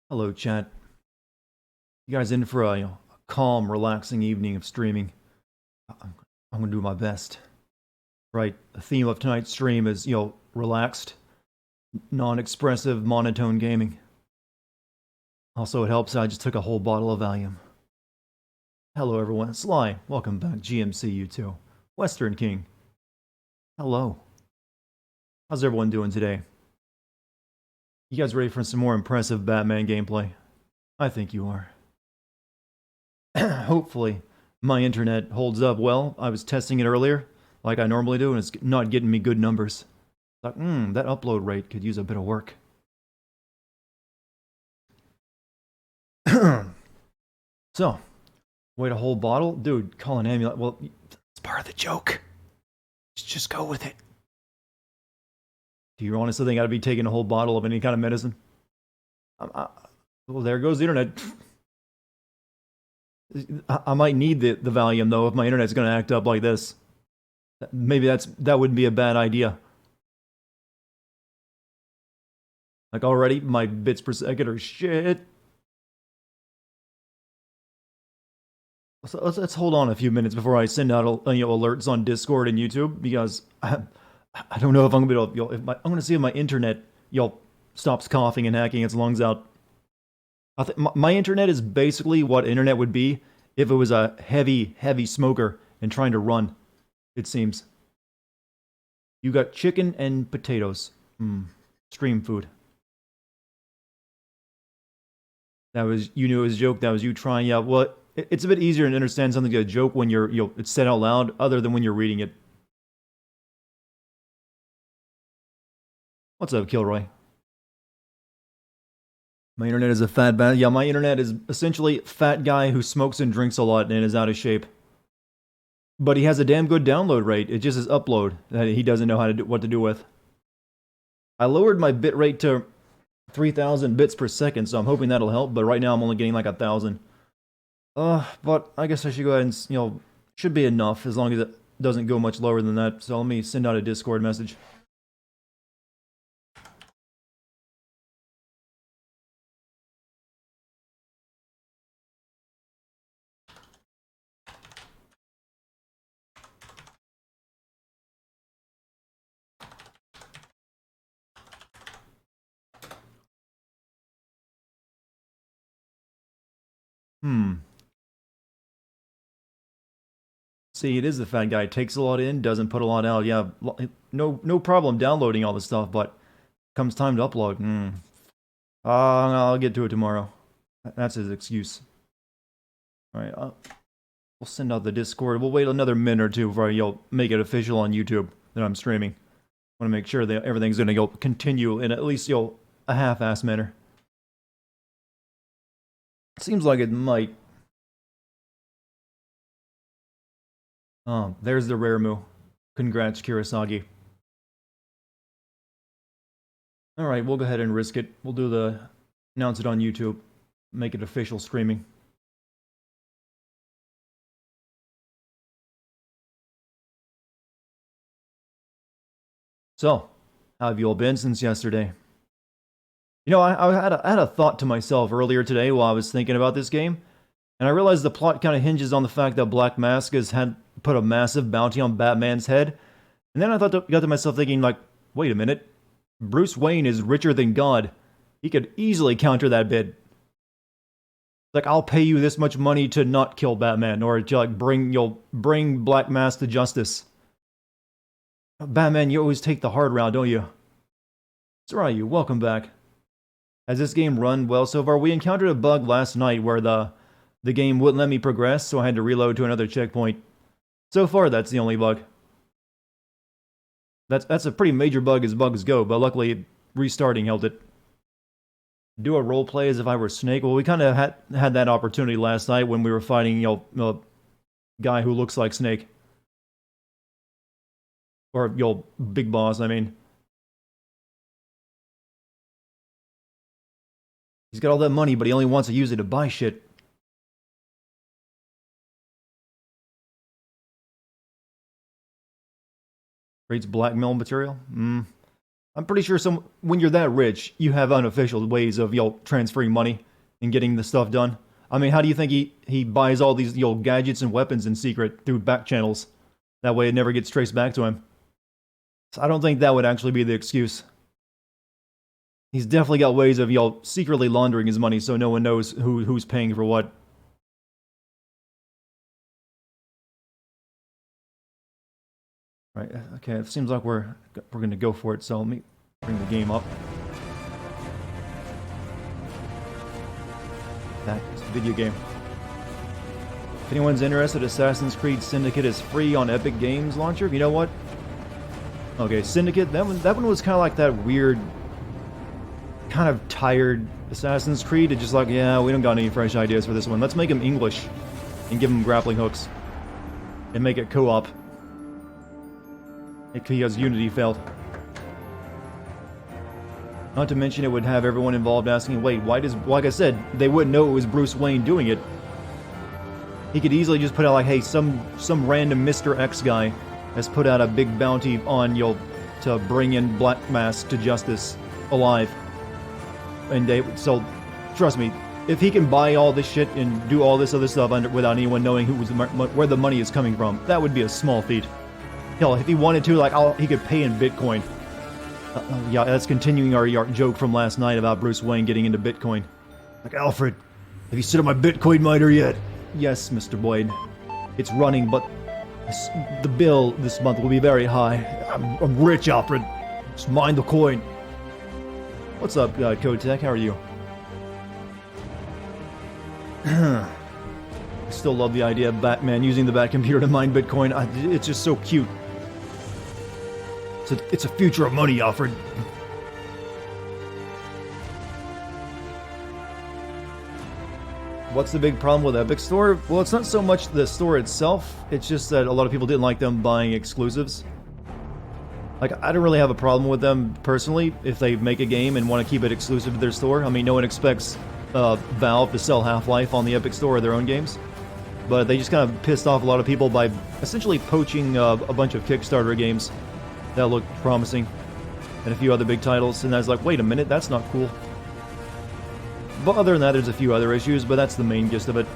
Hello, chat. You guys in for a calm, relaxing evening of streaming? I'm gonna do my best. Right. The theme of tonight's stream is relaxed, non-expressive, monotone gaming. Also, it helps. I just took a whole bottle of Valium. Hello, everyone. Sly, welcome back. GMC, you too. Western King. Hello. How's everyone doing today? You guys ready for some more impressive Batman gameplay? I think you are. Hopefully, my internet holds up well. I was testing it earlier, like I normally do, and it's not getting me good numbers. Like, that upload rate could use a bit of work. So, wait a whole bottle? Dude, call an ambulance. Well, it's part of the joke. Just go with it. Do you honestly think I'd be taking a whole bottle of any kind of medicine? Well, there goes the internet. I might need the Valium, though, if my internet's going to act up like this. Maybe that wouldn't be a bad idea. Like, already, my bits per second are shit. So let's hold on a few minutes before I send out alerts on Discord and YouTube, because I don't know if I'm gonna be able. I'm gonna see if my internet stops coughing and hacking its lungs out. My internet is basically what internet would be if it was a heavy smoker and trying to run. It seems. You got chicken and potatoes. Stream food. That was, you knew it was a joke. That was you trying. Yeah, well, it's a bit easier to understand something like a joke when it's said out loud, other than when you're reading it. What's up, Kilroy? My internet is a fat bad. Yeah, my internet is essentially fat guy who smokes and drinks a lot and is out of shape. But he has a damn good download rate. It just is upload that he doesn't know what to do with. I lowered my bit rate to 3,000 bits per second, so I'm hoping that'll help. But right now I'm only getting like 1,000. But I guess I should go ahead and should be enough as long as it doesn't go much lower than that. So let me send out a Discord message. See, it is the fat guy. Takes a lot in, doesn't put a lot out. Yeah, no problem downloading all this stuff, but comes time to upload. I'll get to it tomorrow. That's his excuse. All right, we'll send out the Discord. We'll wait another minute or two before I make it official on YouTube that I'm streaming. I want to make sure that everything's going to continue in at least a half-ass manner. Seems like it might. There's the rare moo. Congrats, Kurosagi. Alright, we'll go ahead and risk it. We'll announce it on YouTube. Make it official streaming. So, how have you all been since yesterday? I had a thought to myself earlier today while I was thinking about this game, and I realized the plot kind of hinges on the fact that Black Mask has put a massive bounty on Batman's head. And then I got to myself thinking, like, wait a minute. Bruce Wayne is richer than God. He could easily counter that bid. Like, I'll pay you this much money to not kill Batman, or to bring Black Mask to justice. Batman, you always take the hard route, don't you? Sarayu, welcome back. Has this game run well so far? We encountered a bug last night where the game wouldn't let me progress, so I had to reload to another checkpoint. So far, that's the only bug. That's a pretty major bug as bugs go, but luckily restarting helped it. Do a role play as if I were Snake. Well, we kind of had that opportunity last night when we were fighting a guy who looks like Snake, or big boss. I mean, he's got all that money, but he only wants to use it to buy shit. Creates blackmail material. I'm pretty sure when you're that rich, you have unofficial ways of transferring money and getting the stuff done. I mean, how do you think he buys all these gadgets and weapons in secret through back channels? That way, it never gets traced back to him. So I don't think that would actually be the excuse. He's definitely got ways of secretly laundering his money so no one knows who's paying for what. Right, okay, it seems like we're gonna go for it, so let me bring the game up. That's a video game. If anyone's interested, Assassin's Creed Syndicate is free on Epic Games Launcher. You know what? Okay, Syndicate, that one was kind of like that weird, kind of tired Assassin's Creed. It's just like, yeah, we don't got any fresh ideas for this one. Let's make them English and give them grappling hooks and make it co-op. Because Unity failed. Not to mention it would have everyone involved asking, wait, why does... Like I said, they wouldn't know it was Bruce Wayne doing it. He could easily just put out like, hey, some random Mr. X guy has put out a big bounty on to bring in Black Mask to justice alive. And so, trust me, if he can buy all this shit and do all this other stuff without anyone knowing where the money is coming from, that would be a small feat. Hell, if he wanted to, like, he could pay in Bitcoin. Yeah, that's continuing our joke from last night about Bruce Wayne getting into Bitcoin. Like, Alfred, have you set up my Bitcoin miner yet? Yes, Mr. Boyd. It's running, but the bill this month will be very high. I'm rich, Alfred. Just mine the coin. What's up, Code Tech? How are you? I still love the idea of Batman using the Bat computer to mine Bitcoin. It's just so cute. It's a future of money, Alfred. What's the big problem with Epic Store? Well, it's not so much the store itself. It's just that a lot of people didn't like them buying exclusives. Like, I don't really have a problem with them personally if they make a game and want to keep it exclusive to their store. I mean, no one expects Valve to sell Half-Life on the Epic Store of their own games. But they just kind of pissed off a lot of people by essentially poaching a bunch of Kickstarter games that looked promising and a few other big titles. And I was like, wait a minute, that's not cool. But other than that, there's a few other issues, but that's the main gist of it.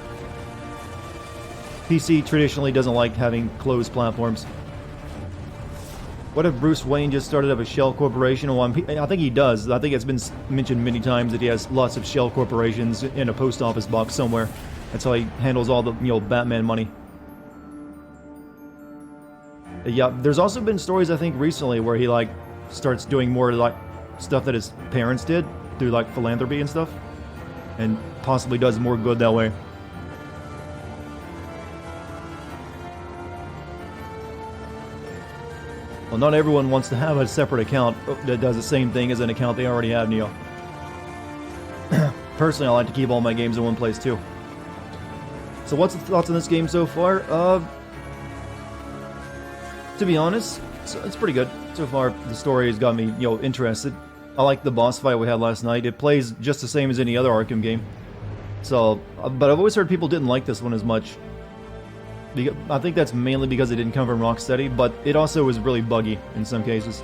PC traditionally doesn't like having closed platforms. What if Bruce Wayne just started up a shell corporation? Well, I think he does. I think it's been mentioned many times that he has lots of shell corporations in a post office box somewhere. That's how he handles all the, Batman money. Yeah, there's also been stories, I think, recently where he, starts doing more, stuff that his parents did through, philanthropy and stuff. And possibly does more good that way. Well, not everyone wants to have a separate account that does the same thing as an account they already have, Neo. Personally, I like to keep all my games in one place, too. So what's the thoughts on this game so far? To be honest, it's pretty good. So far, the story has got me, interested. I like the boss fight we had last night. It plays just the same as any other Arkham game. So, but I've always heard people didn't like this one as much. I think that's mainly because it didn't come from Rocksteady, but it also was really buggy in some cases.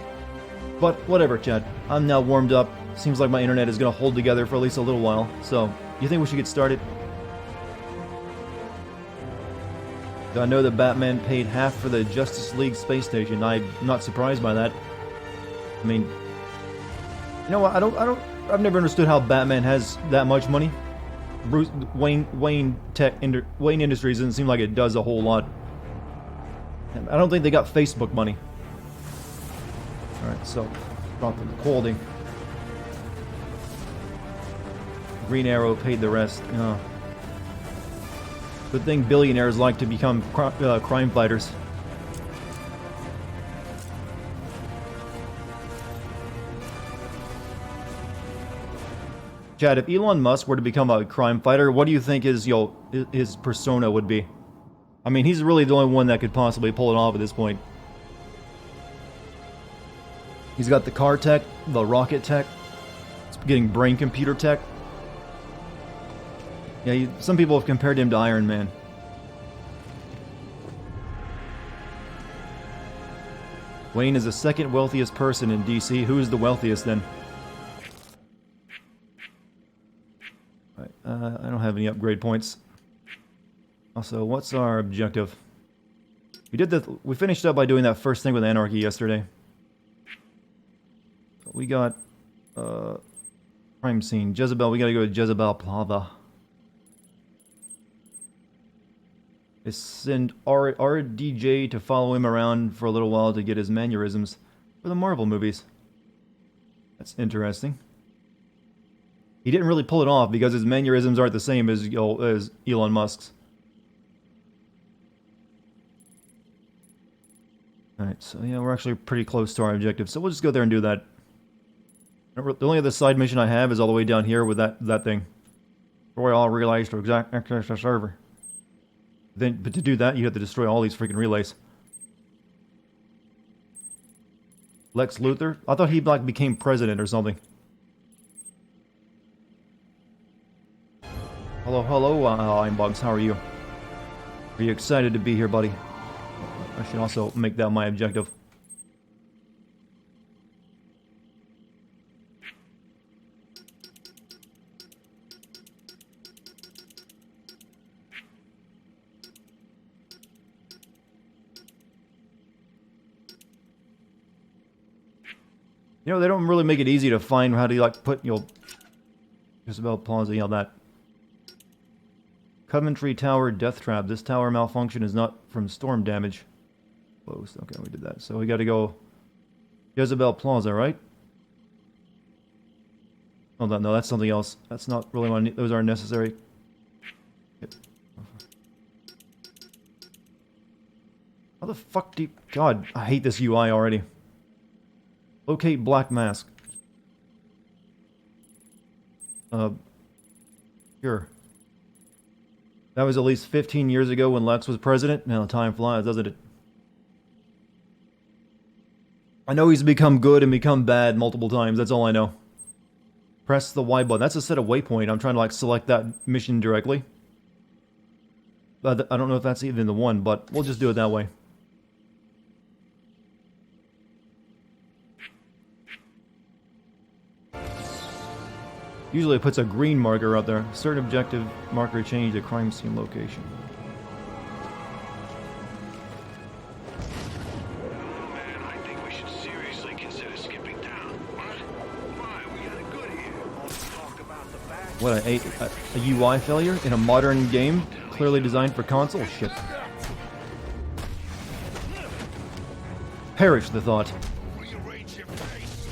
But whatever, Chad. I'm now warmed up. Seems like my internet is going to hold together for at least a little while. So, you think we should get started? I know that Batman paid half for the Justice League space station. I'm not surprised by that. I mean, you know what? I've never understood how Batman has that much money. Wayne Industries doesn't seem like it does a whole lot. I don't think they got Facebook money. Alright, so drop the quality. Green Arrow paid the rest. Good thing billionaires like to become crime fighters. Chad, if Elon Musk were to become a crime fighter, what do you think his persona would be? I mean, he's really the only one that could possibly pull it off at this point. He's got the car tech, the rocket tech, he's getting brain computer tech. Yeah, some people have compared him to Iron Man. Wayne is the second wealthiest person in DC. Who is the wealthiest then? Right, I don't have any upgrade points. Also, what's our objective? We finished up by doing that first thing with Anarchy yesterday. We got crime scene. Jezebel, we gotta go to Jezebel Plaza. They send RDJ to follow him around for a little while to get his mannerisms for the Marvel movies. That's interesting. He didn't really pull it off because his mannerisms aren't the same as Elon Musk's. Alright, so yeah, we're actually pretty close to our objective, so we'll just go there and do that. The only other side mission I have is all the way down here with that thing. Destroy all relays to exact access to server. But to do that, you have to destroy all these freaking relays. Lex Luthor? I thought he like became president or something. Hello, Ironbugs, how are you? Are you excited to be here, buddy? I should also make that my objective. You know, they don't really make it easy to find how to, like, put, Jezebel Plaza, that. Coventry Tower Death Trap. This tower malfunction is not from storm damage. Close. Okay, we did that. So we gotta go Jezebel Plaza, right? Oh, no, that's something else. That's not really what I need. Those aren't necessary. How the fuck do you... God, I hate this UI already. Locate Black Mask. Sure. That was at least 15 years ago when Lex was president. Now time flies, doesn't it? I know he's become good and become bad multiple times. That's all I know. Press the Y button. That's a set of waypoint. I'm trying to like select that mission directly. But I don't know if that's even the one, but we'll just do it that way. Usually it puts a green marker out there. Certain objective marker change the crime scene location. Oh man, I think we should seriously consider skipping town. What? Why? We got it good here. Talk about the back. What, a UI failure in a modern game clearly designed for console? Shit. Perish the thought. Rearrange your face.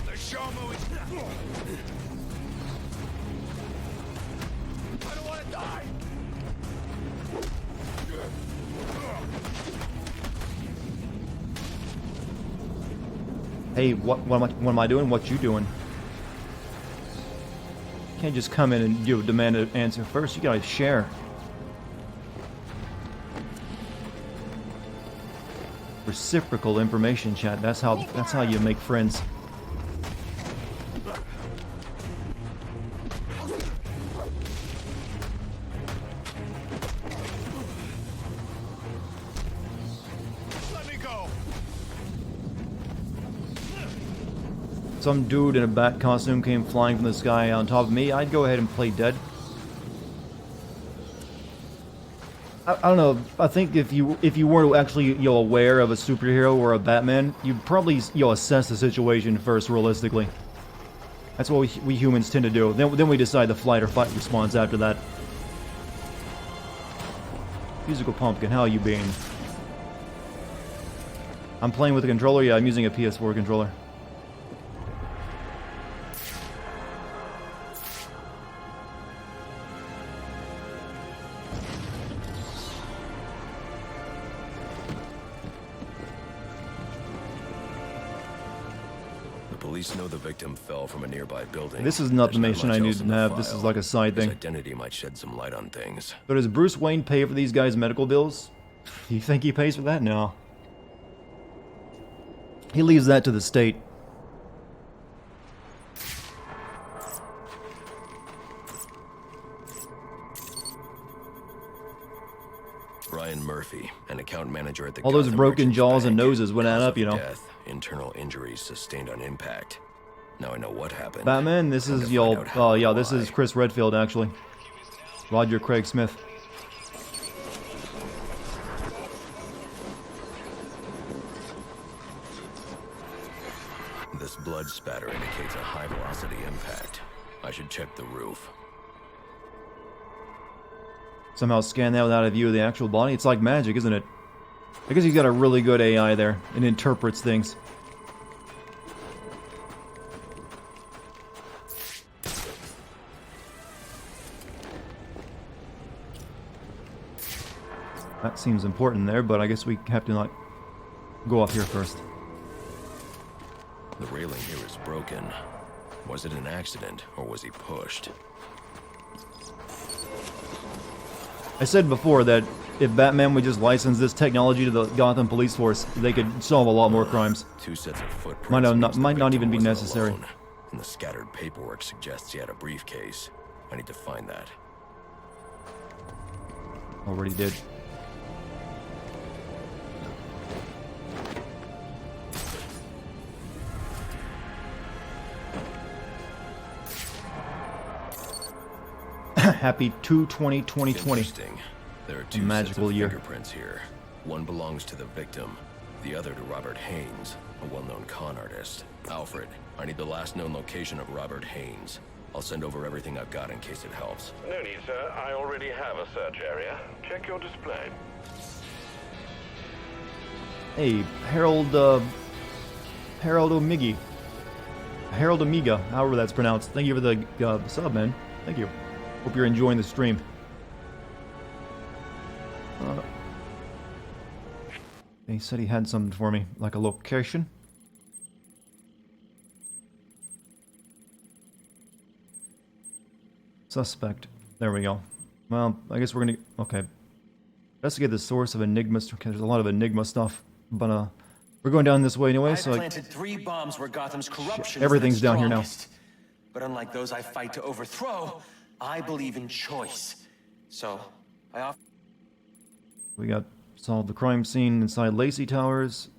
The show movie. I don't want to die. Hey, what am I doing? What you doing? You can't just come in and demand an answer first. You gotta share. Reciprocal information, chat. That's how you make friends. Let me go. Some dude in a bat costume came flying from the sky on top of me. I'd go ahead and play dead. I don't know. I think if you weren't actually aware of a superhero or a Batman, you'd probably assess the situation first realistically. That's what we humans tend to do. Then we decide the flight or fight response after that. Musical Pumpkin, how are you being? I'm playing with a controller. Yeah, I'm using a PS4 controller. Police know the victim fell from a nearby building. This is not the There's mission I much need else to in the have. This is file. like a side His thing. identity might shed some light on things. So does Bruce Wayne pay for these guys' medical bills? You think he pays for that? No. He leaves that to the state. Brian Murphy, an account manager at the All those Gotham broken Merchants jaws and Bank. noses would add Cause up, of you know. Death, internal injuries sustained on impact. Now I know what happened. Batman, this Time is to y'all. find out how Yeah, and this is why. Chris Redfield actually. Roger Craig Smith. This blood spatter indicates a high-velocity impact. I should check the roof. Somehow scan that without a view of the actual body. It's like magic, isn't it? I guess he's got a really good AI there and interprets things. That seems important there, but I guess we have to not go off here first. The railing here is broken. Was it an accident, or was he pushed? I said before that if Batman would just license this technology to the Gotham Police Force, they could solve a lot more crimes. Two sets of footprints Might not- means the might not victim even be wasn't necessary. alone, and the scattered paperwork suggests he had a briefcase. I need to find that. Already did. Happy 2/20/2020. Interesting. There are two magical sets of year. fingerprints here. One belongs to the victim, the other to Robert Haynes, a well-known con artist. Alfred, I need the last known location of Robert Haynes. I'll send over everything I've got in case it helps. No need, sir. I already have a search area. Check your display. Hey, Harold Omigi. Harold Amiga, however that's pronounced. Thank you for the sub, man. Thank you. Hope you're enjoying the stream. He said he had something for me, like a location. Suspect. There we go. Well, I guess we're gonna... Okay. Investigate the source of Enigma... Okay, there's a lot of Enigma stuff. But, we're going down this way anyway, I so... I, planted 3 bombs where Gotham's corruption everything's is at its down here now. strongest. But unlike those I fight to overthrow, I believe in choice. So, I offer... We got solved the crime scene inside Lacey Towers.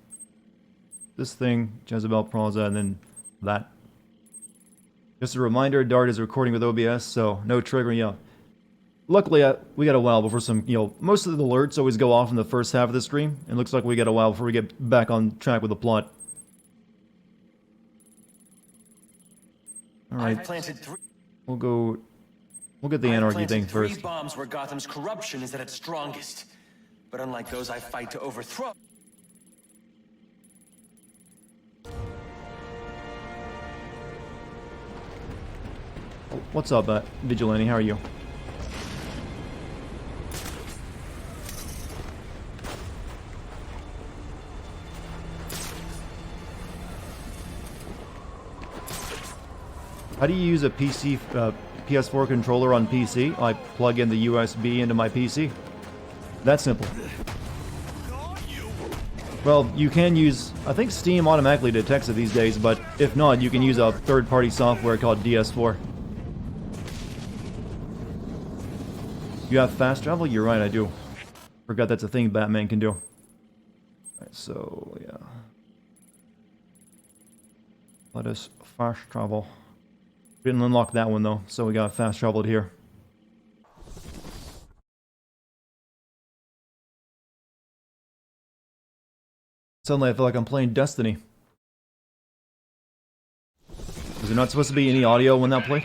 This thing, Jezebel Plaza, and then that. Just a reminder, Dart is recording with OBS, so no triggering. Yeah. Luckily, we got a while before some, most of the alerts always go off in the first half of the stream. It looks like we got a while before we get back on track with the plot. Alright, I've planted 3... we'll get the anarchy thing first. 3 bombs where Gotham's corruption is at its strongest. But unlike those I fight to overthrow... What's up, Vigilante? How are you? How do you use a PC, PS4 controller on PC? I plug in the USB into my PC. That simple. Well, you can use... I think Steam automatically detects it these days, but if not, you can use a third-party software called DS4. You have fast travel? You're right, I do. Forgot that's a thing Batman can do. Alright, so, yeah. Let us fast travel. Didn't unlock that one, though, so we got fast traveled here. Suddenly I feel like I'm playing Destiny. Is there not supposed to be any audio when that plays?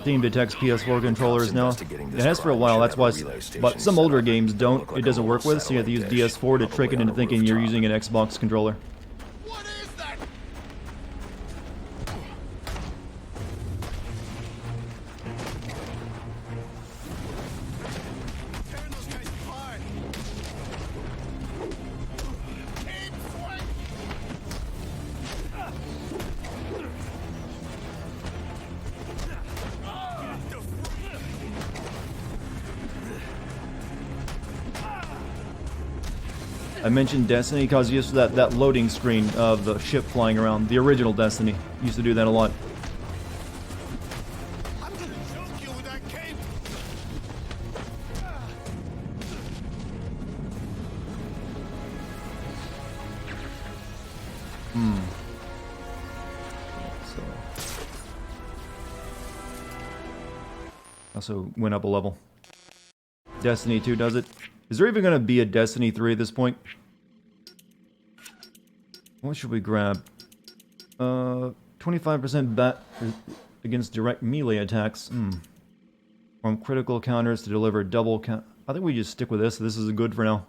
Steam detects PS4 controllers now. It has for a while, that's why. But some older games don't. It doesn't work with, so you have to use DS4 to trick it into thinking you're using an Xbox controller. What is that? Tearing those guys apart. I mentioned Destiny because used to that loading screen of the ship flying around. The original Destiny used to do that a lot. I'm gonna choke you with that cape. So also went up a level. Destiny 2 does it. Is there even going to be a Destiny 3 at this point? What should we grab? 25% bat against direct melee attacks. From critical counters to deliver double count. I think we just stick with this. This is good for now.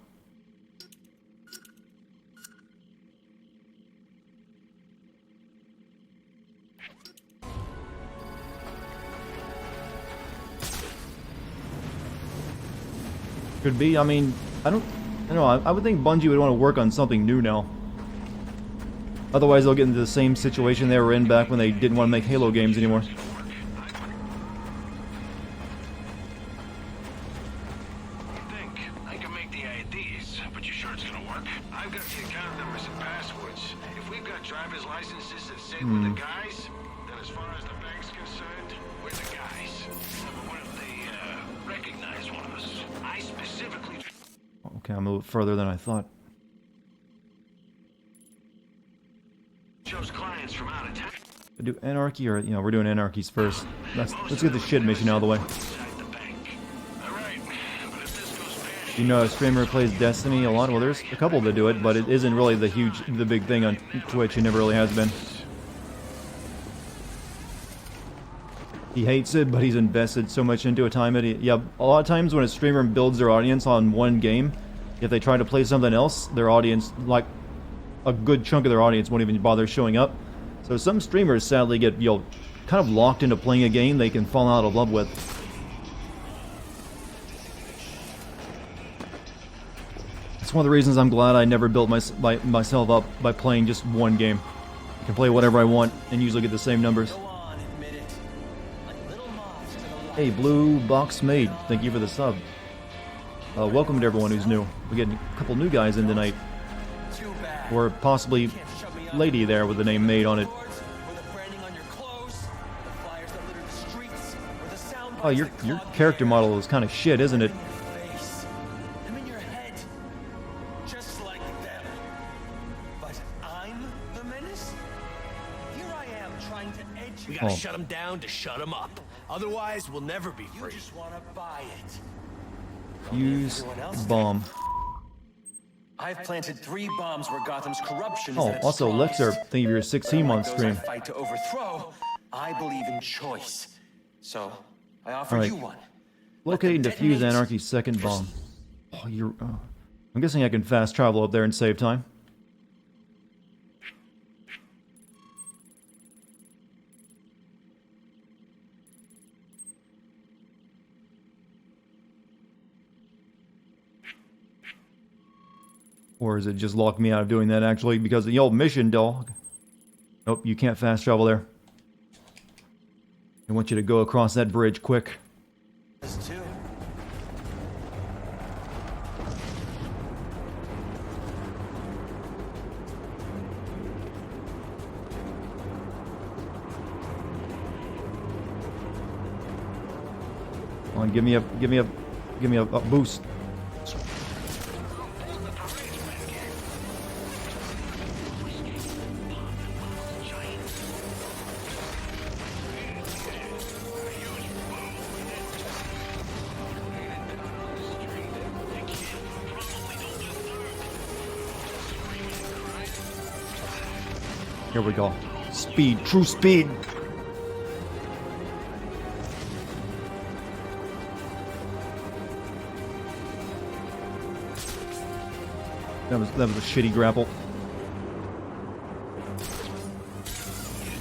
Could be. I mean, I don't know. I would think Bungie would want to work on something new now. Otherwise, they'll get into the same situation they were in back when they didn't want to make Halo games anymore. I can make the IDs, but you sure it's gonna work? I've got the account numbers and passwords. If we've got driver's licenses that say we're the guys, then as far as the bank's concerned, we're the guys. But what if they recognize one of us? I specifically... Okay, I'm a little further than I thought. chose clients from out of town. Do Anarchy or, you know, we're doing Anarchies first. Let's get the shit mission out of the way. You know, a streamer plays Destiny a lot. Well, there's a couple that do it, but it isn't really the big thing on Twitch. It never really has been. He hates it, but he's invested so much into it. Yeah, a lot of times when a streamer builds their audience on one game, if they try to play something else, their audience, like a good chunk of their audience, won't even bother showing up. So some streamers sadly get, you know, kind of locked into playing a game they can fall out of love with. It's one of the reasons I'm glad I never built myself up by playing just one game. I can play whatever I want and usually get the same numbers. Hey, Blue Box Maid, thank you for the sub. Welcome to everyone who's new. We're getting a couple new guys in tonight. Or possibly lady there with the name Maid on it. Oh, your character model is kind of shit, isn't it? We gotta shut him down to shut him up. Otherwise, we'll never be free. You just wanna buy it. Use bomb. I've planted 3 bombs where Gotham's corruption is Oh, at its also strongest. Lexer, thank you for your 16 month Those stream. I fight to overthrow. I believe in choice. So, I offer Alright. you one. Locate and defuse detonate. Anarchy's second bomb. Oh, I'm guessing I can fast travel up there and save time. Or is it just lock me out of doing that actually because of the old mission, dog? Nope, you can't fast travel there. I want you to go across that bridge quick. This too. Come on, give me a boost. Here we go. Speed, true speed. That was a shitty grapple.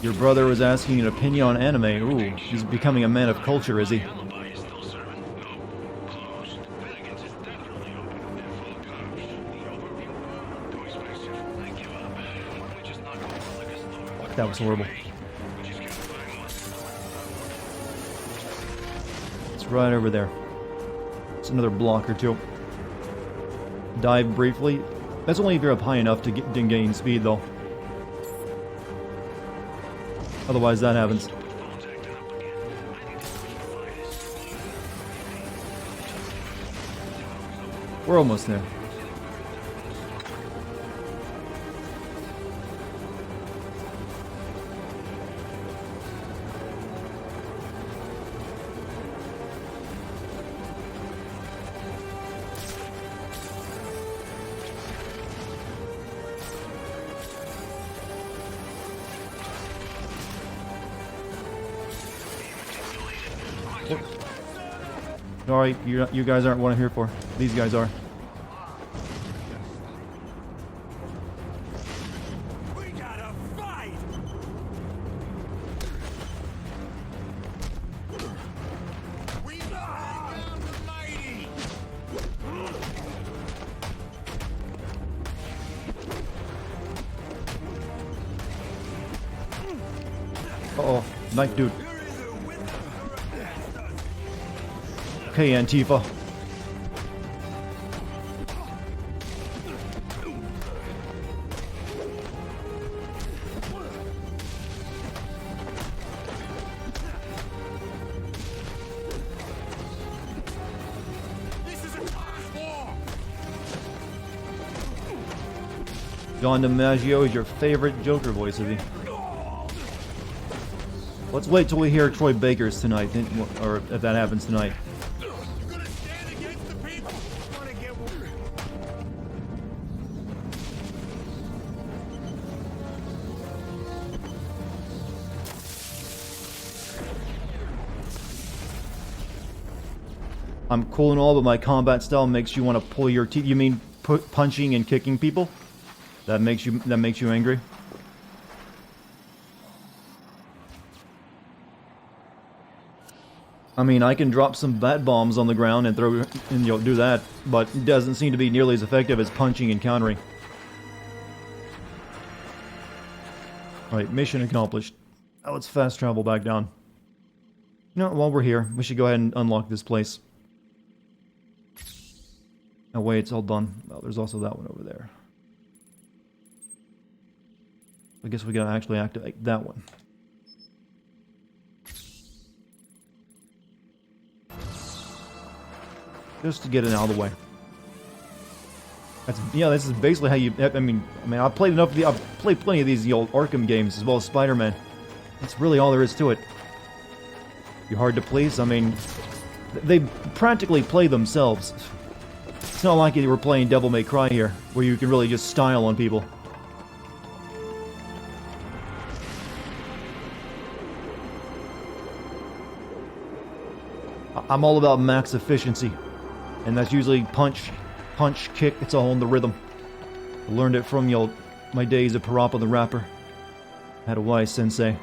Your brother was asking an opinion on anime. Ooh, he's becoming a man of culture, is he? That was horrible. It's right over there. It's another block or two. Dive briefly. That's only if you're up high enough to gain speed, though. Otherwise, that happens. We're almost there. Sorry, you guys aren't what I'm here for. These guys are. We gotta fight! We gotta down the mighty! Uh-oh. Knife dude. Okay, Antifa. This is a class war! John DiMaggio is your favorite Joker voice, is he? Let's wait till we hear Troy Baker's tonight, or if that happens tonight. You're gonna stand against the people? Wanna get one? I'm cool and all, but my combat style makes you want to pull your teeth. You mean punching and kicking people? That makes you angry? I mean, I can drop some bat bombs on the ground and throw and do that, but it doesn't seem to be nearly as effective as punching and countering. Alright, mission accomplished. Now let's fast travel back down. You know, while we're here, we should go ahead and unlock this place. Oh wait, it's all done. Well, there's also that one over there. I guess we gotta actually activate that one. Just to get it out of the way. That's, yeah, this is basically how you. I mean, I've played enough. I've played plenty of these old Arkham games as well as Spider-Man. That's really all there is to it. You're hard to please. I mean, they practically play themselves. It's not like you were playing Devil May Cry here, where you can really just style on people. I'm all about max efficiency. And that's usually punch, kick, it's all in the rhythm. I learned it from, my days of Parappa the Rapper. Had a wise sensei.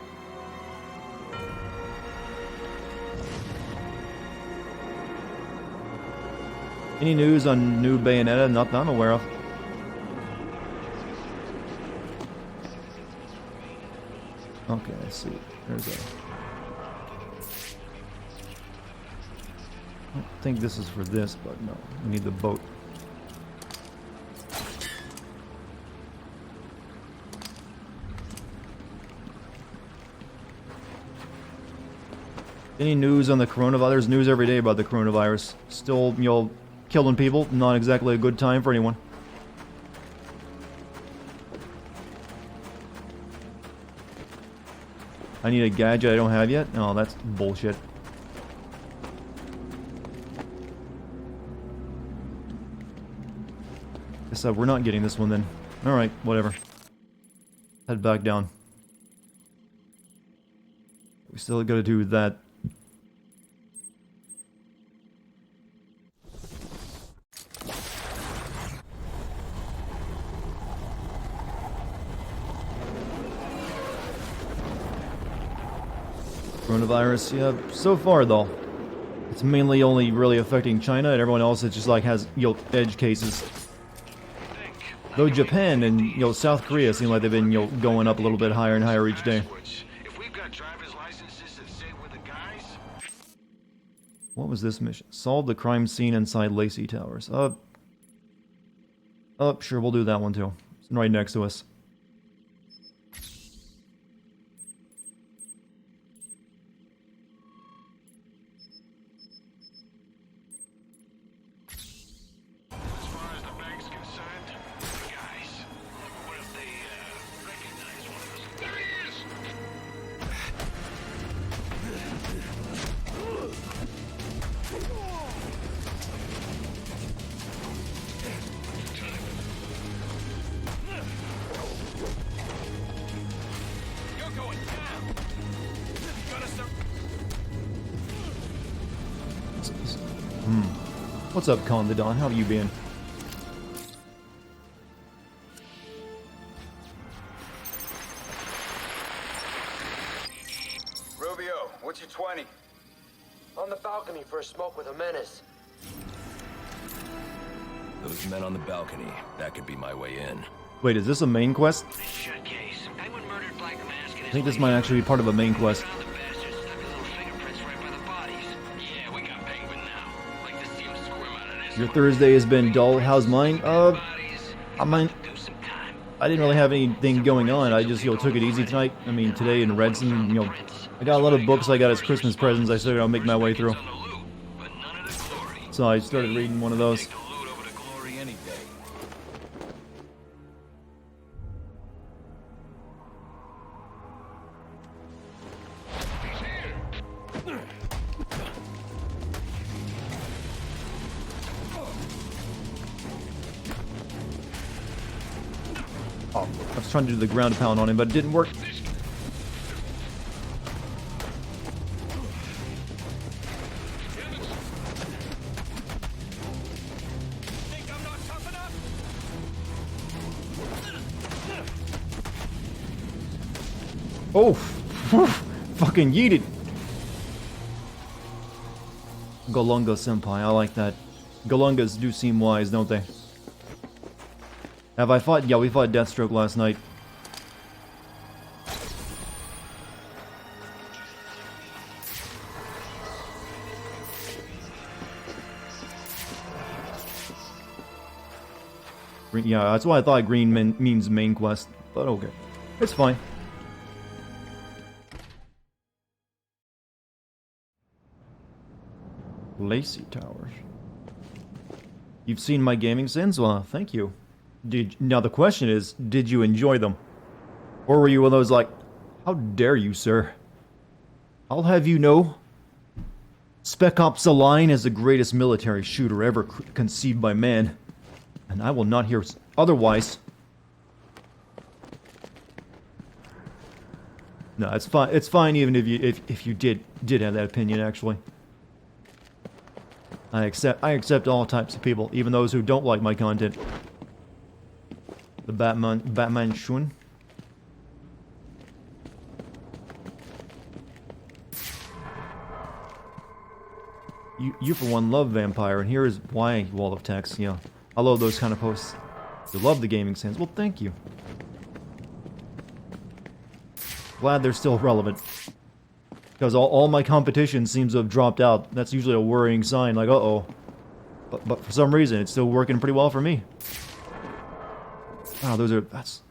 Any news on new Bayonetta? Not that I'm aware of. Okay, let's see. There's a... I don't think this is for this, but no. We need the boat. Any news on the coronavirus? There's news every day about the coronavirus. Still, killing people. Not exactly a good time for anyone. I need a gadget I don't have yet? No, that's bullshit. Guess we're not getting this one then. Alright, whatever. Head back down. We still gotta do that. Coronavirus, yeah, so far though. It's mainly only really affecting China, and everyone else it just like has, edge cases. Though Japan and, South Korea seem like they've been, going up a little bit higher and higher each day. If we've got driver's licenses that say we're the guys, What was this mission? Solve the crime scene inside Lacey Towers. Sure, we'll do that one too. It's right next to us. as far as the bank's concerned, we're the guys. What if they recognize one of us? There he is! What's up, Con the Don? How have you been? Rubio, what's your 20? On the balcony for a smoke with a menace. Those men on the balcony, that could be my way in. Wait, is this a main quest? Shut case. Penguin murdered Black Mask and I think this might actually be part of a main quest. found the bastard stuck his little fingerprints right by the bodies. Yeah, we got Penguin now. Like to see him squirm out of this. Your Thursday has been dull. How's mine? I mean, Do some time. I didn't really have anything going on. I just, took it easy tonight. I mean, today and read some, I got a lot of books I got as Christmas presents. I figured I'll make my way through. On the loot, but none of the glory. So I started reading one of those. Take the loot over the glory any day. Oh, I was trying to do the ground pound on him, but it didn't work. Think I'm not tough enough? Oh, fucking yeeted. Golunga senpai, I like that. Golungas do seem wise, don't they? Have I fought? Yeah, we fought Deathstroke last night. Yeah, that's why I thought green means main quest, but okay. It's fine. Lacey Towers. You've seen my gaming sins? Well, thank you. Now the question is, did you enjoy them? Or were you one of those like, how dare you, sir? I'll have you know, Spec Ops: The Line is the greatest military shooter ever conceived by man. And I will not hear otherwise. No, it's fine. It's fine even if you did have that opinion. Actually, I accept all types of people, even those who don't like my content. The Batman Shun. You for one love Vampire, and here is why. Wall of text. Yeah, I love those kind of posts. You love the gaming sense. Well, thank you. Glad they're still relevant. Because all my competition seems to have dropped out. That's usually a worrying sign, like, uh-oh. But for some reason, it's still working pretty well for me. Wow, that's...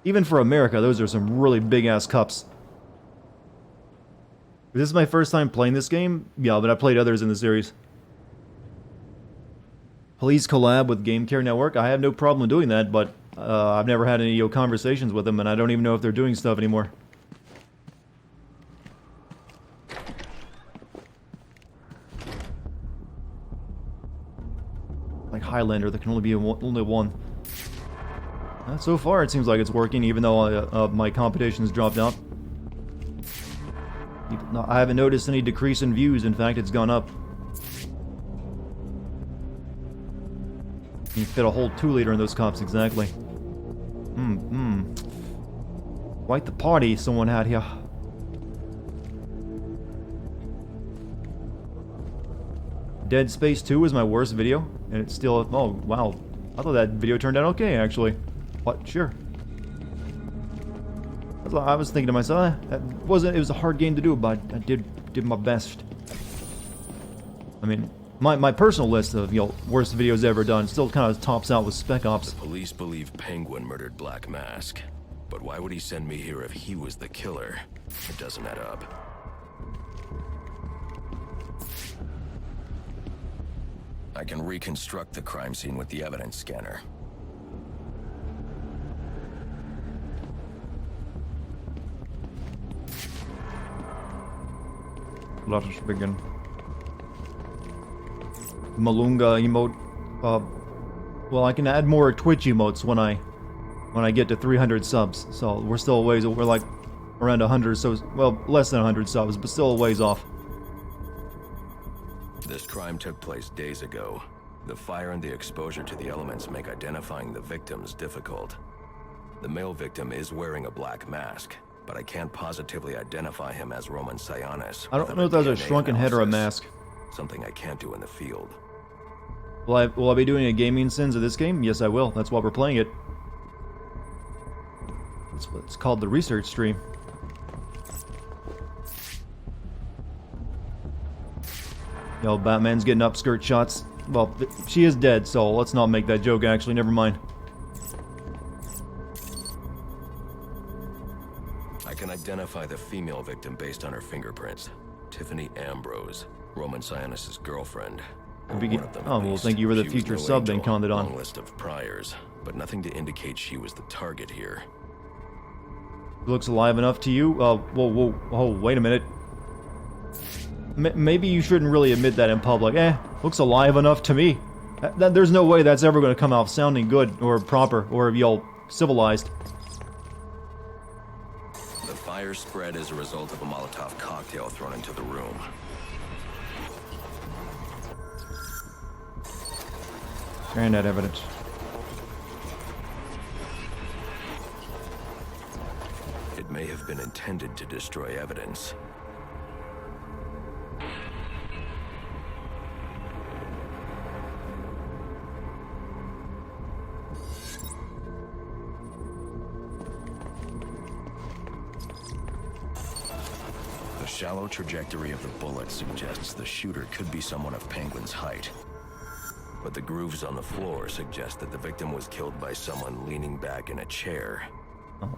Even for America, those are some really big-ass cups. This is my first time playing this game? Yeah, but I played others in the series. Please collab with Game Care Network. I have no problem doing that, but I've never had any conversations with them, and I don't even know if they're doing stuff anymore. Like Highlander, there can only be only one. So far, it seems like it's working, even though my competition's dropped out. I haven't noticed any decrease in views. In fact, it's gone up. You fit a whole 2-liter in those cups, exactly. Quite the party someone had here. Dead Space 2 was my worst video, and it's still... Oh, wow. I thought that video turned out okay, actually. What? Sure. I was thinking to myself, it was a hard game to do, but I did my best. I mean, my personal list of, worst videos ever done still kind of tops out with Spec Ops. The police believe Penguin murdered Black Mask. But why would he send me here if he was the killer? It doesn't add up. I can reconstruct the crime scene with the evidence scanner. Let us begin. Malunga emote. Well, I can add more Twitch emotes when I get to 300 subs. So we're still a ways. We're like around 100. So well, less than 100 subs, but still a ways off. This crime took place days ago. The fire and the exposure to the elements make identifying the victims difficult. The male victim is wearing a black mask, but I can't positively identify him as Roman Sionis. I don't know if that's a shrunken head or a mask. Something I can't do in the field. Will I be doing a gaming sins of this game? Yes, I will. That's why we're playing it. That's what it's called, the research stream. Yo, Batman's getting upskirt shots. Well, she is dead, so let's not make that joke, actually. Never mind. I can identify the female victim based on her fingerprints. Tiffany Ambrose, Roman Sionis' girlfriend. Or one of them, oh, well, thank you for the future sub being counted on. Long list of priors, but nothing to indicate she was the target here. Looks alive enough to you? Whoa, wait a minute. Maybe you shouldn't really admit that in public. Looks alive enough to me. There's no way that's ever going to come out sounding good or proper or, civilized. The fire spread as a result of a Molotov cocktail thrown into the room. And that evidence. It may have been intended to destroy evidence. The shallow trajectory of the bullet suggests the shooter could be someone of Penguin's height. But the grooves on the floor suggest that the victim was killed by someone leaning back in a chair. Oh,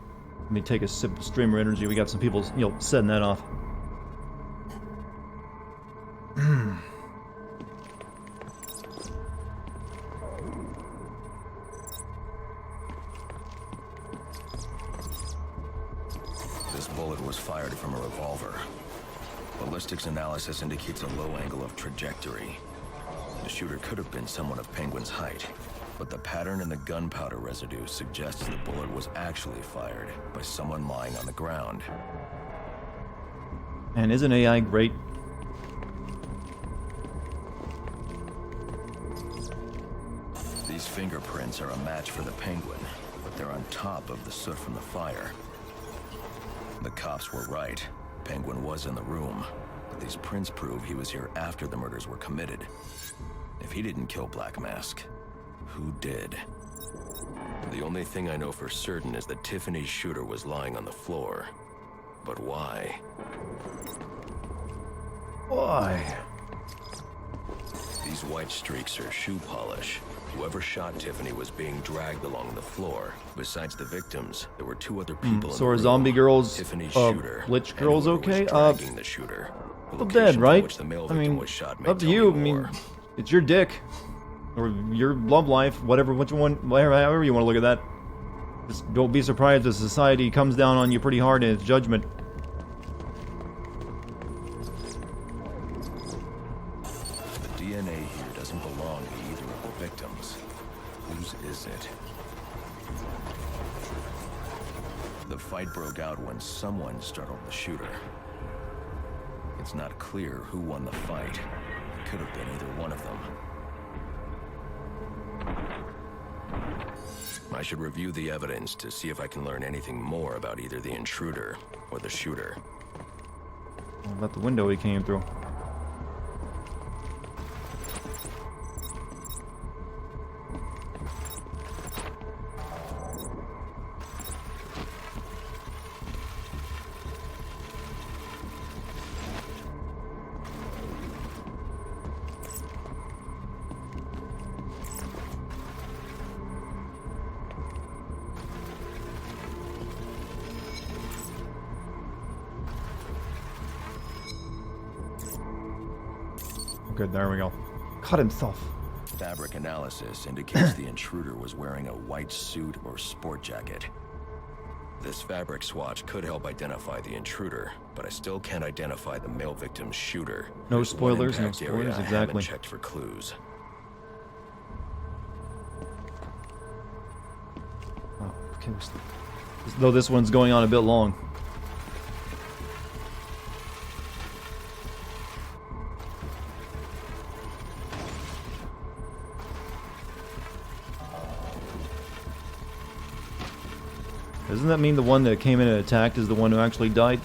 let me take a sip of streamer energy. We got some people, setting that off. This bullet was fired from a revolver. Ballistics analysis indicates a low angle of trajectory. The shooter could have been someone of Penguin's height, but the pattern in the gunpowder residue suggests the bullet was actually fired by someone lying on the ground. And isn't AI great? These fingerprints are a match for the Penguin, but they're on top of the soot from the fire. The cops were right. Penguin was in the room, but these prints prove he was here after the murders were committed. If he didn't kill Black Mask, who did? The only thing I know for certain is that Tiffany's shooter was lying on the floor. But why? Why? These white streaks are shoe polish. Whoever shot Tiffany was being dragged along the floor. Besides the victims, there were two other people in So the are room. zombie girls, Tiffany's shooter, Lich and girls whoever okay? was dragging the shooter. The Well, location dead, from right? which the male I victim mean, was shot may up to tell you. me I more. mean, it's your dick. Or your love life, whatever, which one, however you want to look at that. Just don't be surprised if society comes down on you pretty hard in its judgment. The DNA here doesn't belong to either of the victims. Whose is it? The fight broke out when someone startled the shooter. It's not clear who won the fight. It could have been either one of them. I should review the evidence to see if I can learn anything more about either the intruder or the shooter. What about the window he came through? Good, there we go. Cut himself. Fabric analysis indicates the intruder was wearing a white suit or sport jacket. This fabric swatch could help identify the intruder, but I still can't identify the male victim's shooter. No There's one spoilers, no impact area spoilers, I haven't exactly. checked for clues. Oh, okay. Though this one's going on a bit long. Doesn't that mean the one that came in and attacked is the one who actually died?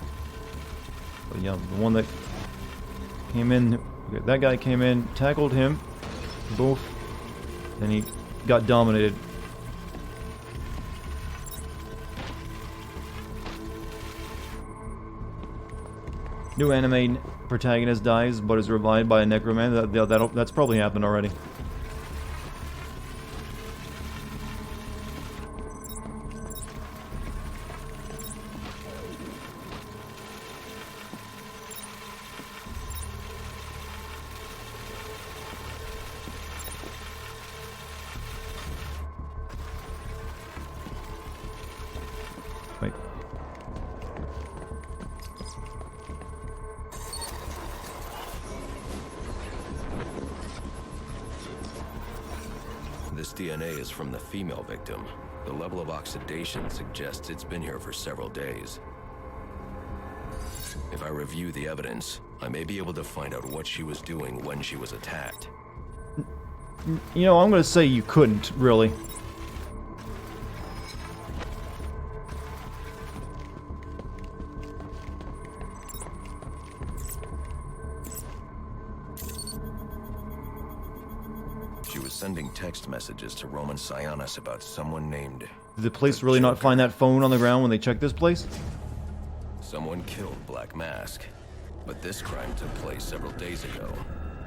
But yeah, the one that came in... Okay, that guy came in, tackled him, both, and he got dominated. New anime protagonist dies, but is revived by a necromancer. That's probably happened already. Wait. This DNA is from the female victim. The level of oxidation suggests it's been here for several days. If I review the evidence, I may be able to find out what she was doing when she was attacked. You know, I'm gonna say you couldn't, really. She was sending text messages to Roman Sionis about someone named... Did the police really not find that phone on the ground when they checked this place? Someone killed Black Mask. But this crime took place several days ago,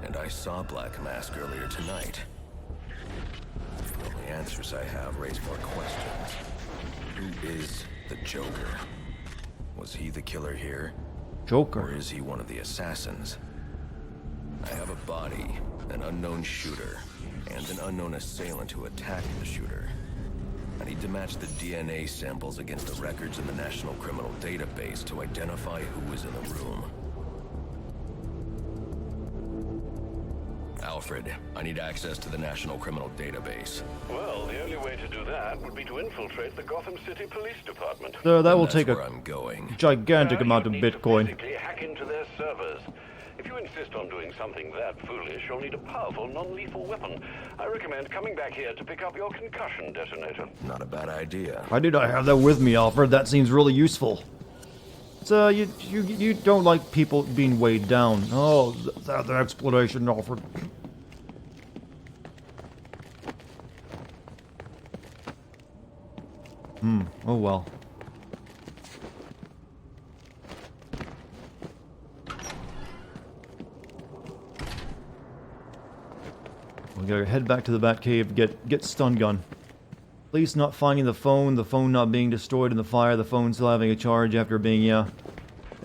and I saw Black Mask earlier tonight. The only answers I have raise more questions. Who is the Joker? Was he the killer here? Or Joker. is he one of the assassins? I have a body, an unknown shooter, and an unknown assailant who attacked the shooter. I need to match the DNA samples against the records in the National Criminal Database to identify who was in the room. Alfred, I need access to the National Criminal Database. Well, the only way to do that would be to infiltrate the Gotham City Police Department. So that will That's take where a I'm going. gigantic amount of You need to Bitcoin. physically hack into their servers. If you insist on doing something that foolish, you'll need a powerful, non-lethal weapon. I recommend coming back here to pick up your concussion detonator. Not a bad idea. Why did I have that with me, Alfred? That seems really useful. So you don't like people being weighed down. Oh, the explanation, Alfred. Oh well. We gotta head back to the Batcave, get stun gun. Police not finding the phone not being destroyed in the fire, the phone still having a charge after being, yeah.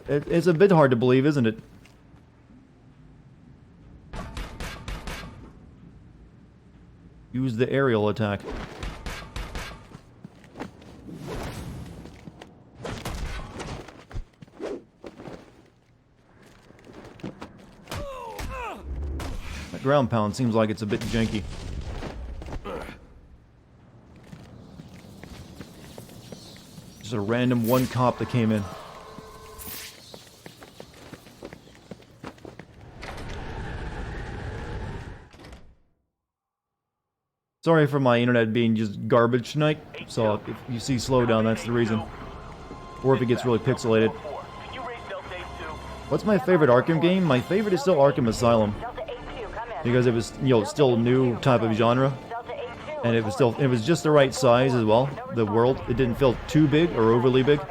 It's a bit hard to believe, isn't it? Use the aerial attack. That ground pound seems like it's a bit janky. Just a random one cop that came in. Sorry for my internet being just garbage tonight, so if you see slowdown, that's the reason. Or if it gets really pixelated. What's my favorite Arkham game? My favorite is still Arkham Asylum. Because it was, you know, still a new type of genre. And it was just the right size as well, the world. It didn't feel too big or overly big.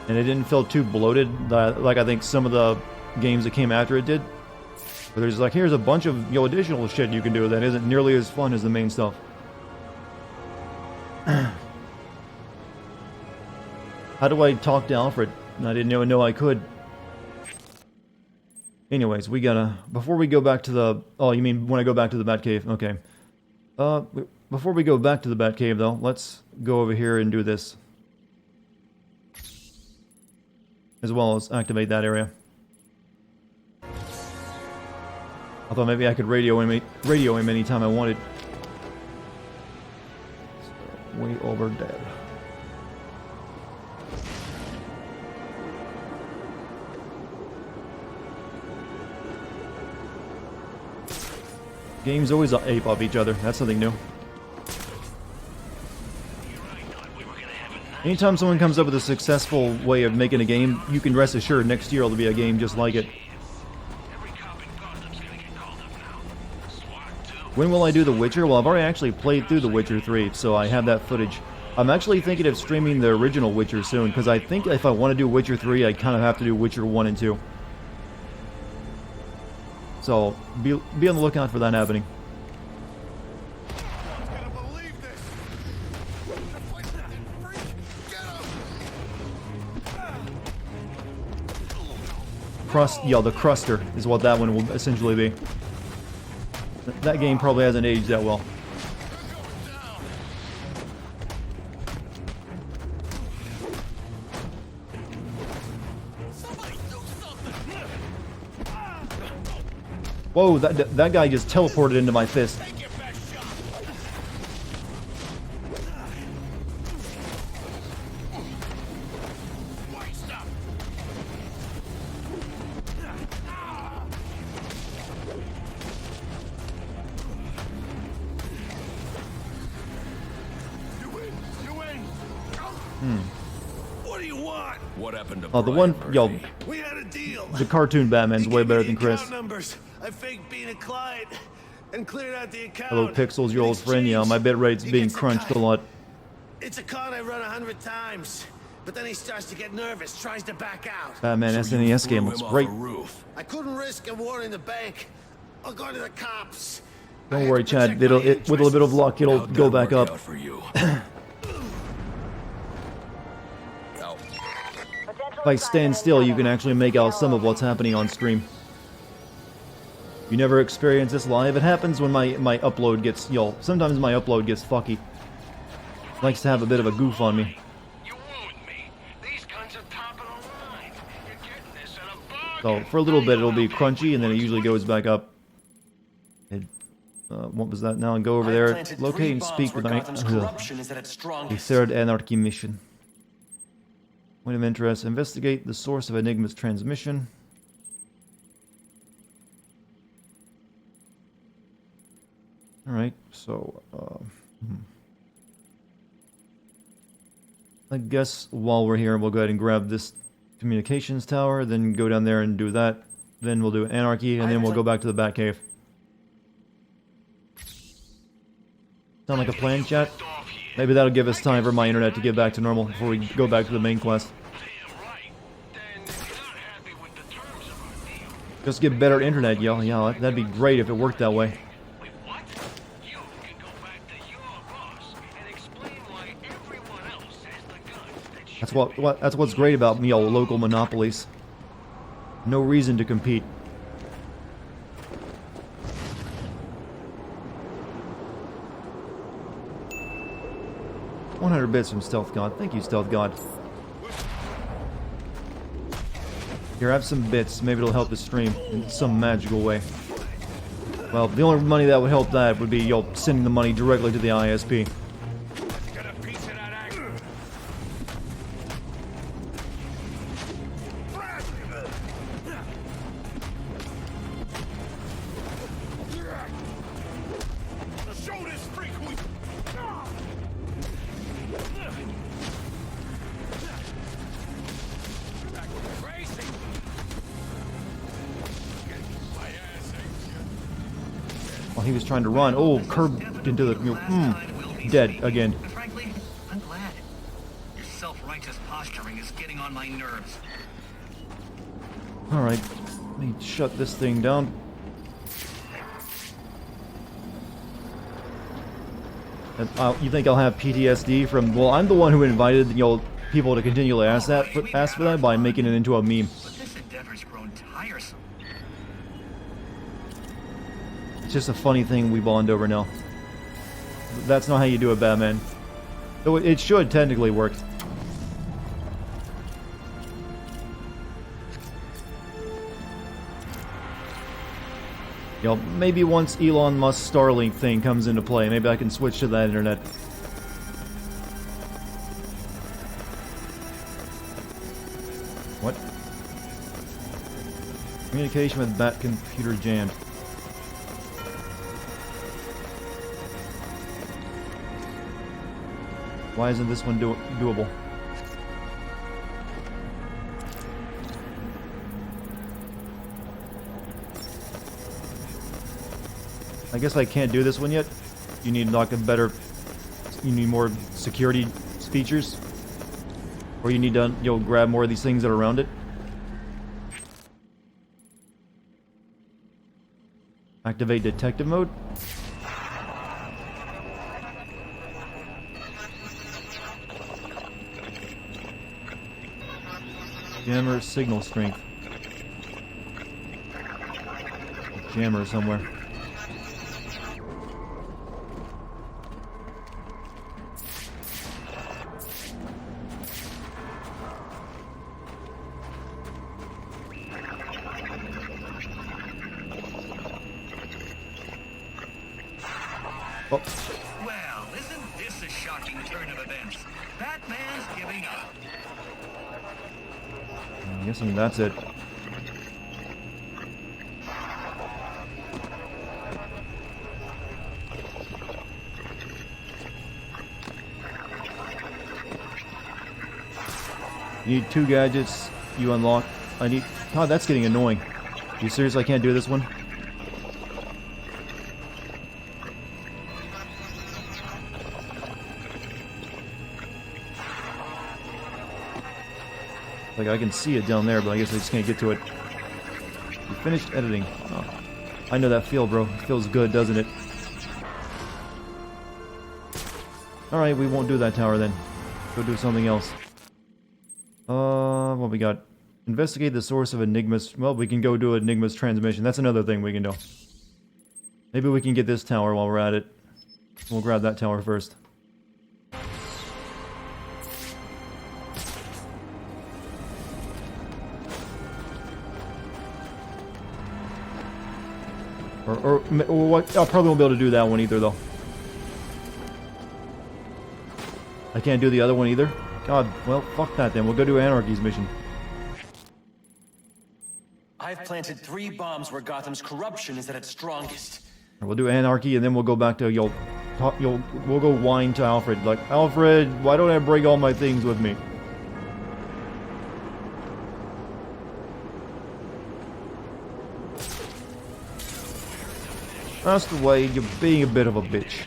And it didn't feel too bloated, like I think some of the games that came after it did. But there's like, here's a bunch of, you know, additional shit you can do that isn't nearly as fun as the main stuff. How do I talk to Alfred? I didn't even know I could. Anyways, we gotta... Before we go back to the... Oh, you mean when I go back to the Batcave? Okay. Before we go back to the Batcave, though, let's go over here and do this. As well as activate that area. I thought maybe I could radio him anytime I wanted. So, way over there. Games always ape off each other. That's something new. Anytime someone comes up with a successful way of making a game, you can rest assured next year it'll be a game just like it. When will I do The Witcher? Well, I've already actually played through The Witcher 3, so I have that footage. I'm actually thinking of streaming the original Witcher soon, because I think if I want to do Witcher 3, I kind of have to do Witcher 1 and 2. So, be on the lookout for that happening. The Cruster is what that one will essentially be. That game probably hasn't aged that well. Whoa, that guy just teleported into my fist. What do you want? What happened to Oh, the one, yo, We had a deal. the cartoon Batman's way better than Chris. Numbers. I faked being a client and cleared out the account. Hello, Pixels, your old friend. Yeah, my bit rate's being crunched a lot. It's a con I run 100 times, but then he starts to get nervous, tries to back out. Batman SNES game looks great. I couldn't risk him warning the bank. I'll go to the cops. Don't worry, Chad. With a little bit of luck, it'll go back up. For you. If I stand still, you can actually make out some of what's happening on stream. You never experience this live. It happens when my upload gets, sometimes my upload gets fucky. Likes to have a bit of a goof on me. You wooed me. These guns are top of the line. You're getting this at a bargain. So for a little bit it'll be crunchy, and then it usually goes back up. What was that now? And go over there, locate and speak with the third anarchy mission. Point of interest, investigate the source of Enigma's transmission. Alright, so, I guess while we're here, we'll go ahead and grab this communications tower, then go down there and do that. Then we'll do Anarchy, and then we'll go back to the Batcave. Sound like a plan, chat? Maybe that'll give us time for my internet to get back to normal before we go back to the main quest. Just get better internet, yo. Yeah, that'd be great if it worked that way. That's what's great about local monopolies. No reason to compete. $100 from Stealth God. Thank you, Stealth God. Here, have some bits. Maybe it'll help the stream in some magical way. Well, the only money that would help that would be sending the money directly to the ISP. While he was trying to run, oh, curbed into the dead again. Frankly, I'm glad. Your self-righteous posturing is getting on my nerves. All right, let me shut this thing down. You think I'll have PTSD from? Well, I'm the one who invited people to continually ask for that by making it into a meme. But this endeavor's grown tiresome. It's just a funny thing we bond over now. That's not how you do it, Batman. Though it should technically work. Maybe once Elon Musk's Starlink thing comes into play, maybe I can switch to that internet. What? Communication with Bat computer jammed. Why isn't this one doable? guess I can't do this one yet. You need like a better... You need more security features. Or you need to, grab more of these things that are around it. Activate detective mode. Jammer signal strength. Jammer somewhere. Oh. Well, isn't this a shocking turn of events? Batman's giving up. I'm guessing that's it. You need 2 gadgets. You unlock. I need... God, that's getting annoying. You serious? I can't do this one? Like, I can see it down there, but I guess I just can't get to it. You finished editing. Oh. I know that feel, bro. It feels good, doesn't it? Alright, we won't do that tower then. Go do something else. What we got? Investigate the source of Enigma's... Well, we can go do Enigma's transmission. That's another thing we can do. Maybe we can get this tower while we're at it. We'll grab that tower first. Or what? I probably won't be able to do that one either, though. I can't do the other one either? God, well, fuck that then. We'll go do Anarchy's mission. I've planted 3 bombs where Gotham's corruption is at its strongest. We'll do Anarchy, and then we'll go back to, we'll go whine to Alfred. Like, Alfred, why don't I bring all my things with me? That's the way. You're being a bit of a bitch.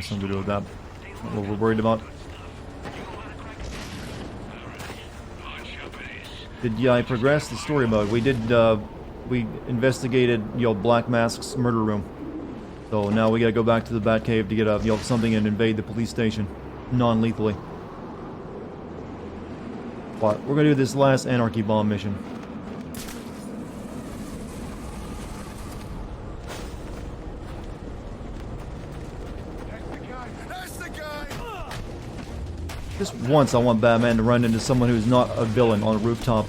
Something to do with that. Not what we're worried about. I progressed the story mode. We did, we investigated, Black Mask's murder room. So now we gotta go back to the Batcave to get something and invade the police station. Non-lethally. But we're gonna do this last Anarchy Bomb mission. Just once I want Batman to run into someone who's not a villain on a rooftop.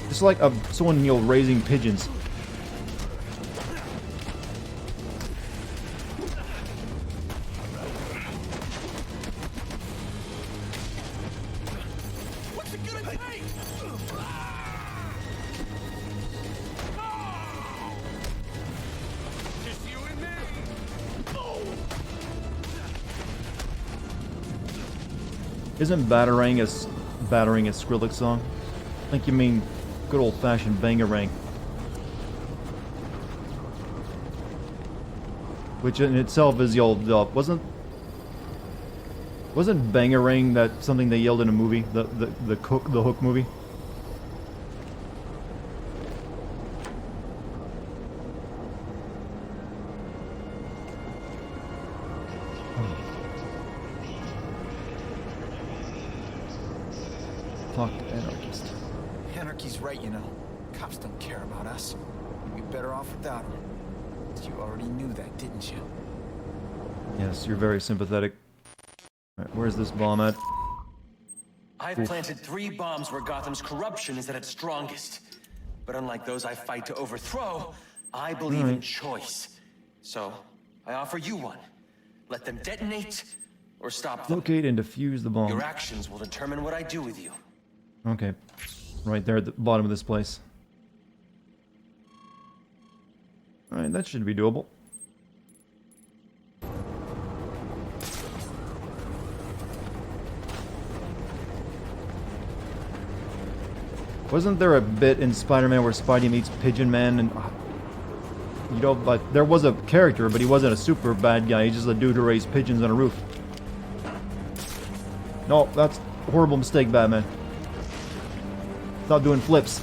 It's like someone, raising pigeons. What's it gonna take? Just you and me. Isn't battering a Skrillex song? I think you mean good old-fashioned bangarang. Which in itself is the old, wasn't bangarang that something they yelled in a movie? The Hook movie? Talk to Anarchist. Anarchy's right, you know. Cops don't care about us. We'd be better off without them. You already knew that, didn't you? Yes, you're very sympathetic. Alright, where's this bomb at? I've planted 3 bombs where Gotham's corruption is at its strongest. But unlike those I fight to overthrow, I believe in choice. So, I offer you one. Let them detonate, or stop them. Locate and defuse the bomb. Your actions will determine what I do with you. Okay. Right there at the bottom of this place. Alright, that should be doable. Wasn't there a bit in Spider-Man where Spidey meets Pigeon Man and... You know, but there was a character, but he wasn't a super bad guy. He's just a dude who raised pigeons on a roof. No, that's a horrible mistake, Batman. Stop doing flips.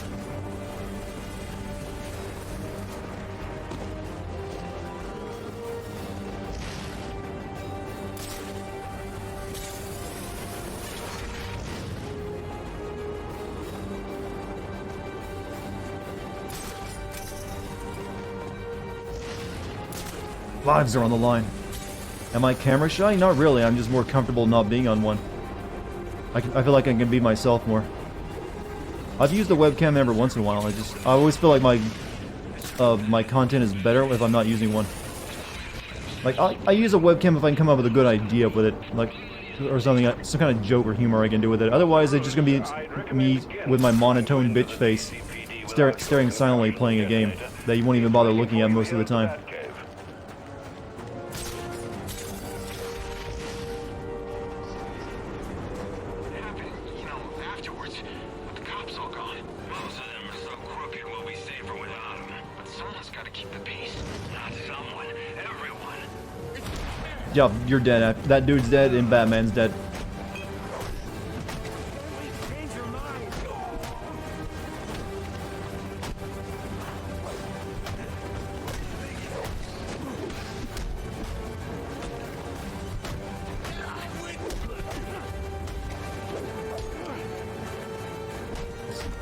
Lives are on the line. Am I camera shy? Not really. I'm just more comfortable not being on one. I feel like I can be myself more. I've used a webcam every once in a while. I always feel like my content is better if I'm not using one. Like I use a webcam if I can come up with a good idea with it, like or something, some kind of joke or humor I can do with it. Otherwise, it's just gonna be me with my monotone bitch face, staring silently playing a game that you won't even bother looking at most of the time. Yeah, you're dead. That dude's dead and Batman's dead.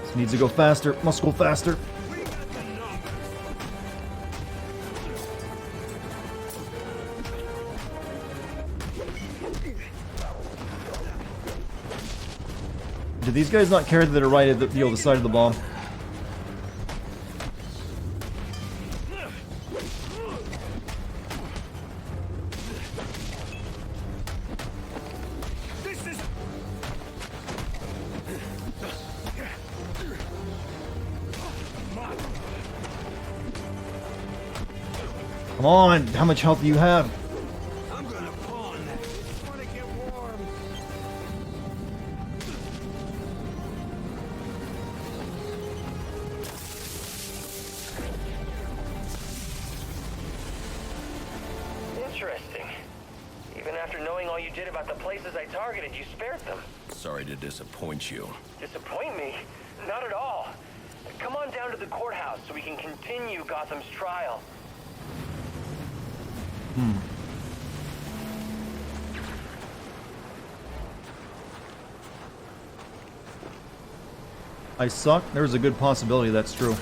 This needs to go faster. Must go faster. Do these guys not care that are right at the other side of the bomb? Come on, how much health do you have? Interesting. Even after knowing all you did about the places I targeted, you spared them. Sorry to disappoint you. Disappoint me? Not at all. Come on down to the courthouse so we can continue Gotham's trial. I suck? There's a good possibility that's true.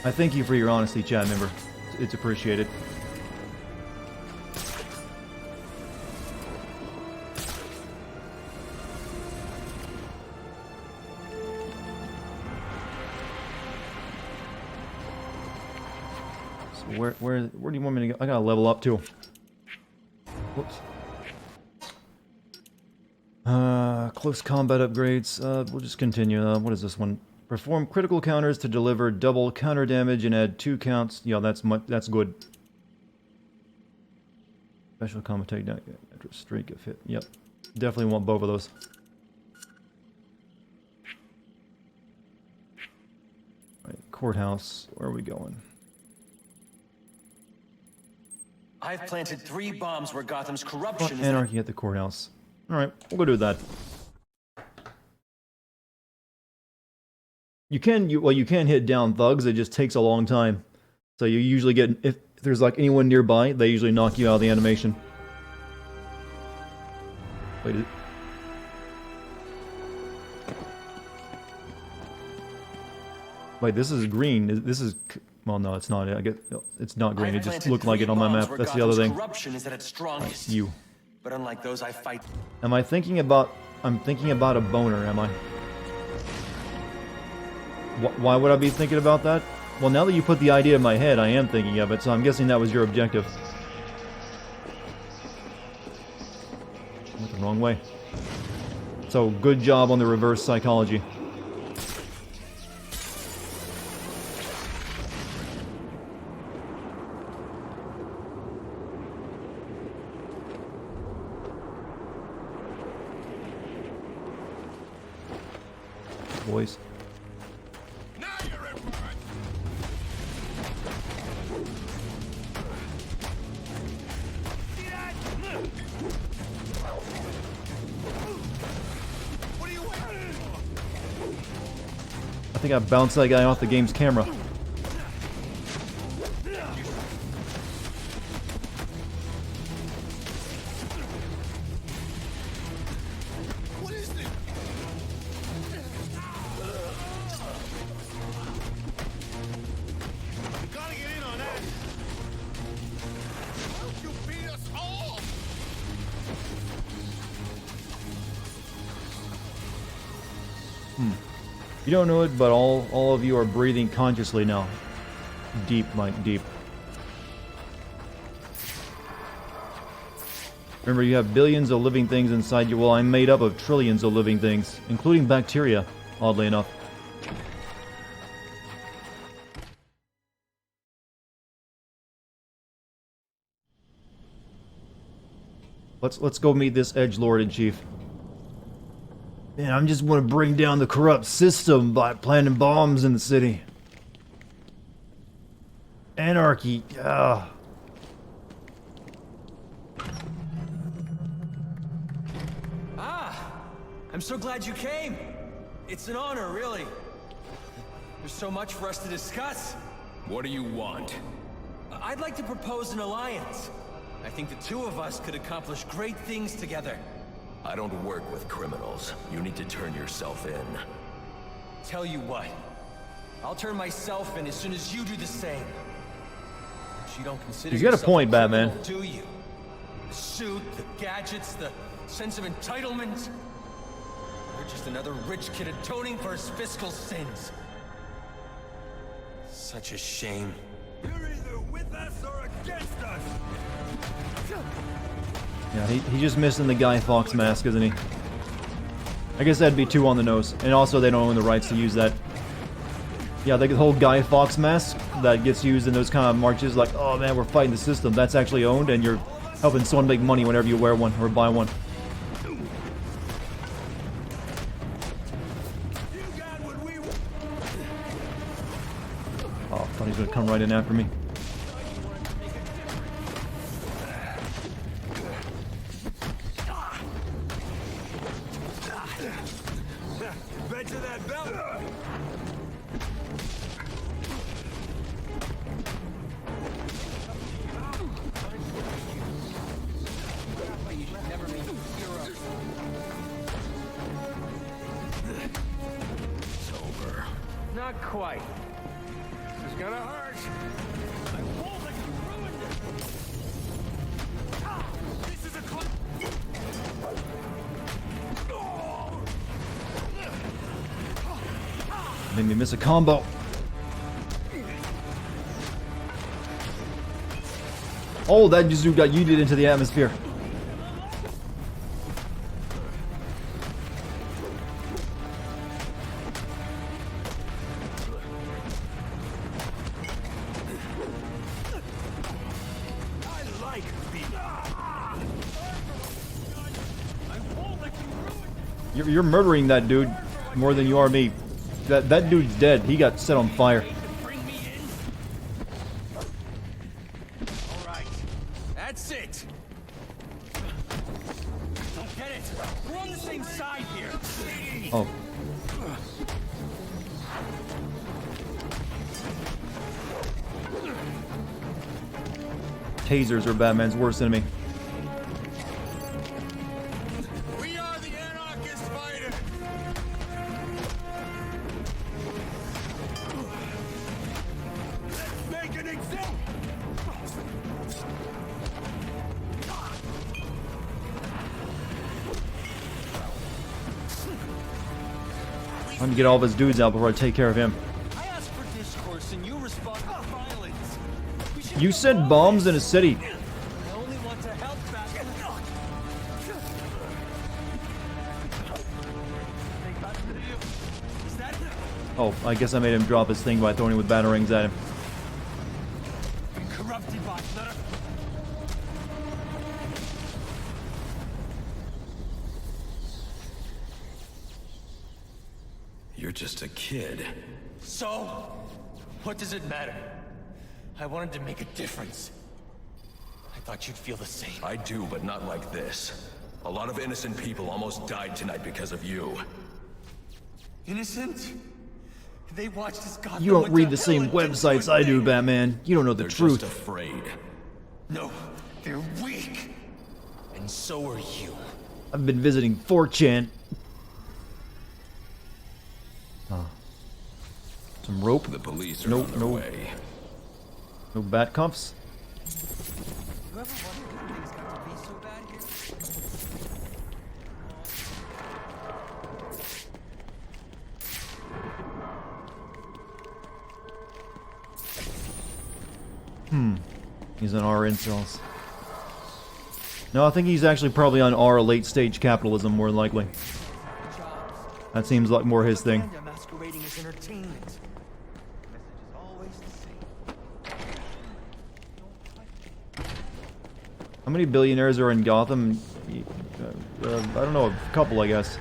I thank you for your honesty, chat member. It's appreciated. So where do you want me to go? I gotta level up too. Whoops. Close combat upgrades. We'll just continue. What is this one? Perform critical counters to deliver double counter damage and add 2 counts. Yeah, that's good. Special combat takedown after a streak of hit. Yep. Definitely want both of those. Right, courthouse. Where are we going? I've planted 3 bombs where Gotham's corruption is... Anarchy at the courthouse. Alright, we'll go do that. You can hit down thugs, it just takes a long time. So you usually get, if there's like anyone nearby, they usually knock you out of the animation. Wait, wait, this is green. This is, well, no, it's not. I get, it's not green. It just looked like it on my map. That's the other thing. Corruption is at its strongest. You. But unlike those I fight... Am I thinking about... I'm thinking about a boner, am I? Why would I be thinking about that? Well, now that you put the idea in my head, I am thinking of it, so I'm guessing that was your objective. Went the wrong way. So, good job on the reverse psychology. Boys. I think I bounced that guy off the game's camera. What is this? We gotta get in on that. Why don't you beat us all? You don't know it, but all of you are breathing consciously now. Deep, Mike, deep. Remember, you have billions of living things inside you. Well, I'm made up of trillions of living things, including bacteria, oddly enough. Let's go meet this edgelord in chief. Man, I just want to bring down the corrupt system by planting bombs in the city. Anarchy. I'm so glad you came. It's an honor, really. There's so much for us to discuss. What do you want? I'd like to propose an alliance. I think the two of us could accomplish great things together. I don't work with criminals. You need to turn yourself in. Tell you what, I'll turn myself in as soon as you do the same. But you don't consider He's got a yourself point, Batman. criminal, do you? The suit, the gadgets, the sense of entitlement. You're just another rich kid atoning for his fiscal sins. Such a shame. You're either with us or against us. Yeah, he's just missing the Guy Fawkes mask, isn't he? I guess that'd be too on the nose. And also, they don't own the rights to use that. Yeah, the whole Guy Fawkes mask that gets used in those kind of marches, like, oh man, we're fighting the system, that's actually owned, and you're helping someone make money whenever you wear one or buy one. Oh, I thought he was gonna come right in after me. Bet to that belt. It's over. Not quite. This is gonna hurt. I won't let you ruin this. This is a Made me miss a combo. Oh, that just got yeeted into the atmosphere. I like being. You're murdering that dude more than you are me. That dude's dead. He got set on fire. Bring me in. All right. That's it. Get it. We're on the same side here. Oh. Tasers are Batman's worst enemy. We are the anarchist fighters. Let's make an example. I'm gonna get all of his dudes out before I take care of him. I asked for discourse and you respond with violence. We should You said bombs in a city. I only want to help Batman. Oh, I guess I made him drop his thing by throwing it with batarangs at him. Corrupted bastard. You're just a kid. So, what does it matter? I wanted to make a difference. I thought you'd feel the same. I do, but not like this. A lot of innocent people almost died tonight because of you. Innocent? They watched us Gotham. You don't went read to the same hell and websites I do, Batman. You don't know the They're truth. just afraid. No, they're weak. And so are you. I've been visiting 4chan. Some rope. The police are Nope, on their no. way. No bat cuffs. You ever wondered if things got to be so bad here? He's on R incels. No, I think he's actually probably on R late stage capitalism more than likely. That seems like more his thing. Propaganda masquerading as entertainment. Message is always the same. How many billionaires are in Gotham? I don't know, a couple, I guess.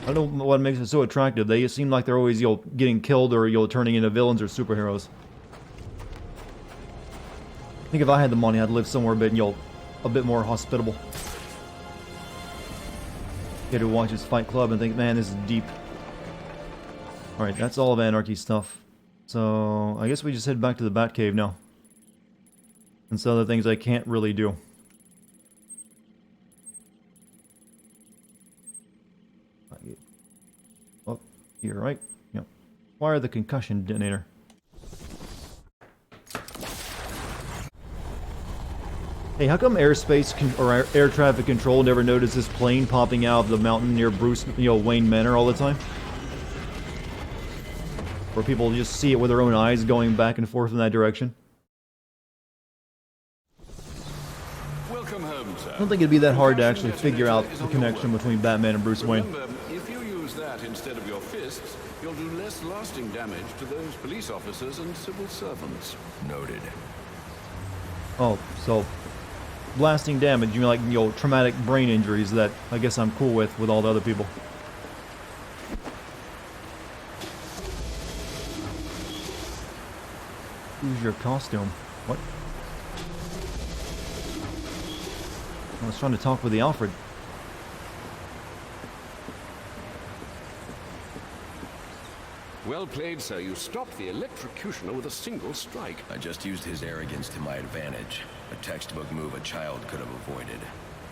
I don't know what makes it so attractive. They seem like they're always, getting killed or, turning into villains or superheroes. I think if I had the money, I'd live somewhere a bit more hospitable. Get to watch his Fight Club and think, man, this is deep. Alright, that's all of Anarchy stuff. So, I guess we just head back to the Batcave now. And some other things I can't really do. Oh, you're right. Yep. Wire the concussion detonator. Hey, how come airspace or air traffic control never noticed this plane popping out of the mountain near Wayne Manor all the time? Where people just see it with their own eyes going back and forth in that direction? Welcome home, sir. I don't think it'd be that hard to actually figure out the connection between Batman and Bruce Wayne. Remember, if you use that instead of your fists, you'll do less lasting damage to those police officers and civil servants. Noted. Oh, so blasting damage, you mean like, traumatic brain injuries that I guess I'm cool with all the other people. Who's your costume? What? I was trying to talk with the Alfred. Well played, sir. You stopped the electrocutioner with a single strike. I just used his arrogance to my advantage. A textbook move a child could have avoided.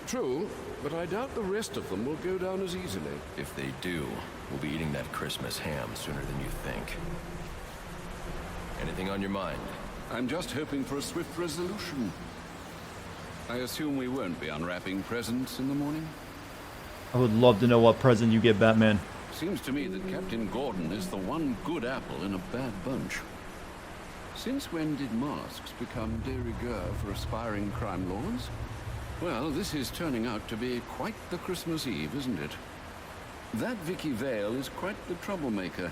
True, but I doubt the rest of them will go down as easily. If they do, we'll be eating that Christmas ham sooner than you think. Anything on your mind? I'm just hoping for a swift resolution. I assume we won't be unwrapping presents in the morning? I would love to know what present you get, Batman. Seems to me that Captain Gordon is the one good apple in a bad bunch. Since when did masks become de rigueur for aspiring crime lords? Well, this is turning out to be quite the Christmas Eve, isn't it? That Vicky Vale is quite the troublemaker.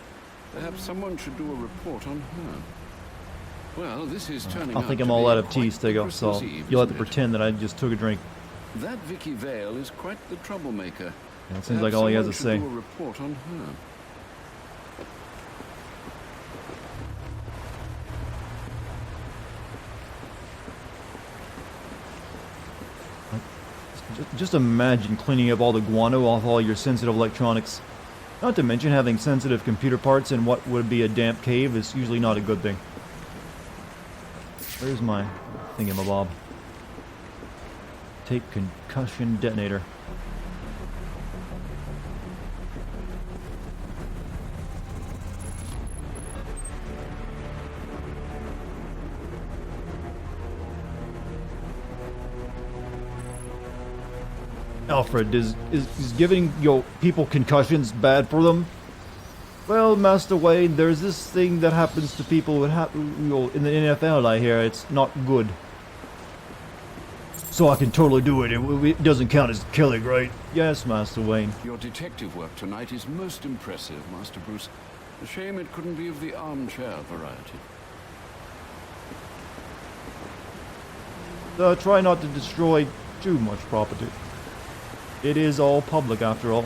Perhaps someone should do a report on her. Well, this is turning out I think to I'm all be out of quite tea, the Stego, Christmas so Eve, you'll have to isn't it? pretend that I just took a drink. That Vicky Vale is quite the troublemaker. Yeah, it seems like all he has to Perhaps someone say. should do a report on her. Just imagine cleaning up all the guano off all your sensitive electronics. Not to mention having sensitive computer parts in what would be a damp cave is usually not a good thing. Where's my thingamabob? Tape concussion detonator. Alfred, is giving people concussions bad for them? Well, Master Wayne, there's this thing that happens to people in the NFL, I hear. It's not good. So I can totally do it. It doesn't count as killing, right? Yes, Master Wayne. Your detective work tonight is most impressive, Master Bruce. A shame it couldn't be of the armchair variety. Try not to destroy too much property. It is all public after all.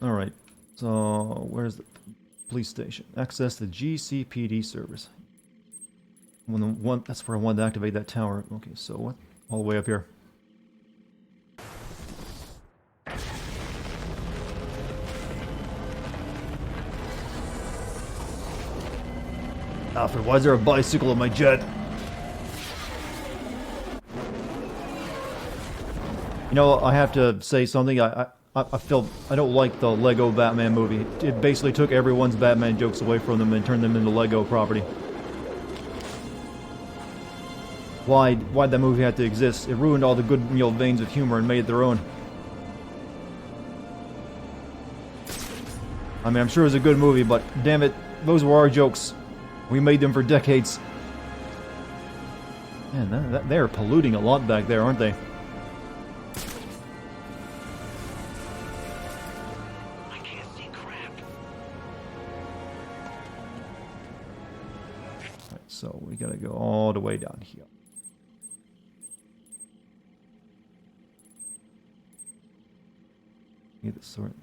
Alright, so where's the police station? Access the GCPD servers. That's where I wanted to activate that tower. Okay, so what? All the way up here. Alfred, why is there a bicycle in my jet? You know, I have to say something. I feel I don't like the Lego Batman movie. It basically took everyone's Batman jokes away from them and turned them into Lego property. Why'd that movie have to exist? It ruined all the good, veins of humor and made it their own. I mean, I'm sure it was a good movie, but damn it, those were our jokes. We made them for decades. Man, they're polluting a lot back there, aren't they? I can't see crap. Right, so we gotta go all the way down here. Get the sword.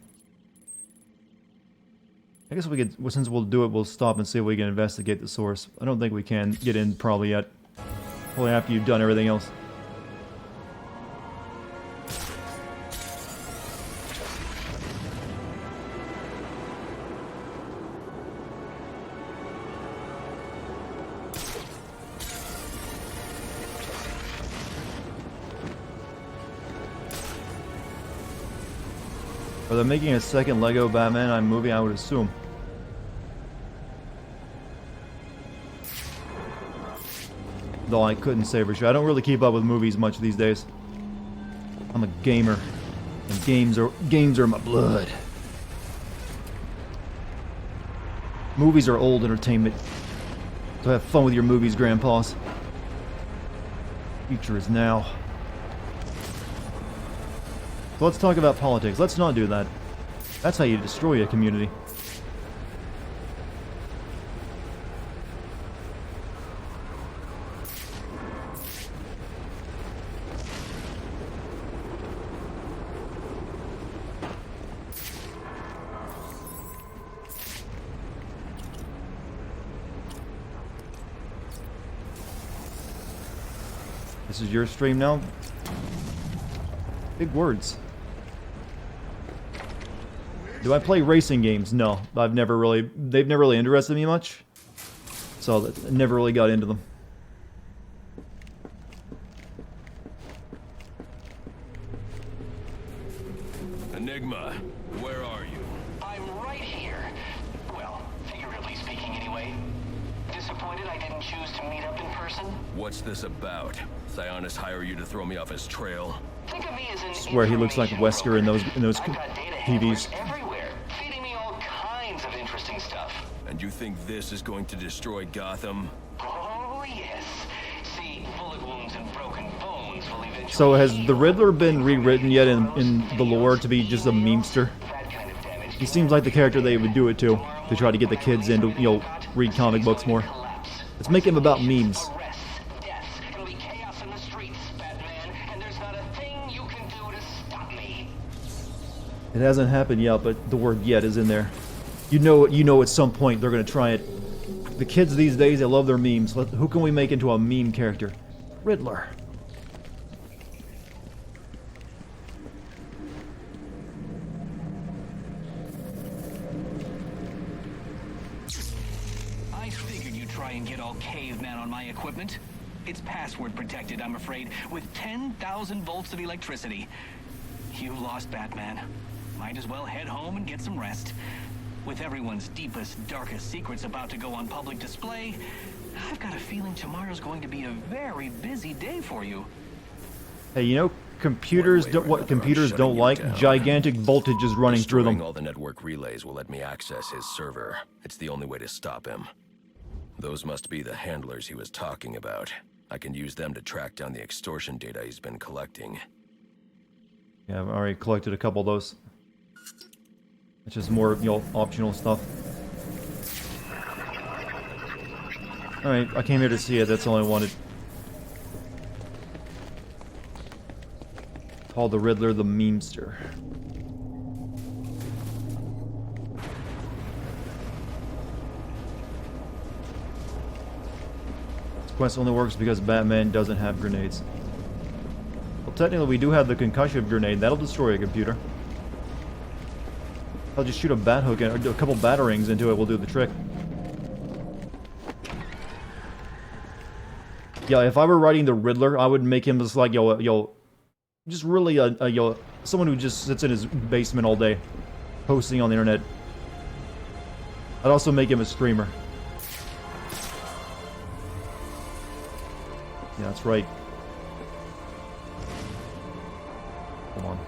I guess we could, since we'll do it, we'll stop and see if we can investigate the source. I don't think we can get in probably yet. Probably after you've done everything else. Are they making a second Lego Batman movie? I would assume. Though I couldn't say for sure. I don't really keep up with movies much these days. I'm a gamer, and games are my blood. Movies are old entertainment. So have fun with your movies, grandpas. Future is now. So let's talk about politics. Let's not do that. That's how you destroy a community. This is your stream now? Big words. Do I play racing games? No. They've never really interested me much. So I never really got into them. Enigma, where are you? I'm right here. Well, figuratively speaking anyway. Disappointed I didn't choose to meet up in person? What's this about? Sionis hire you to throw me off his trail? Think of me as an I swear he looks like Wesker in those I've got data handlers TVs. everywhere, feeding me all kinds of interesting stuff. And you think this is going to destroy Gotham? Oh yes. See, bullet wounds and broken bones will eventually. So has the Riddler been rewritten yet in the lore to be just a memester? That kind of damage. He seems like the character they would do it to try to get the kids into, read comic books more. Let's make him about memes. Arrests, deaths, it'll be chaos in the streets, Batman, and there's not a thing you can do to stop me. It hasn't happened yet, but the word "yet" is in there. You know at some point they're gonna try it. The kids these days, they love their memes. Who can we make into a meme character? Riddler. I figured you'd try and get all caveman on my equipment. It's password protected, I'm afraid, with 10,000 volts of electricity. You lost, Batman. Might as well head home and get some rest. With everyone's deepest, darkest secrets about to go on public display, I've got a feeling tomorrow's going to be a very busy day for you. Hey, computers don't like gigantic voltages running through Destroying them. all the network relays will let me access his server. It's the only way to stop him. Those must be the handlers he was talking about. I can use them to track down the extortion data he's been collecting. Yeah, I've already collected a couple of those. It's just more, you know, optional stuff. Alright, I came here to see it, that's all I wanted. Called the Riddler the Memester. This quest only works because Batman doesn't have grenades. Well, technically we do have the concussion grenade, that'll destroy a computer. I'll just shoot a bat hook and a couple batarangs into it, will do the trick. Yeah, if I were writing the Riddler, I would make him just like, just really someone who just sits in his basement all day, posting on the internet. I'd also make him a streamer. Yeah, that's right. Come on.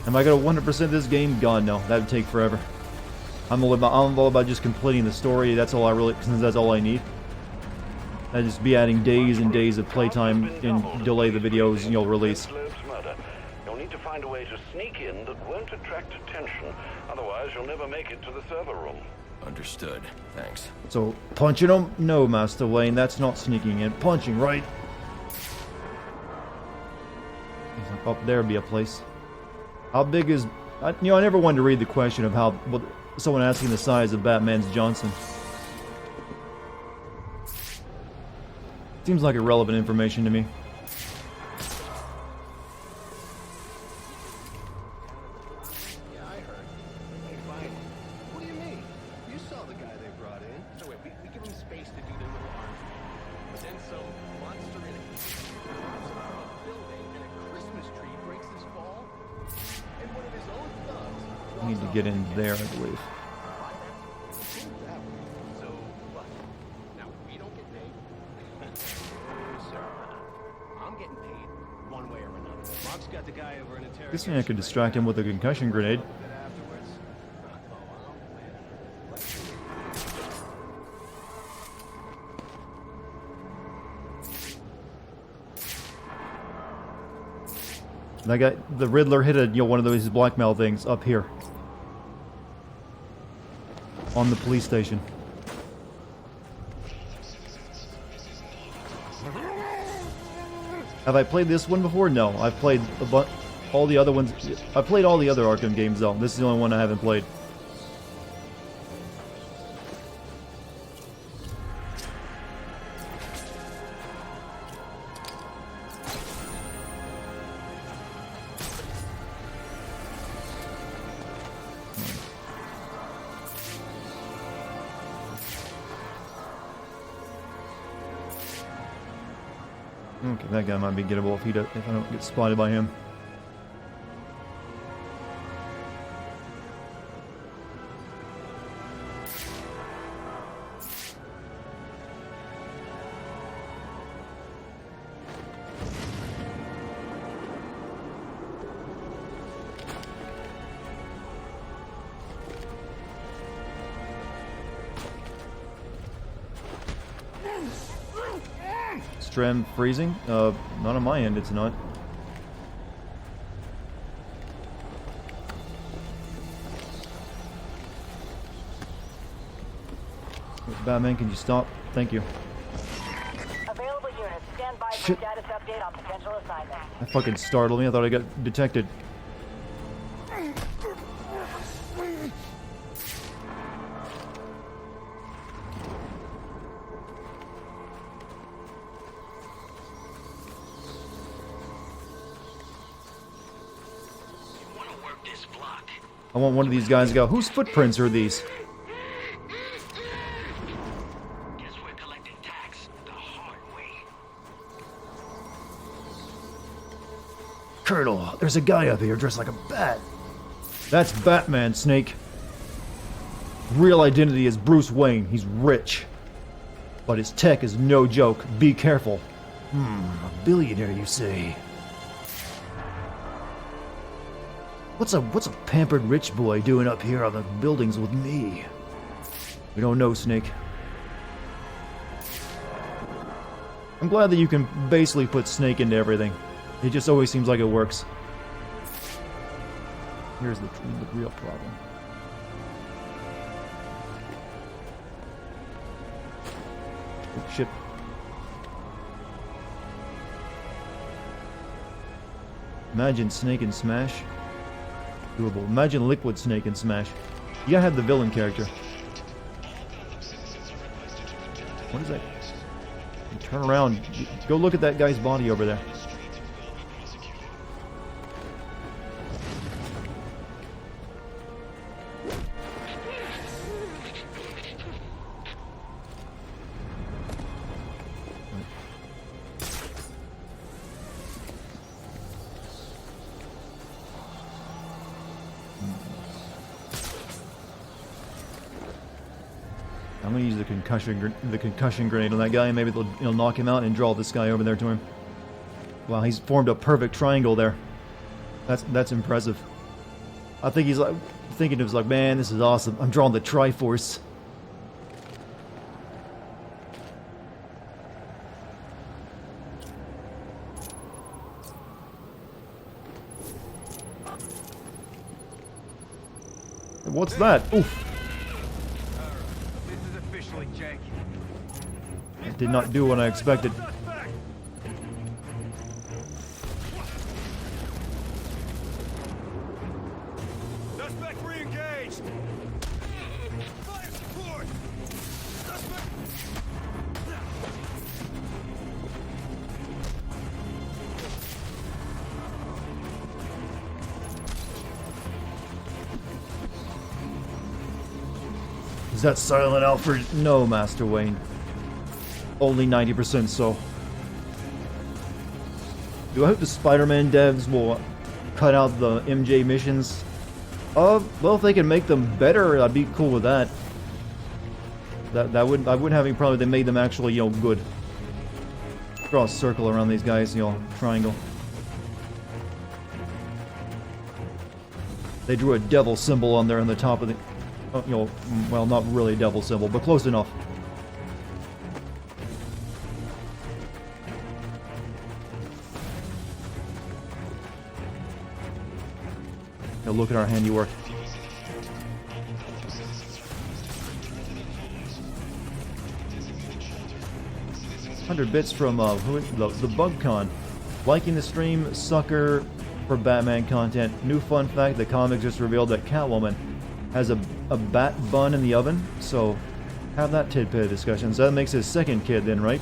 Am I gonna 100% this game? God, no. That would take forever. I'm all about just completing the story. That's all I really, since that's all I need. I'd just be adding days and days of playtime and delay the videos, you know, release. You'll need to find a way to sneak in that won't attract attention. Otherwise, you'll never make it to the server room. Understood. Thanks. So, punching them? No, Master Wayne. That's not sneaking in. Punching, right? Up there would be a place. How big is... I never wanted to read the question of how... someone asking the size of Batman's Johnson. Seems like irrelevant information to me. Yeah, I heard. They find him. What do you mean? You saw the guy they brought in. So wait, we give them space to do their little arms. But then some monster in a drops him out of a building and a Christmas tree breaks his fall. And one of his own thugs... I need to get in there, I believe. So what? Now we don't get paid? Sir, I'm getting paid one way or another. Mark's got the guy over in a This man could distract him with a concussion grenade. That guy, the Riddler hit a, one of those blackmail things up here. On the police station. Have I played this one before? No, I've played all the other ones. I've played all the other Arkham games though. This is the only one I haven't played. Okay, that guy might be gettable if I don't get spotted by him. Strem freezing? Not on my end, it's not. Batman, can you stop? Thank you. Available units, stand by for status update on potential assignment. That fucking startled me. I thought I got detected. I want one of these guys to go, whose footprints are these? Guess we're collecting tax the hard way. Colonel, there's a guy up here dressed like a bat. That's Batman, Snake. Real identity is Bruce Wayne. He's rich. But his tech is no joke. Be careful. A billionaire, you say? What's a pampered rich boy doing up here on the buildings with me? We don't know, Snake. I'm glad that you can basically put Snake into everything. It just always seems like it works. Here's the real problem. Oh, shit. Imagine Snake and Smash. Doable. Imagine Liquid Snake and Smash. You gotta have the villain character. What is that? You turn around. Go look at that guy's body over there. I'm gonna use the concussion grenade on that guy, and maybe it'll knock him out and draw this guy over there to him. Wow, he's formed a perfect triangle there. That's impressive. I think he's like thinking it was like, man, this is awesome. I'm drawing the Triforce. What's that? Oof. It did not do what I expected. Suspect re-engaged. Fire support. Suspect. Is that silent, Alfred? No, Master Wayne. Only 90% so. Do I hope the Spider-Man devs will cut out the MJ missions? Well, if they can make them better, I'd be cool with that. I wouldn't have any problem if they made them actually, you know, good. Draw a circle around these guys, you know, triangle. They drew a devil symbol on there on the top of the, you know, well, not really a devil symbol, but close enough. Now look at our handiwork. 100 bits from the BugCon. Liking the stream, sucker for Batman content. New fun fact: the comic just revealed that Catwoman has a bat bun in the oven. So have that tidbit of discussion. So that makes his second kid then, right?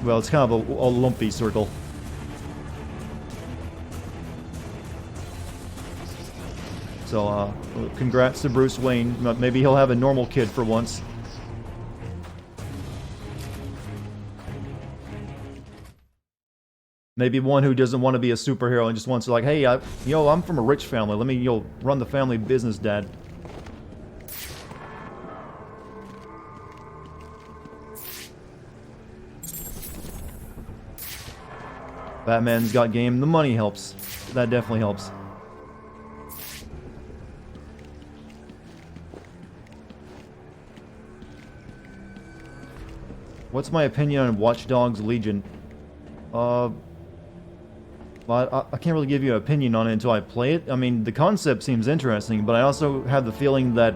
Well, it's kind of a lumpy circle. So, congrats to Bruce Wayne. Maybe he'll have a normal kid for once. Maybe one who doesn't want to be a superhero and just wants to like, hey, I'm from a rich family. Let me, run the family business, Dad. Batman's got game. The money helps. That definitely helps. What's my opinion on Watch Dogs Legion? Well, I can't really give you an opinion on it until I play it. I mean, the concept seems interesting, but I also have the feeling that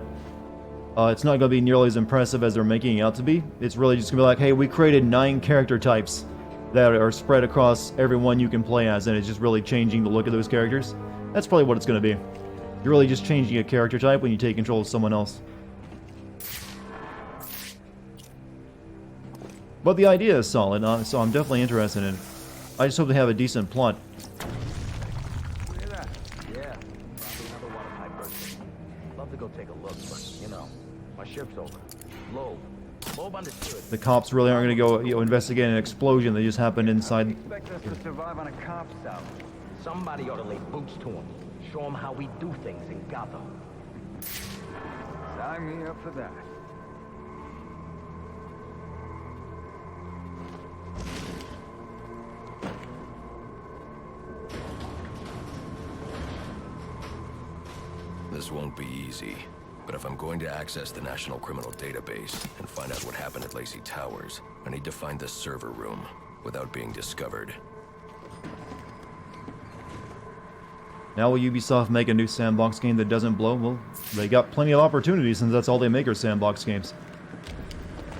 it's not going to be nearly as impressive as they're making it out to be. It's really just going to be like, hey, we created 9 character types that are spread across everyone you can play as, and it's just really changing the look of those characters. That's probably what it's going to be. You're really just changing a character type when you take control of someone else. But the idea is solid, so I'm definitely interested in it. I just hope they have a decent plot. Look at that. Yeah, probably another one of my birthdays. Love to go take a look, but, you know, my shift's over. Loeb understood. The cops really aren't going to go, investigate an explosion that just happened inside. Expect us to survive on a cop's salary. Somebody ought to lay boots to him. Show him how we do things in Gotham. Sign me up for that. This won't be easy. But if I'm going to access the National Criminal Database and find out what happened at Lacey Towers, I need to find the server room without being discovered. Now will Ubisoft make a new sandbox game that doesn't blow? Well, they got plenty of opportunities since that's all they make are sandbox games.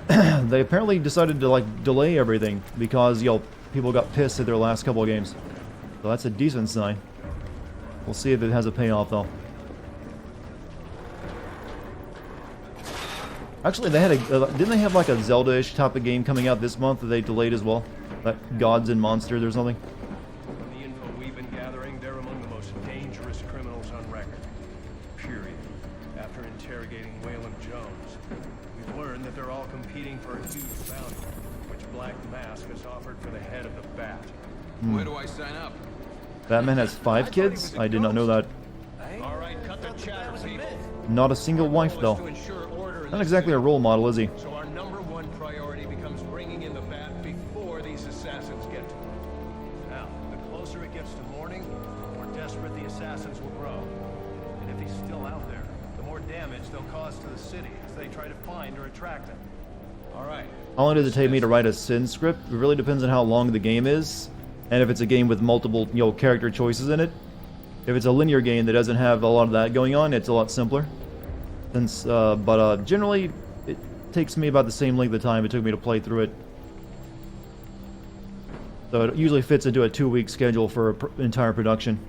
They apparently decided to like delay everything because people got pissed at their last couple of games. So that's a decent sign. We'll see if it has a payoff though. Actually, they had didn't they have like a Zelda-ish type of game coming out this month that they delayed as well? Like Gods and Monsters or something? From the info we've been gathering, they're among the most dangerous criminals on record. Period. After interrogating Waylon Jones, we've learned that they're all competing for a huge bounty, which Black Mask has offered for the head of the Bat. Where do I sign up? Batman has 5 kids? I did not know that. All right, cut the chatter, people. Not a single wife though. Not exactly a role model, is he? So our #1 priority becomes bringing in the Bat before these assassins get to him. Now, the closer it gets to morning, the more desperate the assassins will grow. And if he's still out there, the more damage they'll cause to the city as they try to find or attract him. All right. How long does it take me to write a Sin script? It really depends on how long the game is, and if it's a game with multiple, character choices in it. If it's a linear game that doesn't have a lot of that going on, it's a lot simpler. Since, but generally, it takes me about the same length of time it took me to play through it. So it usually fits into a 2-week schedule for an entire production.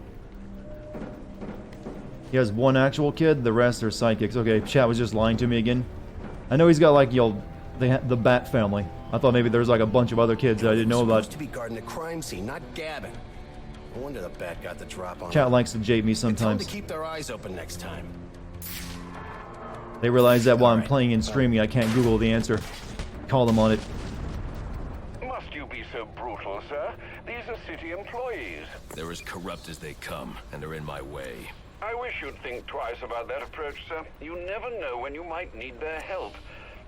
He has 1 actual kid, the rest are sidekicks. Okay, chat was just lying to me again. I know he's got like, the Bat family. I thought maybe there's like a bunch of other kids that I didn't know about. Supposed to be guarding the crime scene, not gabbing. No wonder the Bat got the drop on Chat him. likes to jape me Tell them sometimes. to keep their eyes open next time. They realize that while I'm playing and streaming, I can't Google the answer. Call them on it. Must you be so brutal, sir? These are city employees. They're as corrupt as they come, and they're in my way. I wish you'd think twice about that approach, sir. You never know when you might need their help.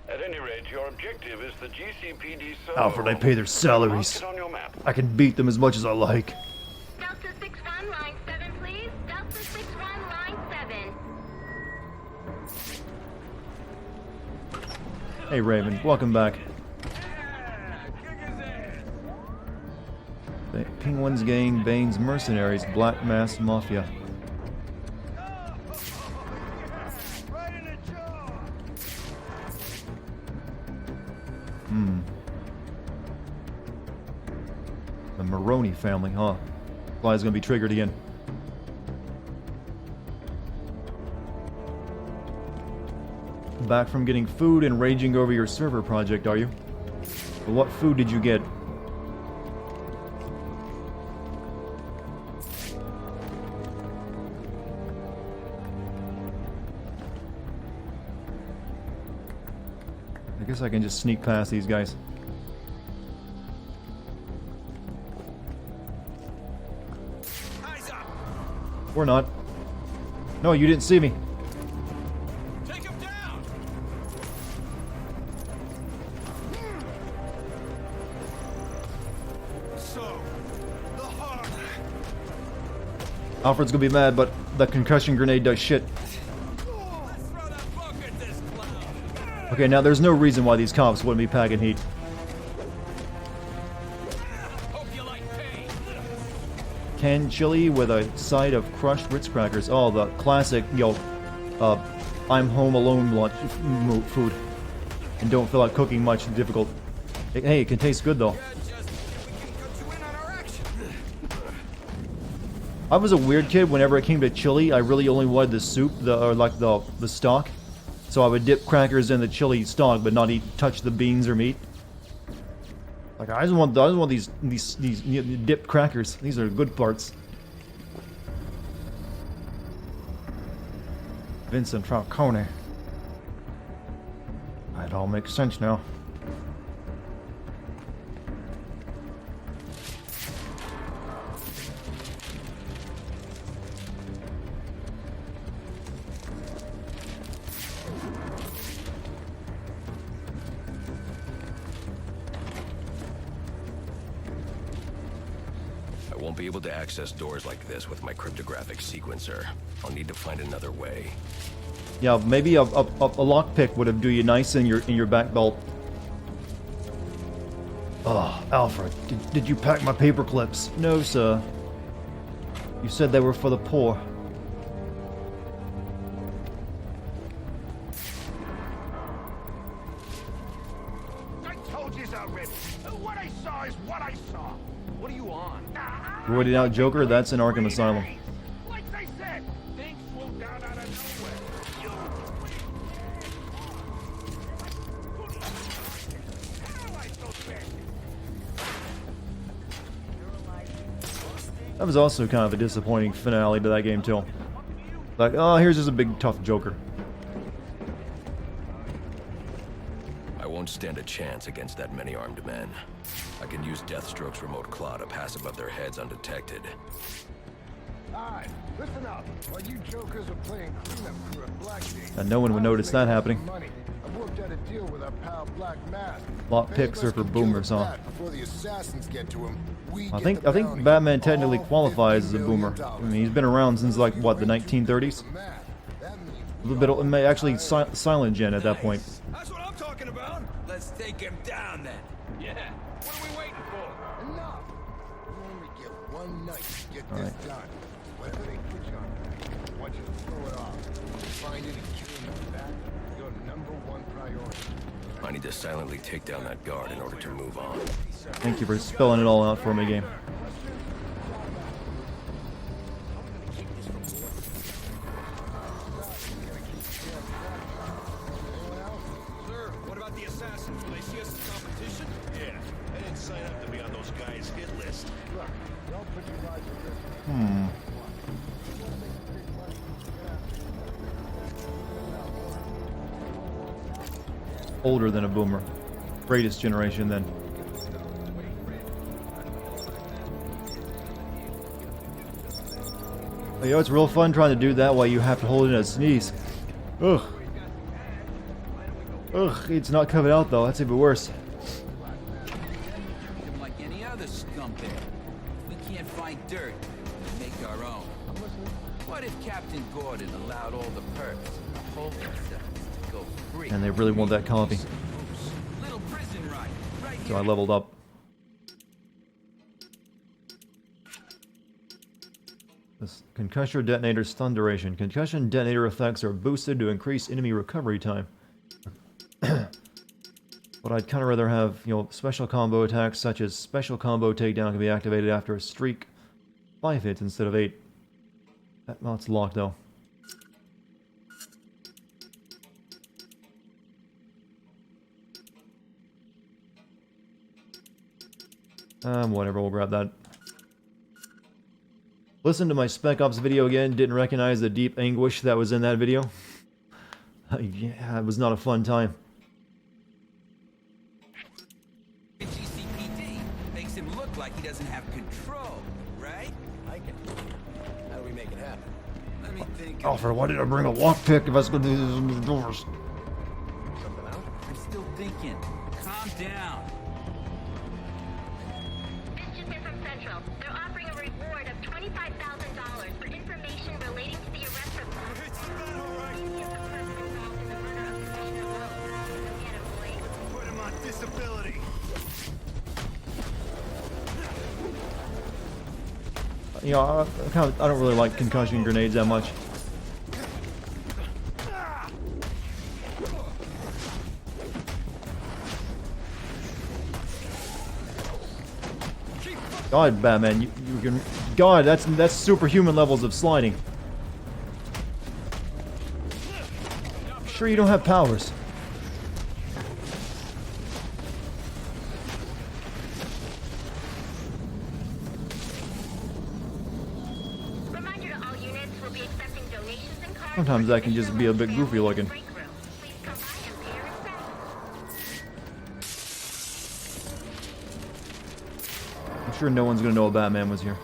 At any rate, your objective is the GCPD server. Alfred, I pay their salaries. Mark it on your map. I can beat them as much as I like. Delta 6-1, line 7, please. Delta 6-1, line 7. Hey Raven, welcome back. Penguins Gang, Bane's Mercenaries, Black Mask Mafia. The Maroney family, huh? Fly's gonna be triggered again. Back from getting food and raging over your server project, are you? But what food did you get? I guess I can just sneak past these guys. Or not. No, you didn't see me. Take him down. So, the heart. Alfred's gonna be mad, but the concussion grenade does shit. Okay, now there's no reason why these cops wouldn't be packing heat. Canned chili with a side of crushed Ritz crackers. Oh, the classic, I'm home alone lunch food. And don't feel like cooking much, difficult. Hey, it can taste good though. I was a weird kid. Whenever it came to chili, I really only wanted the soup, the stock. So I would dip crackers in the chili stock, but not touch the beans or meat. Like I just want these dipped crackers. These are good parts. Vincent Falcone. It all makes sense now. I won't be able to access doors like this with my cryptographic sequencer. I'll need to find another way. Yeah, maybe a lockpick would have do you nice in your back belt. Oh, Alfred, did you pack my paper clips? No, sir. You said they were for the poor. I told you already. What I saw is what I saw. What are you on? Roided out Joker, that's in Arkham Asylum. Like they said, things swoop down out of nowhere. That was also kind of a disappointing finale to that game too. Like, oh, here's just a big tough Joker. I won't stand a chance against that many armed men. I can use Deathstroke's remote claw to pass above their heads undetected. Alright, listen up. While you jokers are playing cleanup crew at Blackgate, And no one would notice that happening. I've worked out a deal with our pal Black Mask. Lot picks are for boomers, huh? Before the assassins get to him, we I think Batman technically qualifies as a boomer. I mean, he's been around since like what, the 1930s? A little bit, actually silent gen at that point. That's what I'm talking about. Let's take him down then. Yeah. What are we waiting for? Enough. We only get one night to get this done. Whatever they put you on, I want you to throw it off. Find it and kill him back. Your #1 priority. I need to silently take down that guard in order to move on. Thank you for spelling it all out for me, game. Sir, what about the assassins? Will they see us as competition? Yeah, I didn't sign up to be on those guys' hit list. Look, don't put your lives at risk. Older than a boomer. Greatest generation then. You know, it's real fun trying to do that while you have to hold in a sneeze. Ugh. Ugh, it's not coming out though, that's even worse. Like any other scumbag. We can't find dirt. We make our own. What if Captain Gordon allowed all the perks and holding cells to go free? And they really want that copy. Little prison right So I leveled up. This concussion detonator stun duration. Concussion detonator effects are boosted to increase enemy recovery time. But I'd kind of rather have, you know, special combo attacks such as special combo takedown can be activated after a streak 5 hits instead of 8. Well, it's locked though. Whatever, we'll grab that. Listen to my Spec Ops video again, didn't recognize the deep anguish that was in that video. Yeah, it was not a fun time. GCPD makes him look like he doesn't have control, right? I can. How do we make it happen? Let me think. Alfred, why did I bring a lockpick if I was going to do these doors? Something out? I'm still thinking. Calm down. This just in from Central. They're offering a reward of $25,000 for information relating to the arrest of... Put him on disability. You know, I don't really like concussion grenades that much. God, Batman, you can... God, that's superhuman levels of sliding. Sure you don't have powers. Reminder to all units, we'll be accepting donations and cards. Sometimes that can just be a bit goofy looking. Please come by and pay your respects. I'm sure no one's gonna know a Batman was here.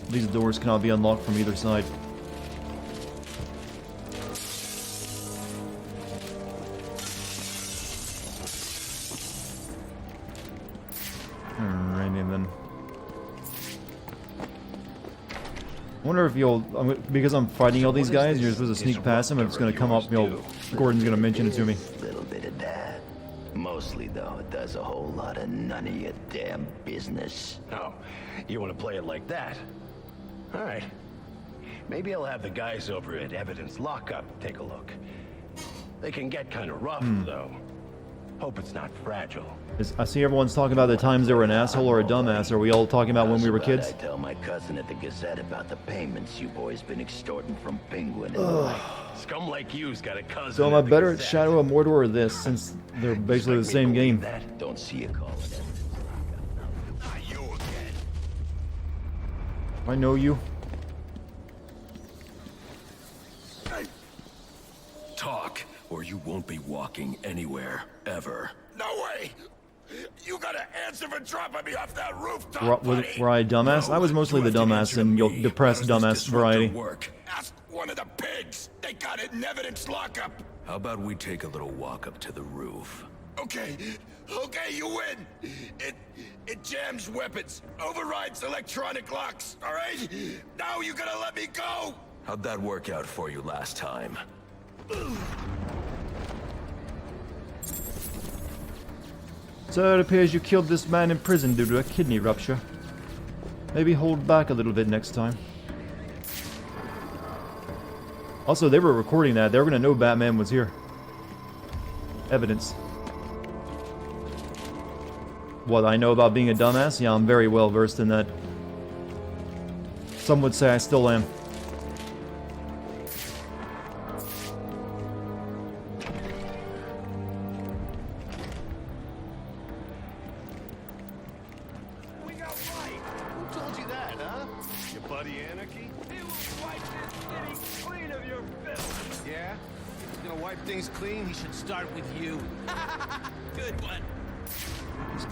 These doors cannot be unlocked from either side. Alrighty then. I wonder if you'll, because I'm fighting all these guys, you're supposed to sneak past them, and it's gonna come up, Gordon's gonna mention it to me. Little bit of that. Mostly, though, it does a whole lot of none of your damn business. Oh, you want to play it like that? All right. Maybe I'll have the guys over at Evidence Lockup take a look. They can get kind of rough, though. Hope it's not fragile. I see everyone's talking about the times they were an asshole or a dumbass. Are we all talking about when we were kids? I tell my cousin at the Gazette about the payments you boys been extorting from Penguin and the like. Scum like you's got a cousin. So am I better at Shadow of Mordor or this, since they're basically the same game? Don't see you calling it. Not you again. I know you. Talk, or you won't be walking anywhere, ever. No way! You gotta answer for dropping me off that rooftop, Were I a dumbass? I was mostly the dumbass and depressed dumbass variety. Work. Ask one of the pigs! They got it in Evidence Lockup! How about we take a little walk up to the roof? Okay, you win! It jams weapons, overrides electronic locks, alright? Now you gotta let me go! How'd that work out for you last time? So it appears you killed this man in prison due to a kidney rupture. Maybe hold back a little bit next time. Also, they were recording that. They were gonna know Batman was here. Evidence. What I know about being a dumbass? Yeah, I'm very well versed in that. Some would say I still am.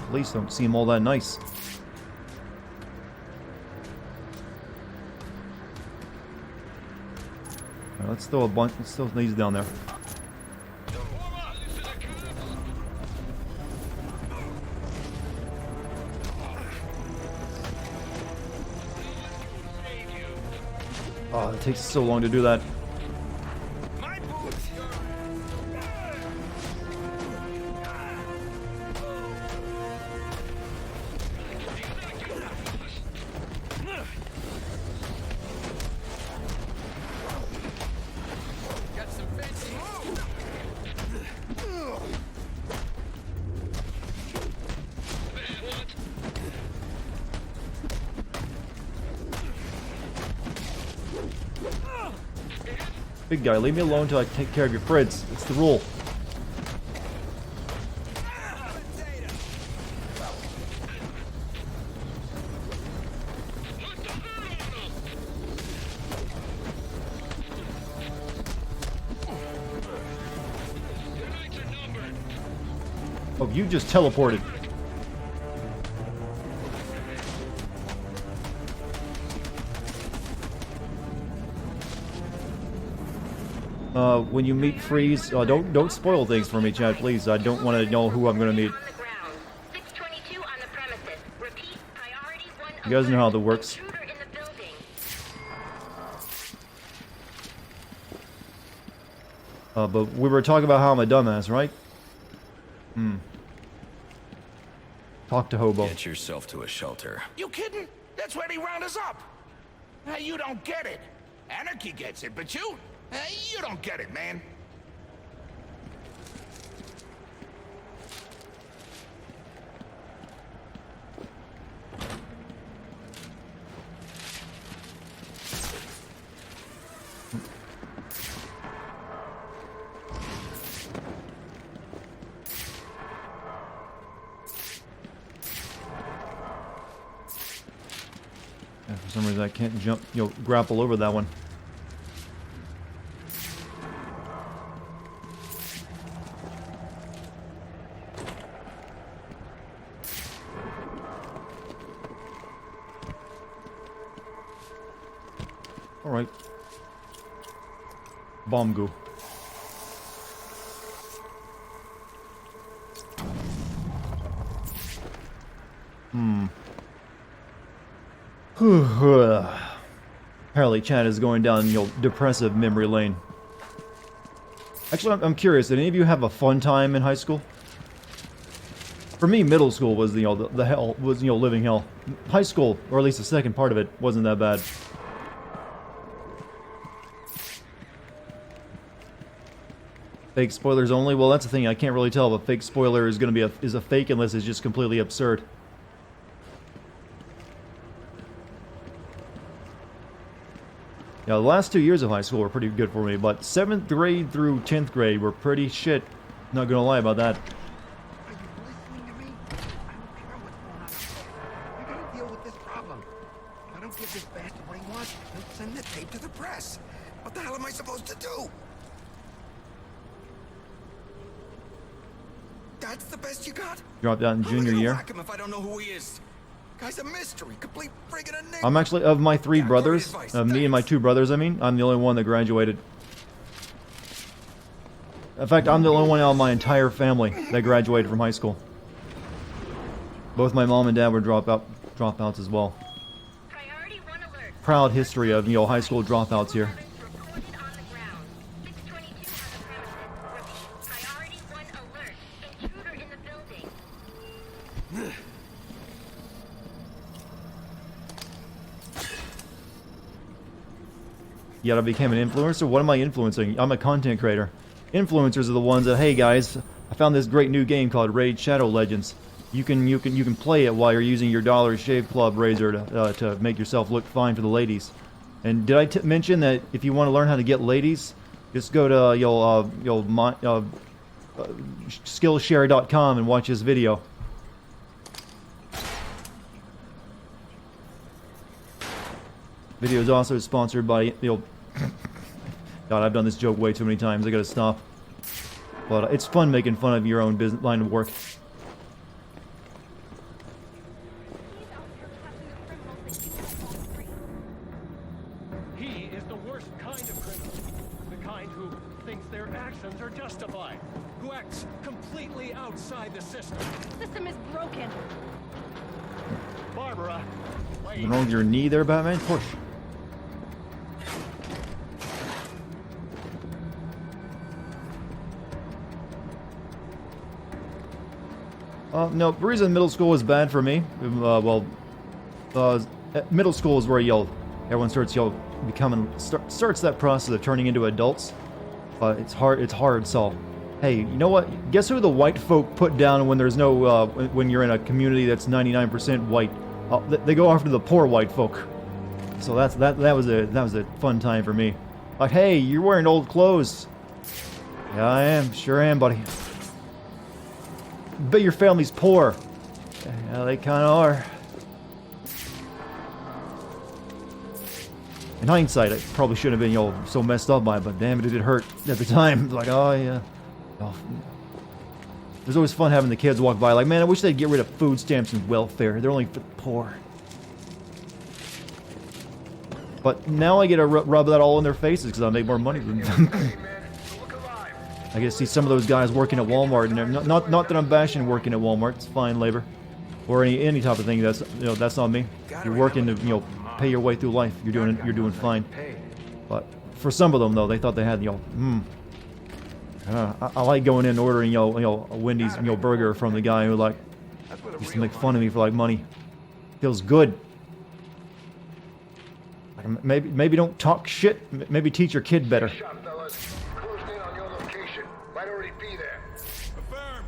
Police don't seem all that nice. Right, let's throw a bunch. Let's throw these down there. Oh, it takes so long to do that. Big guy, leave me alone till I take care of your friends. It's the rule. Oh, you just teleported. When you meet Freeze, don't spoil things for me, Chad, please. I don't want to know who I'm gonna meet. You guys know how that works. But we were talking about how I'm a dumbass, right? Talk to Hobo. Get yourself to a shelter. You kidding? That's where they round us up. You don't get it. Anarchy gets it, but you don't get it, man. Yeah, for some reason I can't jump, grapple over that one. Alright. Bomb goo. Apparently Chad is going down, depressive memory lane. Actually, I'm curious, did any of you have a fun time in high school? For me, middle school was, the hell, was, living hell. High school, or at least the second part of it, wasn't that bad. Fake spoilers only? Well, that's the thing, I can't really tell if a fake spoiler is gonna be is a fake unless it's just completely absurd. Yeah, the last 2 years of high school were pretty good for me, but 7th grade through 10th grade were pretty shit. Not gonna lie about that. Are you listening to me? I don't care what's going on out there. I gotta deal with this problem. If I don't give this bastard what he wants, he'll send the tape to the press. What the hell am I supposed to do? That's the best you got? Dropped out in junior year. Whack him if I don't know who he is. Guy's a mystery, complete friggin' enigma. I'm actually, of my 3 brothers, me and my 2 brothers, I mean, I'm the only one that graduated. In fact, I'm the only one out of my entire family that graduated from high school. Both my mom and dad were dropouts as well. Proud history of, high school dropouts here. Yet I became an influencer? What am I influencing? I'm a content creator. Influencers are the ones that, hey guys, I found this great new game called Raid Shadow Legends. You can play it while you're using your Dollar Shave Club razor to make yourself look fine for the ladies. And did I mention that if you want to learn how to get ladies, just go to Skillshare.com and watch this video. Video is also sponsored by, God, I've done this joke way too many times. I gotta stop. But it's fun making fun of your own business line of work. He is the worst kind of criminal. The kind who thinks their actions are justified. Who acts completely outside the system. The system is broken. Barbara, What's wrong with your knee there, Batman? Push. No, the reason middle school was bad for me, middle school is where everyone starts starts that process of turning into adults. But it's hard, so hey, you know what? Guess who the white folk put down when there's no when you're in a community that's 99% white? They go after the poor white folk. So that was a fun time for me. Like, hey, you're wearing old clothes. Yeah, I am. Sure am, buddy. Bet your family's poor. Yeah, they kind of are. In hindsight, I probably shouldn't have been, so messed up by it, but damn it, it did hurt at the time. Like, oh, yeah. Oh. It was always fun having the kids walk by, like, man, I wish they'd get rid of food stamps and welfare. They're only for the poor. But now I get to rub that all in their faces because I make more money than them. I get to see some of those guys working at Walmart, and not that I'm bashing working at Walmart. It's fine labor, or any type of thing. That's not me. You're working to pay your way through life. You're doing fine. But for some of them though, they thought they had I like going in and ordering a Wendy's burger from the guy who used to make fun of me for money. Feels good. Maybe don't talk shit. Maybe teach your kid better.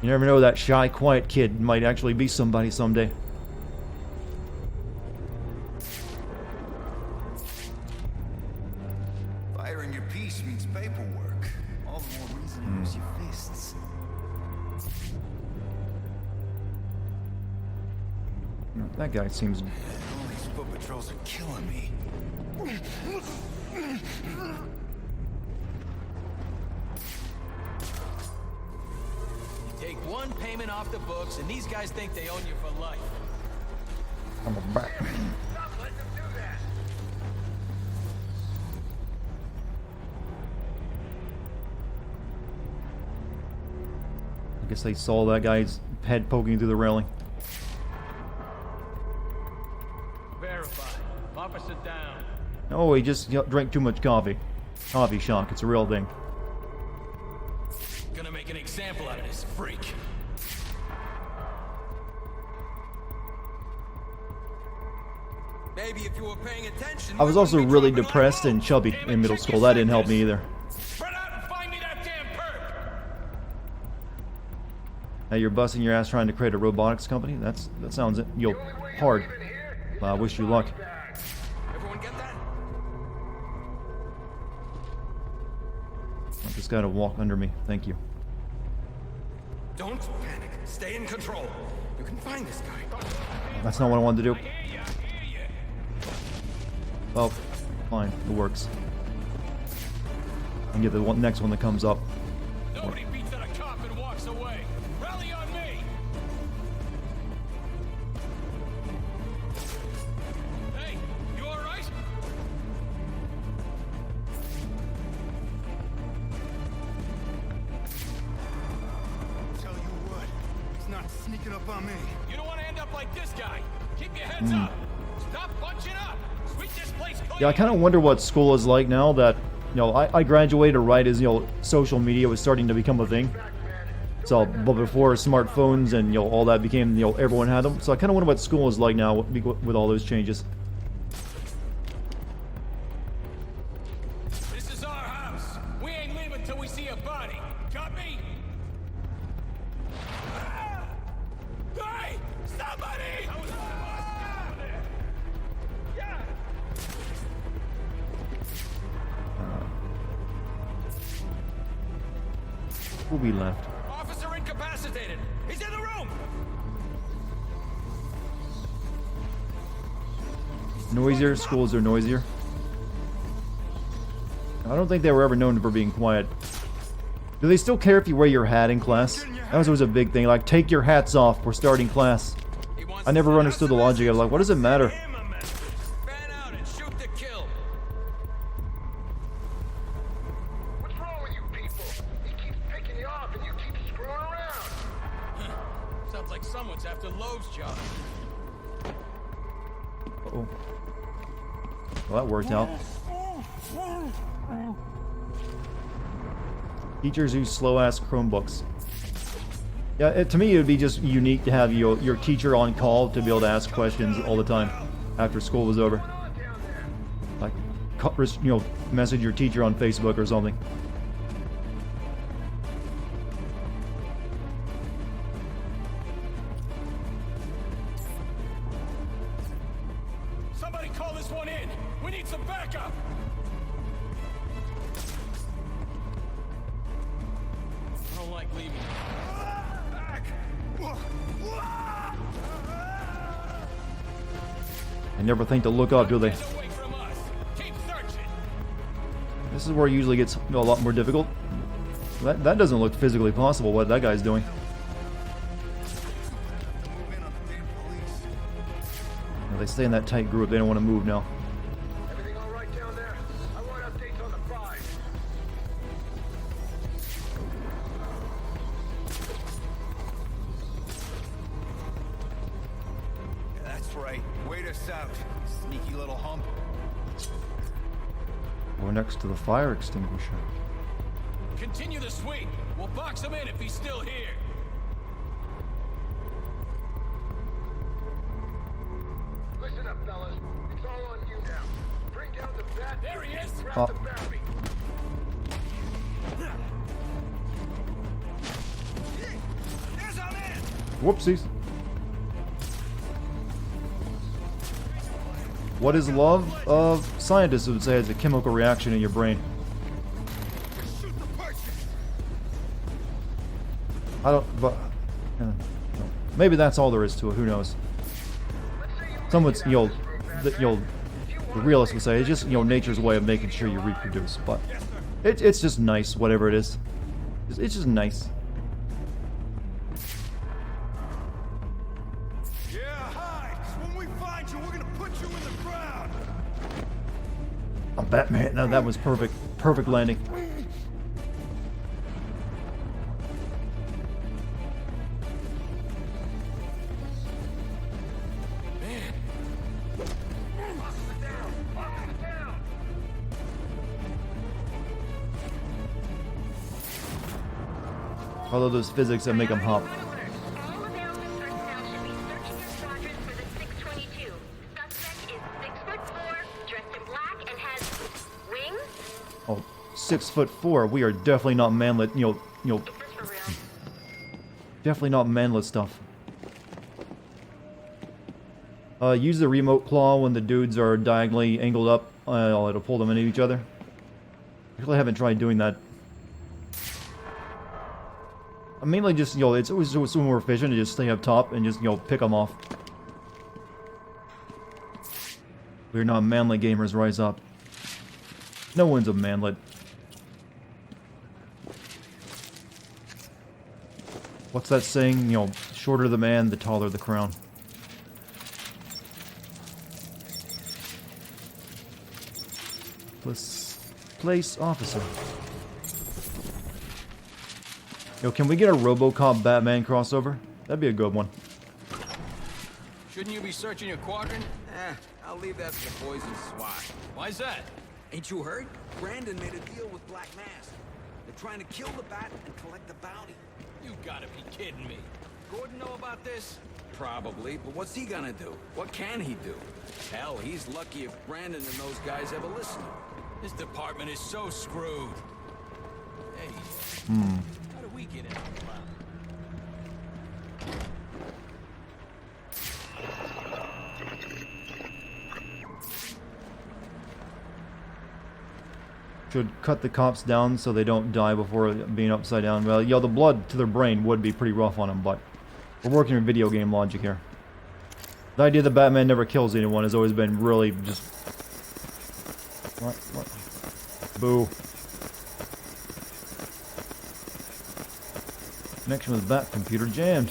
You never know, that shy, quiet kid might actually be somebody someday. Firing your piece means paperwork. All the more reason to use your fists. That guy seems... All these foot patrols are killing me. Take one payment off the books, and these guys think they own you for life. I'm a bat. I guess they saw that guy's head poking through the railing. Officer down. Oh, he just drank too much coffee. Coffee shock. It's a real thing. Gonna make an example out of this freak. Maybe if you were paying attention. I was also really depressed and chubby in middle school. That didn't help me either. Spread out and find me that damn perp. Now you're busting your ass trying to create a robotics company? That sounds hard. Well, I wish you luck. Everyone get that? I just gotta walk under me. Thank you. Don't panic. Stay in control. You can find this guy. That's not what I wanted to do. Oh, fine. It works. I can get the next one that comes up. Nobody beats out a cop and walks away. Rally on me. Hey, you all right? Tell you what, he's not sneaking up on me. You don't want to end up like this guy. Keep your heads up. Stop bunching up. Sweep this place clean. Yeah, I kind of wonder what school is like now that, I graduated right as, social media was starting to become a thing. So, but before smartphones and, all that became, everyone had them. So I kind of wonder what school is like now with all those changes. This is our house. We ain't leaving till we see a body. Got me? Hey! Somebody! Yeah! Who'll be left? Officer incapacitated. He's in the room. Noisier? Schools are noisier. I don't think they were ever known for being quiet. Do they still care if you wear your hat in class? That was always a big thing. Like, take your hats off. We're starting class. I never understood the logic of, like, what does it matter? Fan out and shoot to kill. What's wrong with you people? He keeps picking you off and you keep screwing around. Sounds like someone's after Loeb's job. Uh-oh. Well, that worked out. Teachers use slow-ass Chromebooks. Yeah, to me it would be just unique to have your teacher on call to be able to ask questions all the time after school was over. Like, message your teacher on Facebook or something. Somebody call this one in. We need some backup. I don't like leaving. Back. They never think to look up, do they? Away from us. Keep searching. This is where it usually gets a lot more difficult. That doesn't look physically possible, what that guy's doing. Well, they stay in that tight group, they don't want to move now. Everything all right down there? I want updates on the five. That's right. Wait us out, sneaky little hump. We're next to the fire extinguisher. Continue the sweep. We'll box him in if he's still here. Listen up, fellas. It's all on you now. Bring down the bat. There he is. Grab the battery. There's our man. Whoopsies. What is love? Scientists would say it's a chemical reaction in your brain. I don't, but maybe that's all there is to it. Who knows? Some would, the realists would say it's just nature's way of making sure you reproduce. But it's just nice, whatever it is. It's just nice. Yeah, hi. When we find you, we're gonna put you in the ground. I'm Batman. No, that was perfect. Perfect landing. Follow those physics that make them hop. All available personnel should be searching your squadrons for the 622. Suspect is 6'4", dressed in black, and has wings. Oh, 6'4". We are definitely not manlet. You know. Is this for real? Definitely not manlet stuff. Use the remote claw when the dudes are diagonally angled up. It'll pull them into each other. I really haven't tried doing that. I mainly just, it's always so more efficient to just stay up top and just, pick them off. We're not manlet gamers, rise up. No one's a manlet. What's that saying? Shorter the man, the taller the crown. Place officer. Can we get a RoboCop Batman crossover? That'd be a good one. Shouldn't you be searching your quadrant? I'll leave that to the boys in SWAT. Why's that? Ain't you heard? Brandon made a deal with Black Mask. They're trying to kill the Bat and collect the bounty. You gotta be kidding me. Gordon know about this? Probably, but what's he gonna do? What can he do? Hell, he's lucky if Brandon and those guys ever listen. This department is so screwed. Hey, how do we get in on the cloud? Should cut the cops down so they don't die before being upside down. Well, the blood to their brain would be pretty rough on them, but we're working with video game logic here. The idea that Batman never kills anyone has always been really just... What? Boo. Connection with Bat computer jammed.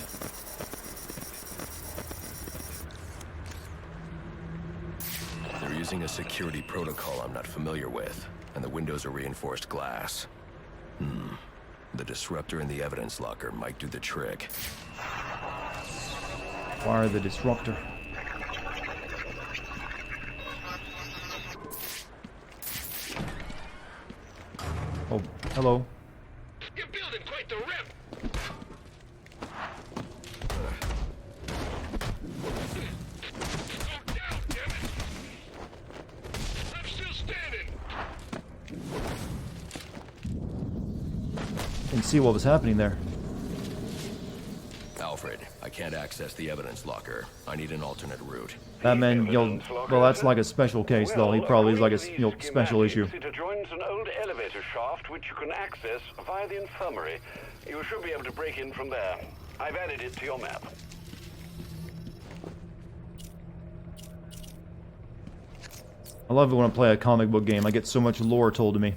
They're using a security protocol I'm not familiar with, and the windows are reinforced glass. The disruptor in the evidence locker might do the trick. Fire the disruptor. Oh, hello. You're building quite the rip. Go down, damn it! I'm still standing. Didn't see what was happening there. Alfred, I can't access the evidence locker. I need an alternate route. Batman, well, that's like a special case, though. He probably is like a, special issue. It adjoins an old elevator shaft which you can access via the infirmary. You should be able to break in from there. I've added it to your map. I love it when I play a comic book game. I get so much lore told to me.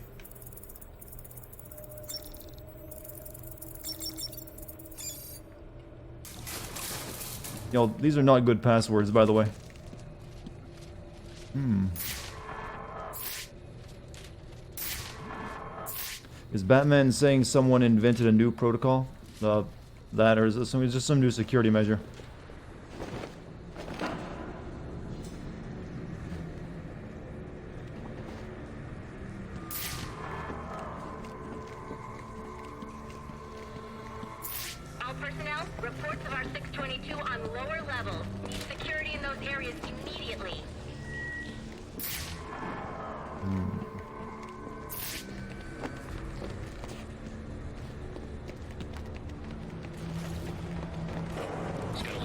These are not good passwords, by the way. Is Batman saying someone invented a new protocol? That, or is this just some new security measure? All personnel, reports of our 622 on lower levels. Need security in those areas immediately. It's gonna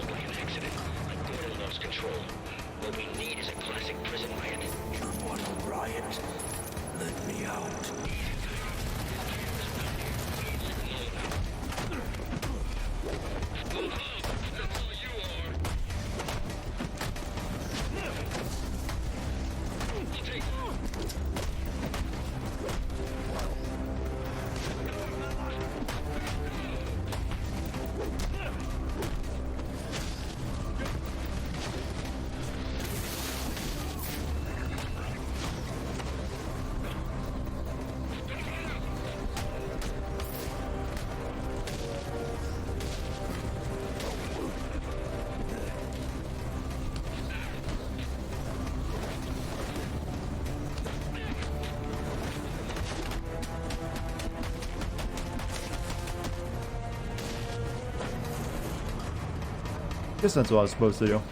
Guess that's what I was supposed to do.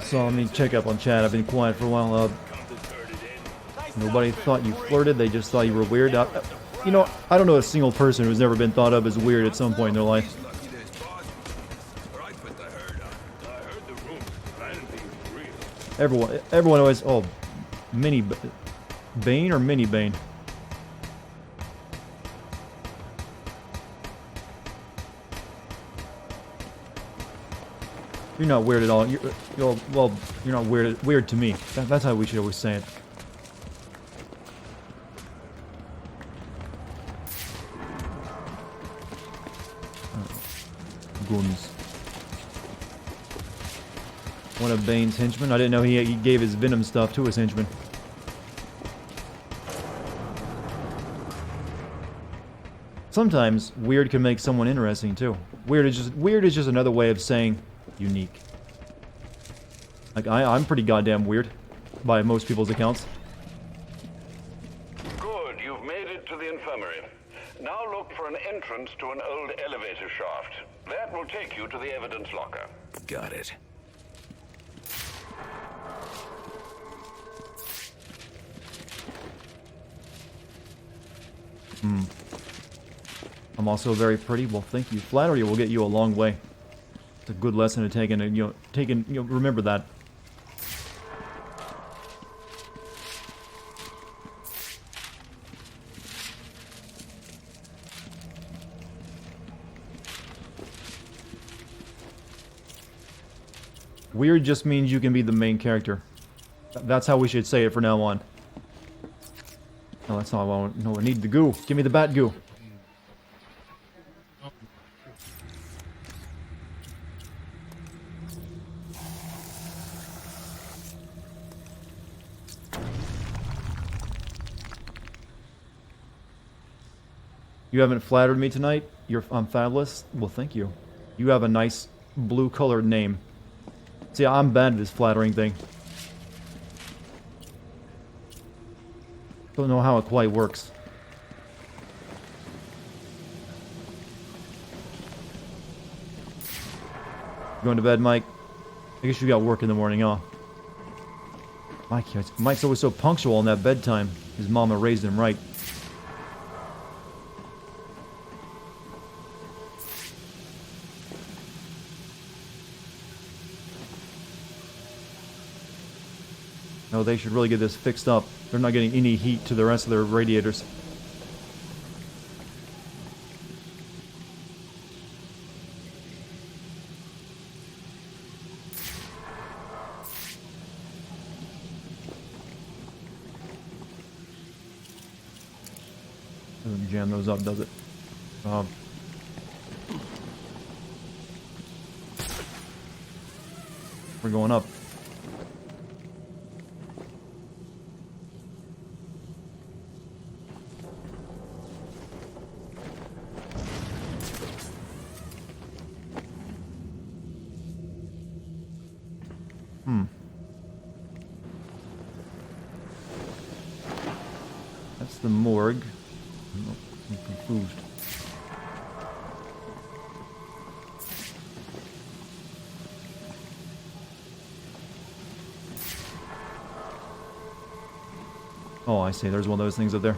So let me check up on chat. I've been quiet for a while. Nobody thought you flirted. They just thought you were weird. You know, I don't know a single person who's never been thought of as weird at some point in their life. Everyone always. Oh, Mini Bane or Mini Bane? You're not weird at all. Well, you're not weird to me. That's how we should always say it. Guns. One of Bane's henchmen. I didn't know he gave his Venom stuff to his henchmen. Sometimes weird can make someone interesting too. Weird is just another way of saying unique. Like I'm pretty goddamn weird by most people's accounts. Good, you've made it to the infirmary. Now look for an entrance to an old elevator shaft. That will take you to the evidence locker. Got it. I'm also very pretty. Well, thank you. Flattery will get you a long way. It's a good lesson to take, and remember that. Weird just means you can be the main character. That's how we should say it from now on. No, that's not what I want. No, I need the goo. Give me the bat goo. You haven't flattered me tonight? I'm fabulous? Well, thank you. You have a nice blue-colored name. See, I'm bad at this flattering thing. Don't know how it quite works. Going to bed, Mike? I guess you got work in the morning, huh? Mike's always so punctual on that bedtime. His mama raised him right. No, they should really get this fixed up. They're not getting any heat to the rest of their radiators. Doesn't jam those up, does it? We're going up. That's the morgue. I'm confused. Oh, I see. There's one of those things up there.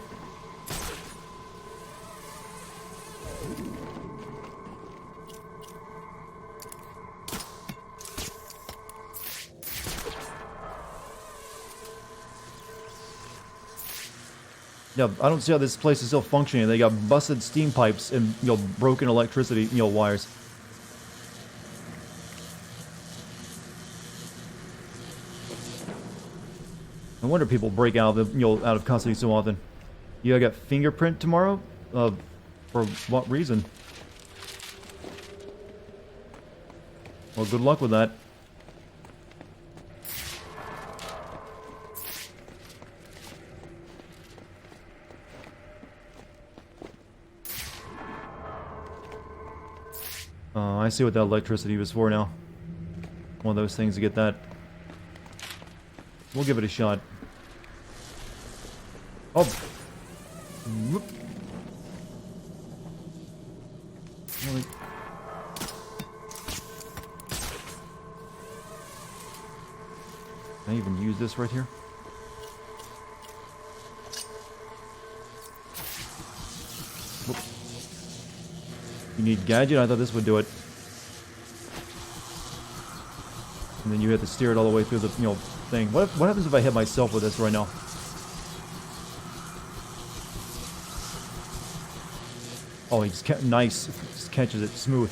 Yeah, I don't see how this place is still functioning. They got busted steam pipes and, broken electricity, wires. No wonder people break out of out of custody so often. You got fingerprint tomorrow? For what reason? Well, good luck with that. I see what that electricity was for now. One of those things to get that. We'll give it a shot. Oh! Whoop. Really? Can I even use this right here? Whoop. You need gadget? I thought this would do it. And then you have to steer it all the way through the, thing. What happens if I hit myself with this right now? Oh, he just nice. Just catches it smooth.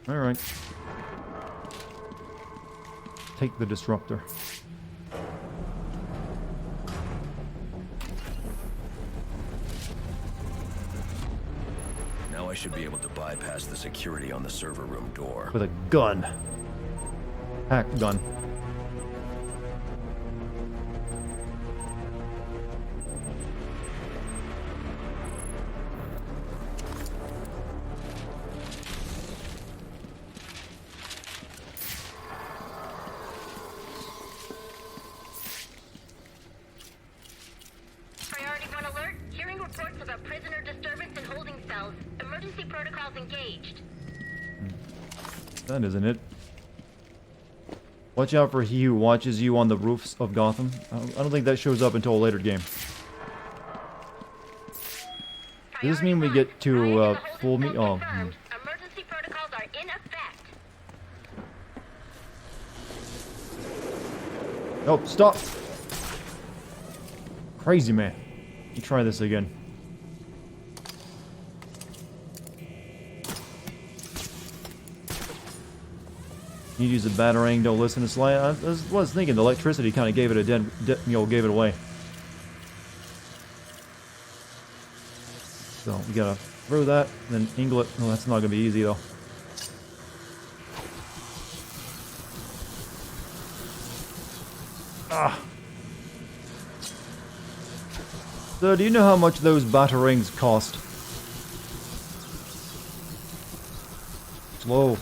All right. Take the disruptor. Now I should be able to bypass the security on the server room door. With a gun. Hack gun. Priority 1 alert. Hearing reports about prisoner disturbance in holding cells. Emergency protocols engaged. That isn't it. Watch out for he who watches you on the roofs of Gotham. I don't think that shows up until a later game. Does this mean we get to full me? Oh. Emergency protocols are in effect. Nope, stop! Crazy man. Let me try this again. You use a batarang, don't listen to Sly. I was thinking the electricity kind of gave it a gave it away. So we gotta throw that, then angle it. No, that's not gonna be easy though. Ah. So, do you know how much those batarangs cost? Slow.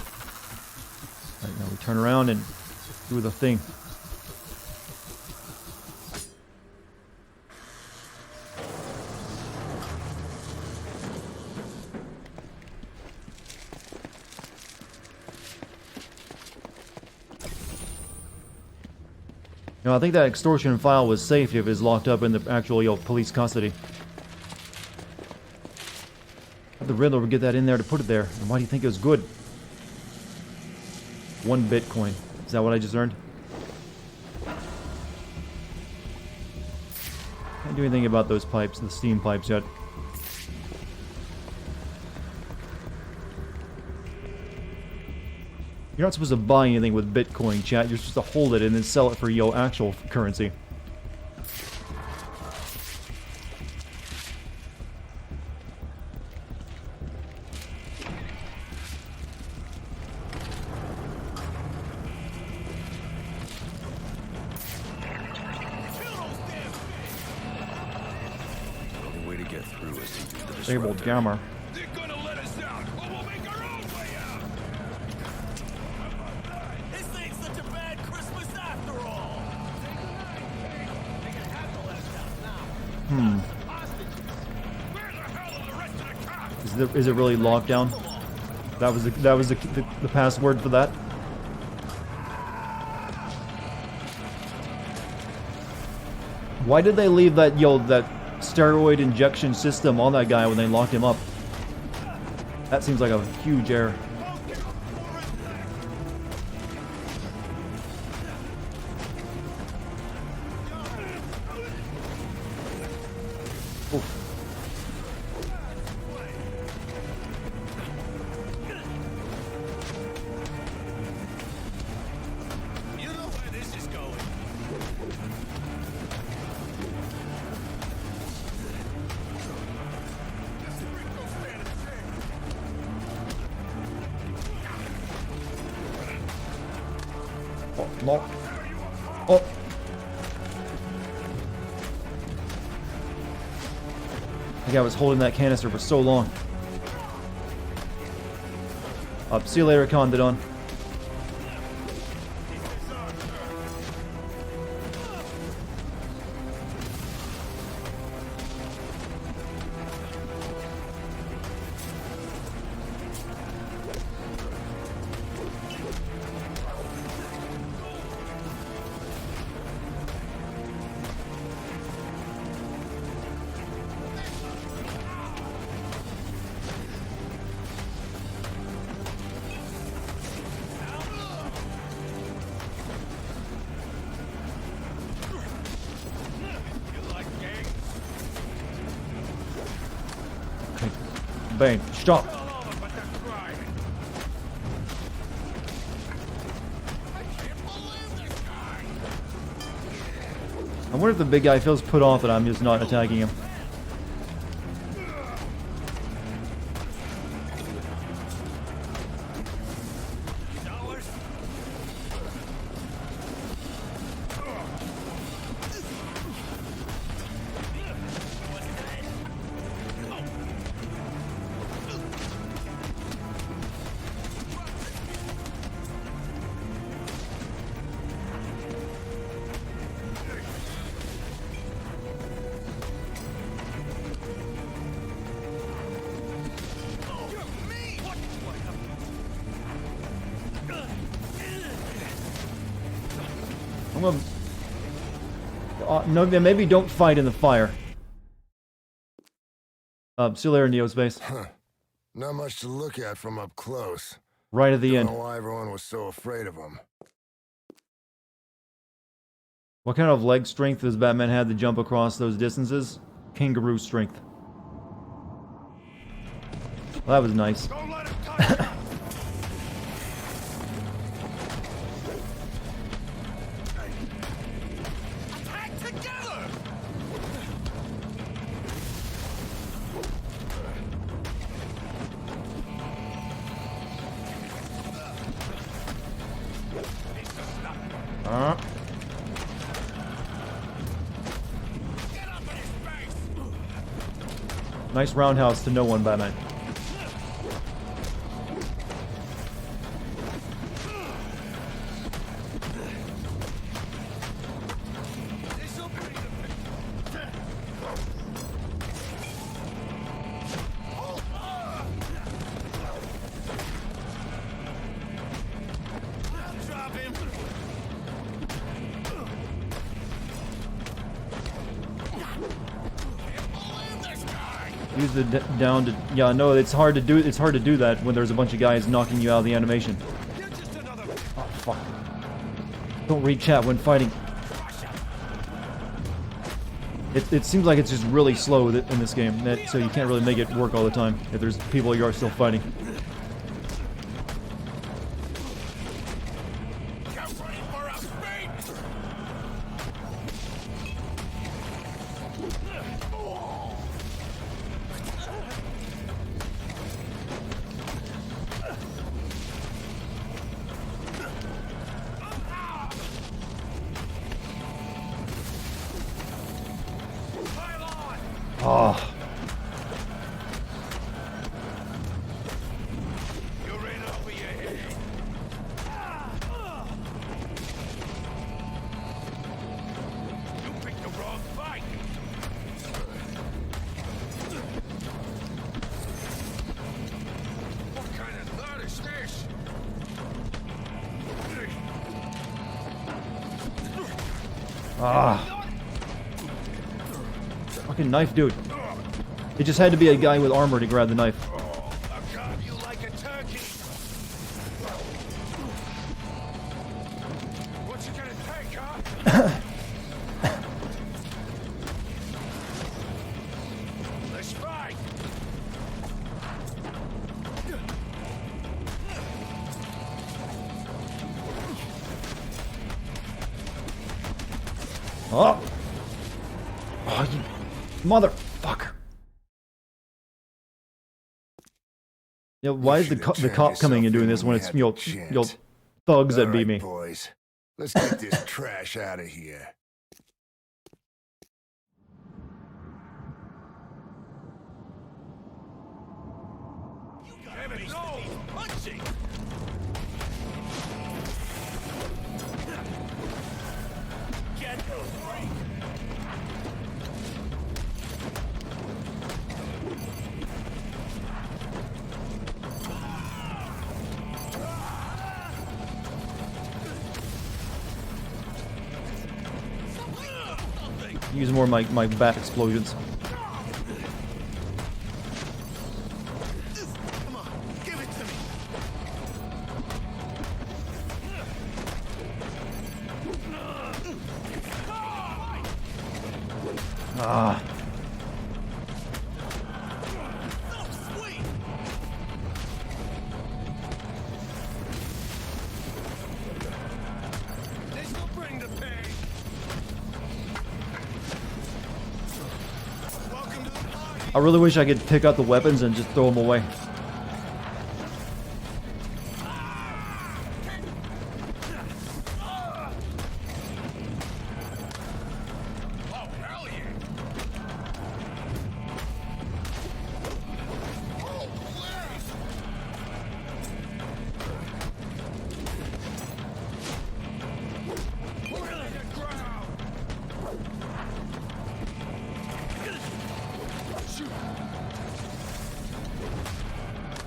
Alright, now we turn around and do the thing. I think that extortion file was safe if it's locked up in the actual police custody. The Riddler would get that in there to put it there. And why do you think it was good? 1 Bitcoin. Is that what I just earned? Can't do anything about those pipes, the steam pipes yet. You're not supposed to buy anything with Bitcoin, chat. You're supposed to hold it and then sell it for actual currency. The only way to get through is to use the Disabled disruptor. Gamma. Is it really lockdown? That was the password for that. Why did they leave that that steroid injection system on that guy when they locked him up? That seems like a huge error. Lock. Oh. I think I was holding that canister for so long. See you later, Condidon. Bane, stop. I wonder if the big guy feels put off that I'm just not attacking him. I'm gonna... no, maybe don't fight in the fire. Still there in Neospace. Huh. Not much to look at from up close. Right at the end. Don't know why everyone was so afraid of him. What kind of leg strength does Batman have to jump across those distances? Kangaroo strength. Well, that was nice. Don't let him touch you. Attack together! Nice roundhouse to no one, Batman. Use the down to... Yeah, no, it's hard to do. It's hard to do that when there's a bunch of guys knocking you out of the animation. Oh, fuck. Don't read chat when fighting. It seems like it's just really slow in this game, so you can't really make it work all the time if there's people you are still fighting. Oh. Ah. Fucking knife, dude. It just had to be a guy with armor to grab the knife. What you gonna take, huh? Let's fight. Oh! Oh, you motherfucker! Yeah, why is the cop coming and doing this when it's thugs that beat me? Boys, let's get this trash out of here. Damn it, no! Punching! Get away! Use more of my bat explosions. Come on, give it to me! Ah. Oh, sweet! I really wish I could pick up the weapons and just throw them away.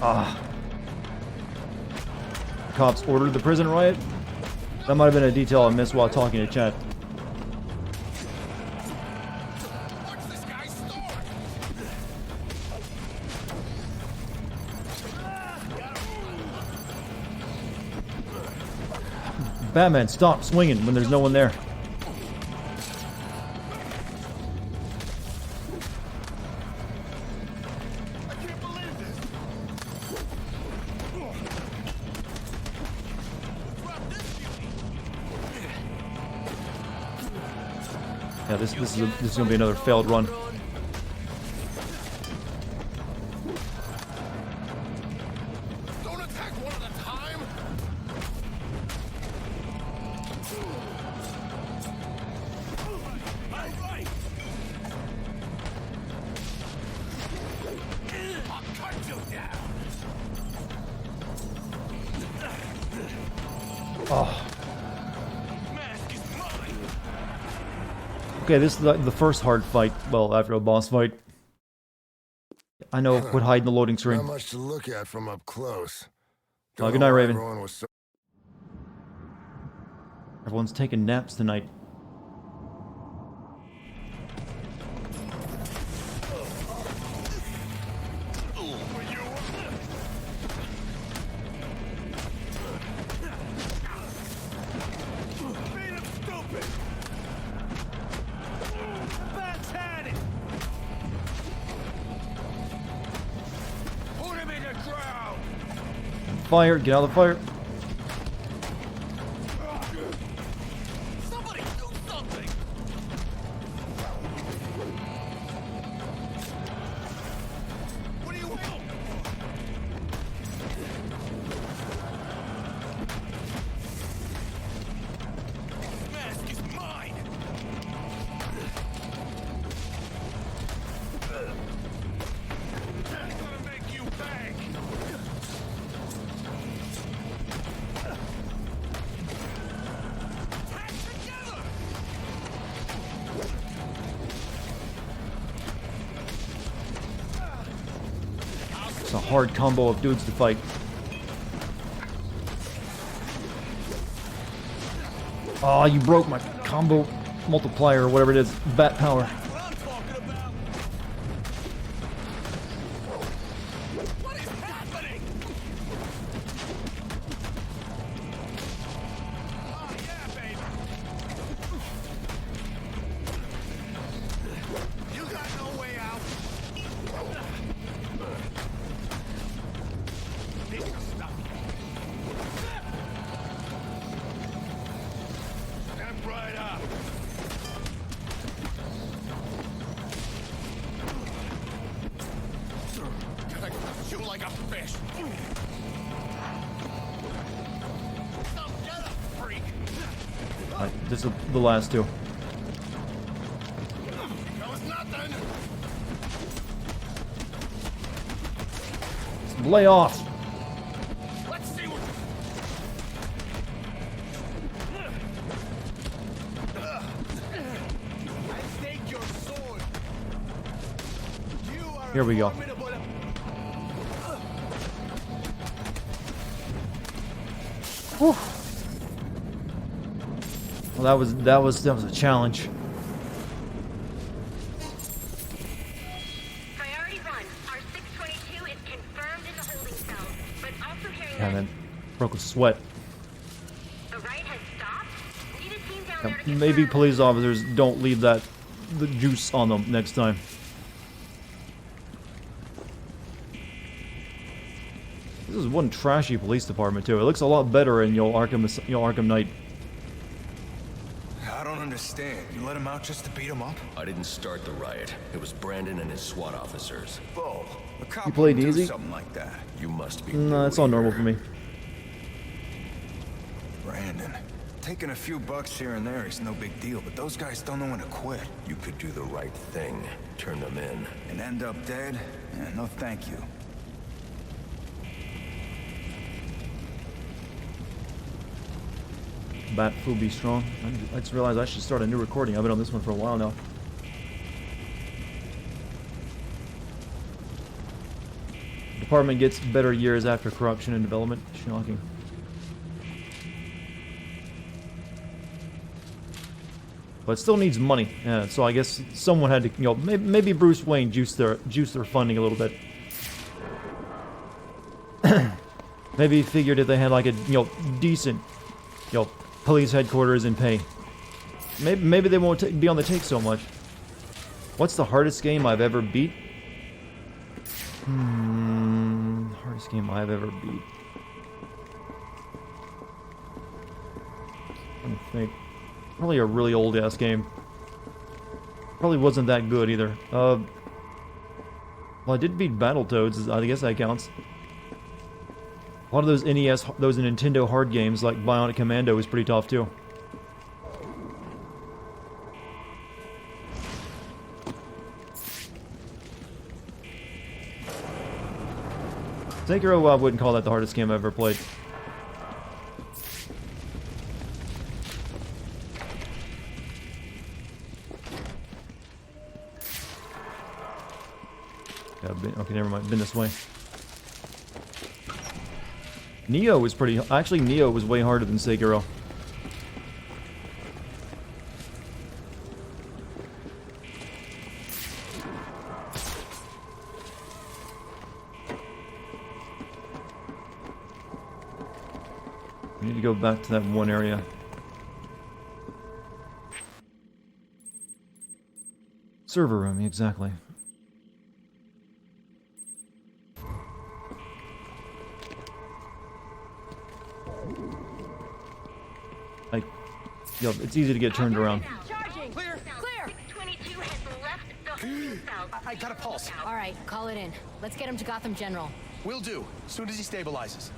Ah. Cops ordered the prison riot? That might have been a detail I missed while talking to chat. Batman, stop swinging when there's no one there. Yeah, this is gonna be another failed run. Oh. Okay, this is the first hard fight. Well, after a boss fight. I know, quit hiding the loading screen. Not much to look at from up close. Good night, Raven. Everyone was so Everyone's taking naps tonight. Fire, get out of the fire. Somebody do something! What are you waiting? This mask is mine! I'm gonna make you beg! It's a hard combo of dudes to fight. Oh, you broke my combo multiplier or whatever it is. Bat power. What is happening? Oh yeah, baby. You got no way out. Step right up. I cut you like a fish. Now get up, freak. Alright, this is the last two. That was nothing. Lay off. Let's see what. I take your sword. You are Here we go. formidable. Whew. Well, that was a challenge. Priority 1. Our 622 is confirmed in the holding cell, but also carrying And then broke a sweat. the riot has stopped. Need a team down Yeah, there to get maybe police officers don't leave the juice on them next time. This is one trashy police department too. It looks a lot better in Arkham Knight. I don't understand. understand. You let him out just to beat him up? I didn't start the riot. It was Brandon and his SWAT officers. Bull. A cop You played wouldn't do easy? something like that. You must be. No, it's all normal for me. Brandon. Taking a few bucks here and there is no big deal, but those guys don't know when to quit. You could do the right thing. Turn them in. And end up dead? Yeah, no thank you. Bat fool be strong. I just realized I should start a new recording. I've been on this one for a while now. Department gets better years after corruption and development. Shocking. But it still needs money. Yeah, so I guess someone had to, you know, maybe Bruce Wayne juiced their funding a little bit. Maybe he figured if they had like a, you know, decent, you know, police headquarters and pay, maybe they won't be on the take so much. What's the hardest game I've ever beat? Hardest game I've ever beat. I think probably a really old ass game. Probably wasn't that good either. Well, I did beat Battletoads. I guess that counts. A lot of those NES, those Nintendo hard games like Bionic Commando was pretty tough too. Sekiro, I wouldn't call that the hardest game I've ever played. Okay, never mind. Been this way. Neo was pretty... Actually, Neo was way harder than Sekiro. We need to go back to that one area. Server room, exactly. Like, yo, it's easy to get turned around. Charging. Clear. Clear. 622 has left the hotel. I got a pulse. All right, call it in. Let's get him to Gotham General. Will do. Soon as he stabilizes.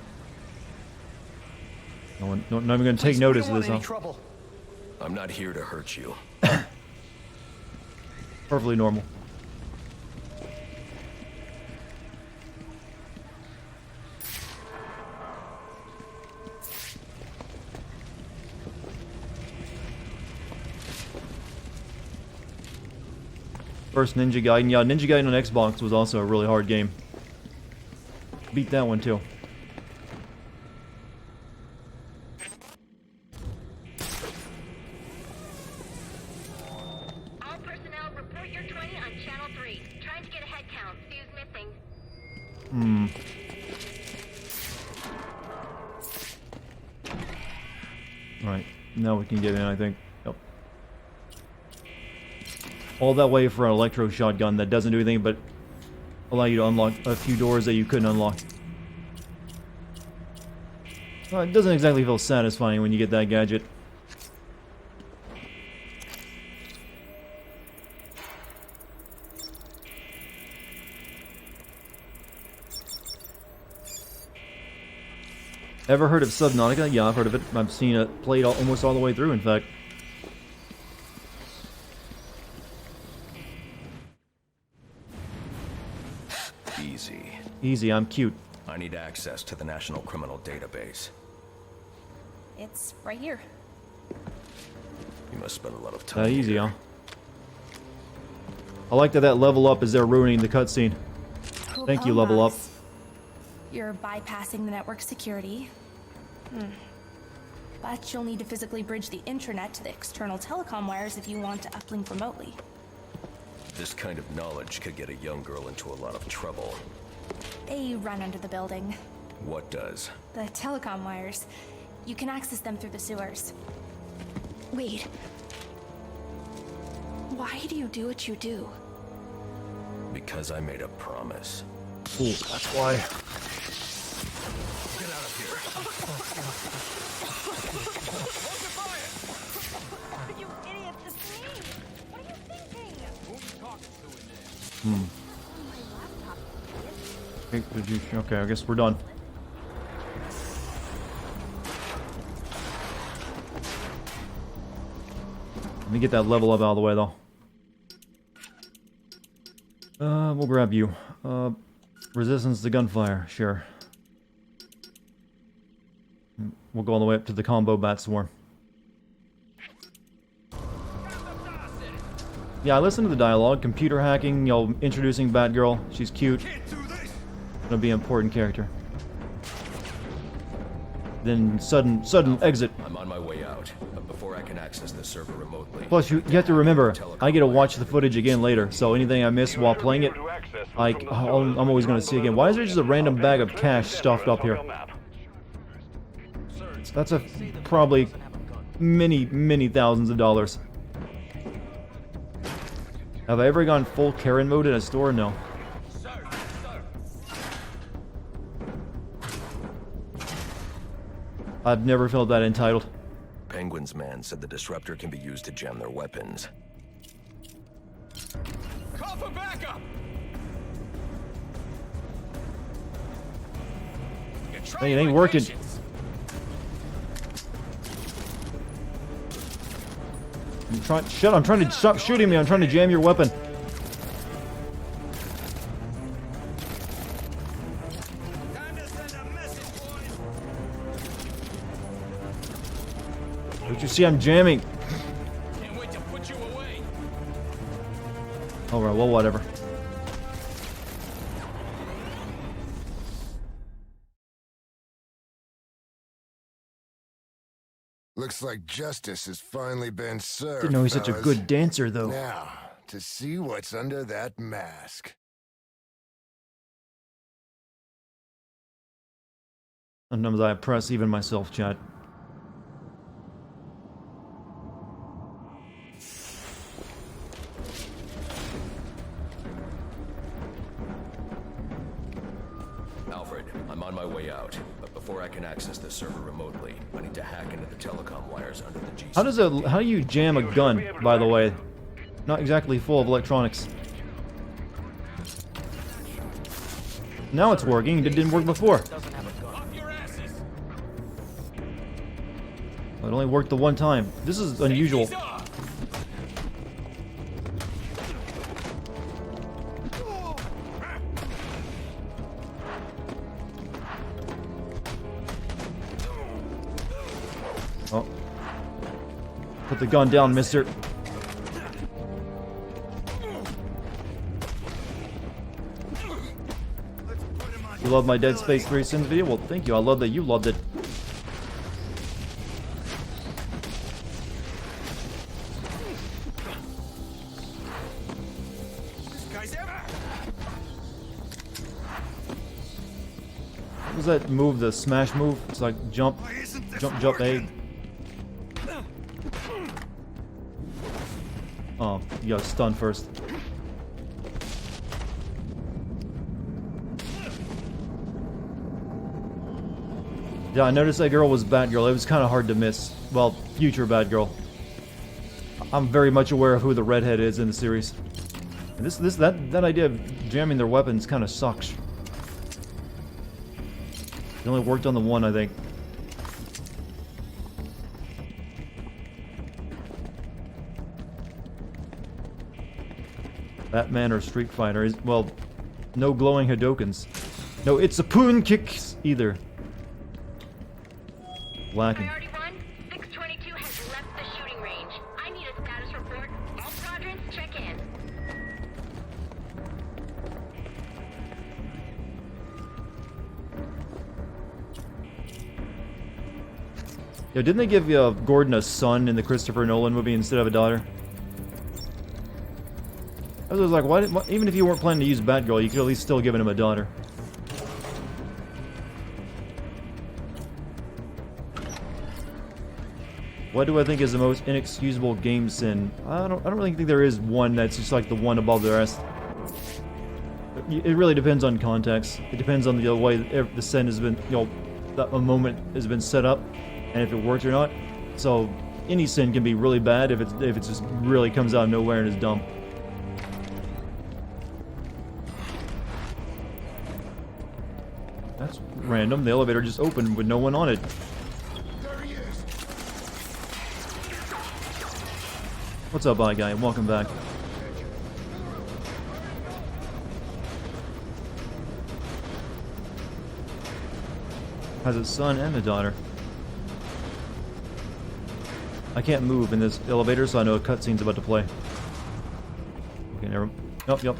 No one, not even going to take notice of this, huh? Trouble. I'm not here to hurt you. Perfectly normal. First Ninja Gaiden. Yeah, Ninja Gaiden on Xbox was also a really hard game. Beat that one too. All personnel, report your 20 on Channel 3. Trying to get a head count. Sue's missing. Alright, now we can get in, I think. Yep. All that way for an electro shotgun that doesn't do anything but allow you to unlock a few doors that you couldn't unlock. Well, it doesn't exactly feel satisfying when you get that gadget. Ever heard of Subnautica? Yeah, I've heard of it. I've seen it played almost all the way through, in fact. Easy. Easy, I'm cute. I need access to the National Criminal Database. It's right here. You must spend a lot of time That easy, here. huh? I like that level up is they're ruining the cutscene. Cool Thank you, level up. box. You're bypassing the network security. But you'll need to physically bridge the intranet to the external telecom wires if you want to uplink remotely. This kind of knowledge could get a young girl into a lot of trouble. They run under the building. What does? The telecom wires. You can access them through the sewers. Wait. Why do you do what you do? Because I made a promise. Ooh, that's why. Get out of here. You idiots! Okay, I guess we're done. Let me get that level up out of the way, though. We'll grab you. Resistance to gunfire, sure. We'll go all the way up to the combo bat swarm. Yeah, I listened to the dialogue. Computer hacking, you know, introducing Batgirl. She's cute. Gonna be an important character. Then sudden exit. I'm on my way out, but before I can access the server remotely. Plus, you have to remember, I get to watch the footage again later, so anything I miss while playing it, I'm always gonna see again. Why is there just a random bag of cash stuffed up here? That's probably many thousands of dollars. Have I ever gone full Karen mode in a store? No. I've never felt that entitled. Penguin's man said the disruptor can be used to jam their weapons. Call for backup! Hey, it ain't working. I'm trying to stop shooting me. I'm trying to jam your weapon. Don't you see I'm jamming? Can't wait to put you away. Alright, well, whatever. Looks like justice has finally been served. Didn't know he's such a fellas. good dancer, though. Now, to see what's under that mask. Sometimes I oppress even myself, chat. Alfred, I'm on my way out, but before I can access the server remotely, I need to hack into the telecom wires under the GC. How do you jam a gun, by the way? Not exactly full of electronics. Now it's working. It didn't work before. It only worked the one time. This is unusual. Oh. Put the gun down, mister. You love my Dead Space 3 Sins video? Well, thank you. I love that you loved it. What was that move? The smash move? It's like jump, A. Oh, you got stunned first. Yeah, I noticed that girl was Batgirl. It was kind of hard to miss. Well, future Batgirl. I'm very much aware of who the redhead is in the series. And that idea of jamming their weapons kind of sucks. It only worked on the one, I think. Batman or Street Fighter is, well, no glowing Hadokens. No, it's a poon kicks either. Lacking. Priority 1, 622 has left the shooting range. I need a status report. All squadrons, check in. Yeah, didn't they give Gordon a son in the Christopher Nolan movie instead of a daughter? I was like, why even if you weren't planning to use Batgirl, you could at least still give him a daughter. What do I think is the most inexcusable game sin? I don't really think there is one that's just like the one above the rest. It really depends on context. It depends on the way the sin has been, you know, a moment has been set up, and if it worked or not. So any sin can be really bad if it just really comes out of nowhere and is dumb. random. The elevator just opened with no one on it. What's up, bye guy? Welcome back. Has a son and a daughter. I can't move in this elevator, so I know a cutscene's about to play. Okay, never. Oh, yep.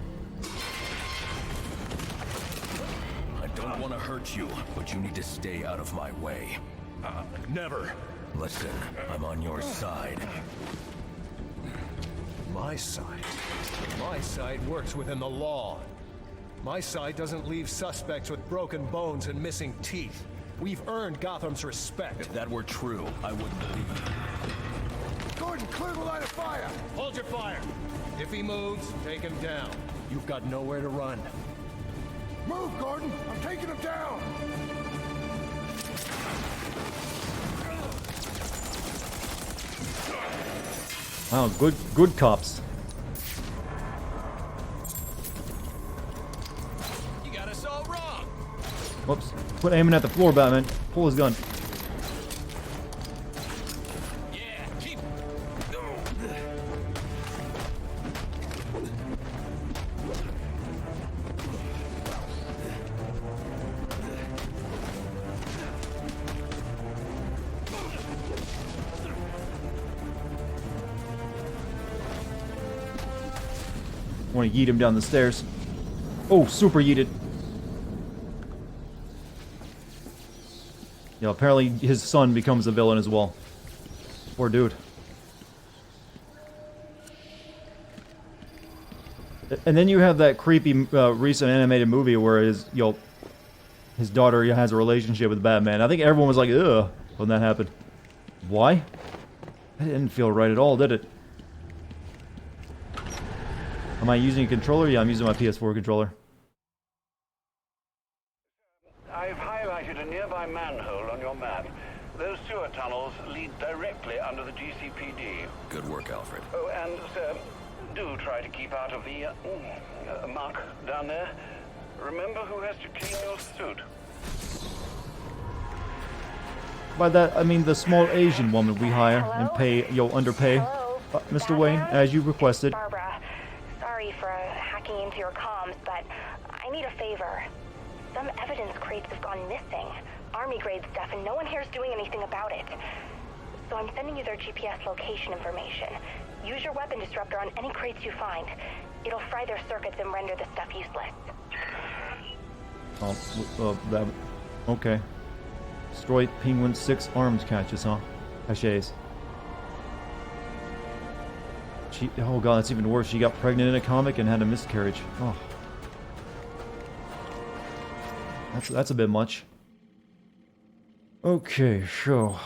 I don't want to hurt you, but you need to stay out of my way. Never. Listen, I'm on your side. My side? My side works within the law. My side doesn't leave suspects with broken bones and missing teeth. We've earned Gotham's respect. If that were true, I wouldn't believe it. Gordon, clear the line of fire! Hold your fire! If he moves, take him down. You've got nowhere to run. Move, Gordon! I'm taking him down! Wow, good cops. You got us all wrong. Whoops. Quit aiming at the floor, Batman. Pull his gun. Yeah, keep. Want to yeet him down the stairs. Oh, super yeeted. Yeah, apparently his son becomes a villain as well. Poor dude. And then you have that creepy recent animated movie where his daughter has a relationship with Batman. I think everyone was like, ugh, when that happened. Why? That didn't feel right at all, did it? Am I using a controller? Yeah, I'm using my PS4 controller. I've highlighted a nearby manhole on your map. Those sewer tunnels lead directly under the GCPD. Good work, Alfred. Oh, and, sir, do try to keep out of the muck down there. Remember who has to clean your suit. By that, I mean the small Asian woman we hire and pay, underpay, Mr. Wayne, as you requested. Barbara, sorry for hacking into your comms, but I need a favor. Some evidence crates have gone missing. Army-grade stuff, and no one here is doing anything about it. So I'm sending you their GPS location information. Use your weapon disruptor on any crates you find. It'll fry their circuits and render the stuff useless. Okay. Destroy Penguin 6 arms caches, huh? Caches. Oh god, that's even worse. She got pregnant in a comic and had a miscarriage. Oh. That's a bit much. Okay, so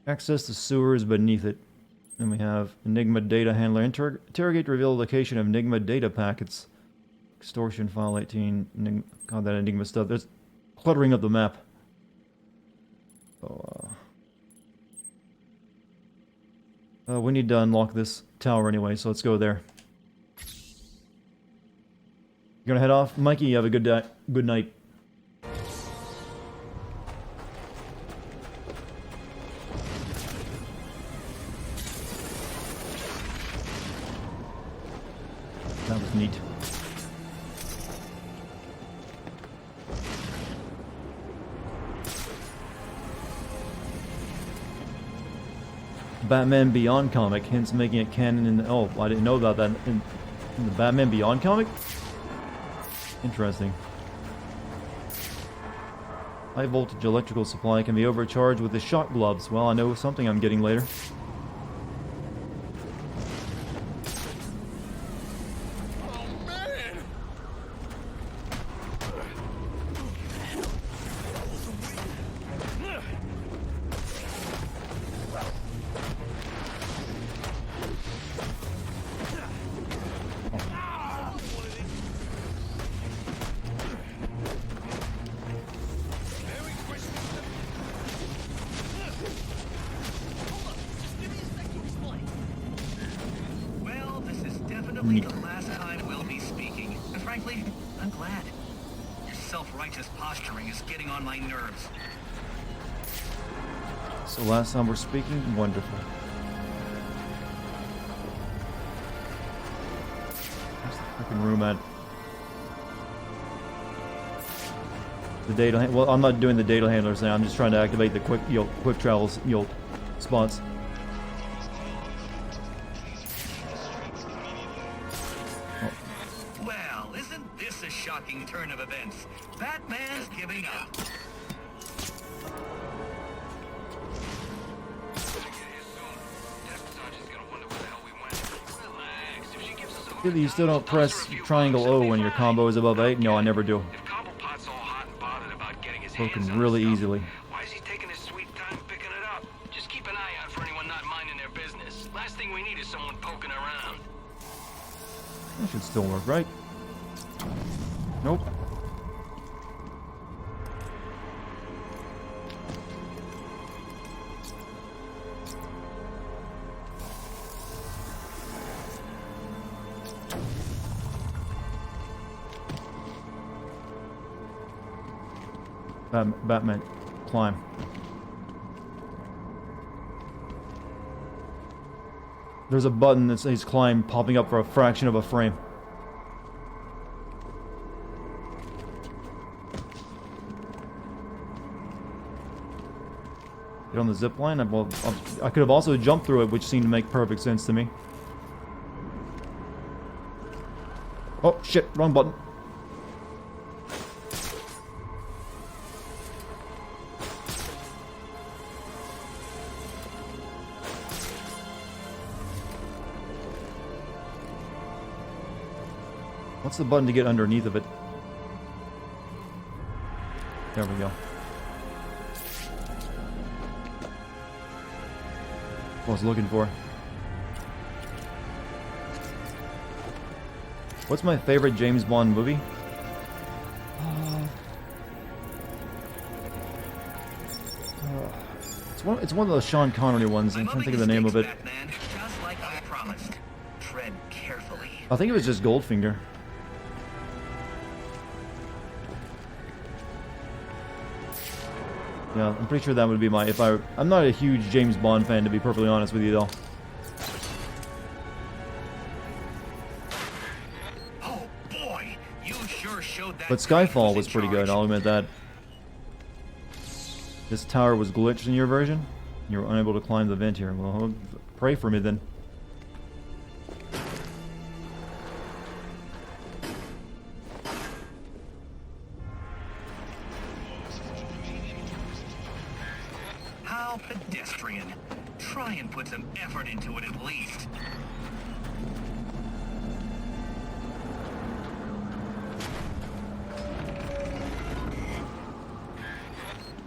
access the sewers beneath it. Then we have Enigma data handler. Interrogate to reveal the location of Enigma data packets. Extortion file 18. God, that Enigma stuff. There's cluttering up the map. So, we need to unlock this tower anyway, so let's go there. You gonna head off? Mikey, you have a good night. That was neat. Batman Beyond comic, hence making it canon in the... Oh, I didn't know about that in the Batman Beyond comic? Interesting. High voltage electrical supply can be overcharged with the shock gloves. Well, I know something I'm getting later. self-righteous posturing is getting on my nerves. So last time we're speaking, wonderful. Where's the freaking room at? The data. Well, I'm not doing the data handlers now. I'm just trying to activate the quick travels, spots. Well, isn't this a shocking turn of events? Batman's giving up. You still don't press triangle O when your combo is above 8? No, I never do. Broken really easily. Why is he taking his sweet time picking it up? Just keep an eye out for anyone not minding their business. Last thing we need is someone poking around. That should still work, right? Nope. Batman, climb. There's a button that says climb popping up for a fraction of a frame. Get on the zip line. I could have also jumped through it, which seemed to make perfect sense to me. Oh shit, wrong button. What's the button to get underneath of it? There we go. What I was looking for. What's my favorite James Bond movie? It's one of those Sean Connery ones. I'm trying to think of the name of it. Just like I promised. Tread carefully. I think it was just Goldfinger. Yeah, I'm pretty sure that would be my... I'm not a huge James Bond fan, to be perfectly honest with you, though. Oh boy, you sure showed that. But Skyfall was pretty good, I'll admit that. This tower was glitched in your version? You were unable to climb the vent here. Well, pray for me then. How pedestrian. Try and put some effort into it at least.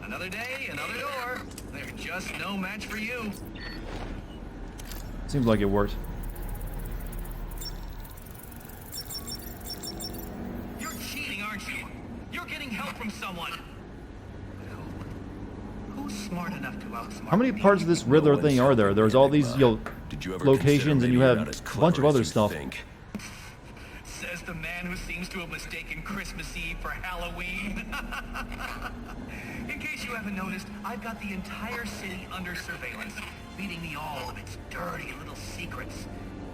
Another day, another door. They're just no match for you. Seems like it worked. You're cheating, aren't you? You're getting help from someone. Who's smart enough to outsmart How many parts of this Riddler thing are there? There's all these, locations, and you have a bunch of other stuff. Says the man who seems to have mistaken Christmas Eve for Halloween. In case you haven't noticed, I've got the entire city under surveillance, feeding me all of its dirty little secrets.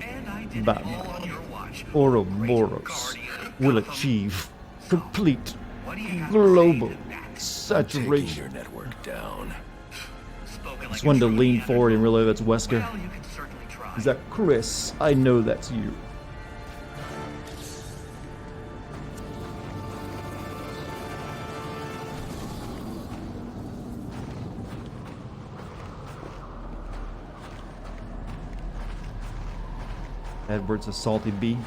And I did it all on your watch. Ouroboros will achieve complete global saturation. Your network down. Just wanted to lean forward and realize that's Wesker. Is that Chris? I know that's you. Edward's a salty bee.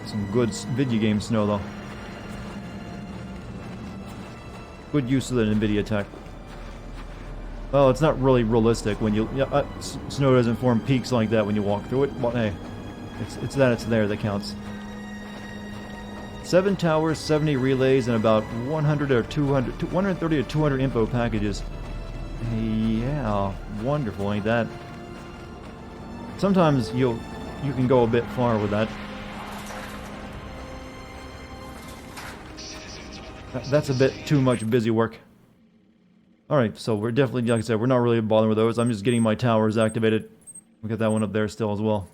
Some good video game snow, though. Good use of the NVIDIA tech. Well, it's not really realistic when you... snow doesn't form peaks like that when you walk through it, but hey. It's that it's there that counts. 7 towers, 70 relays, and about 100 or 200... 130 to 200 info packages. Yeah, wonderful, ain't that? sometimes you can go a bit far with that. That's a bit too much busy work. Alright, so we're definitely, like I said, we're not really bothering with those. I'm just getting my towers activated. We got that one up there still as well.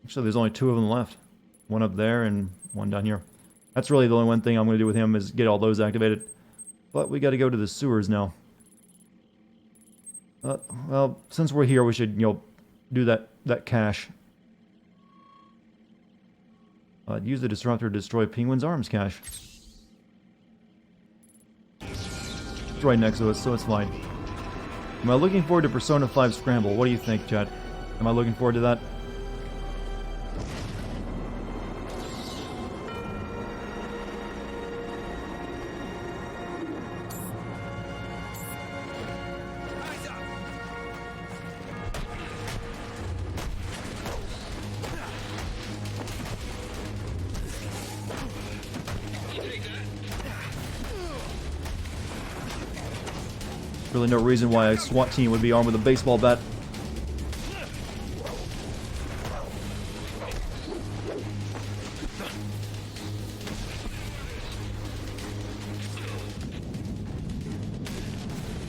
Actually, there's only 2 of them left. One up there and one down here. That's really the only one thing I'm going to do with him is get all those activated. But we got to go to the sewers now. Well, since we're here, we should, do that cache. Use the disruptor to destroy Penguin's arms cache. It's right next to us, so it's fine. Am I looking forward to Persona 5 Scramble? What do you think, chat? Am I looking forward to that? Really no reason why a SWAT team would be armed with a baseball bat.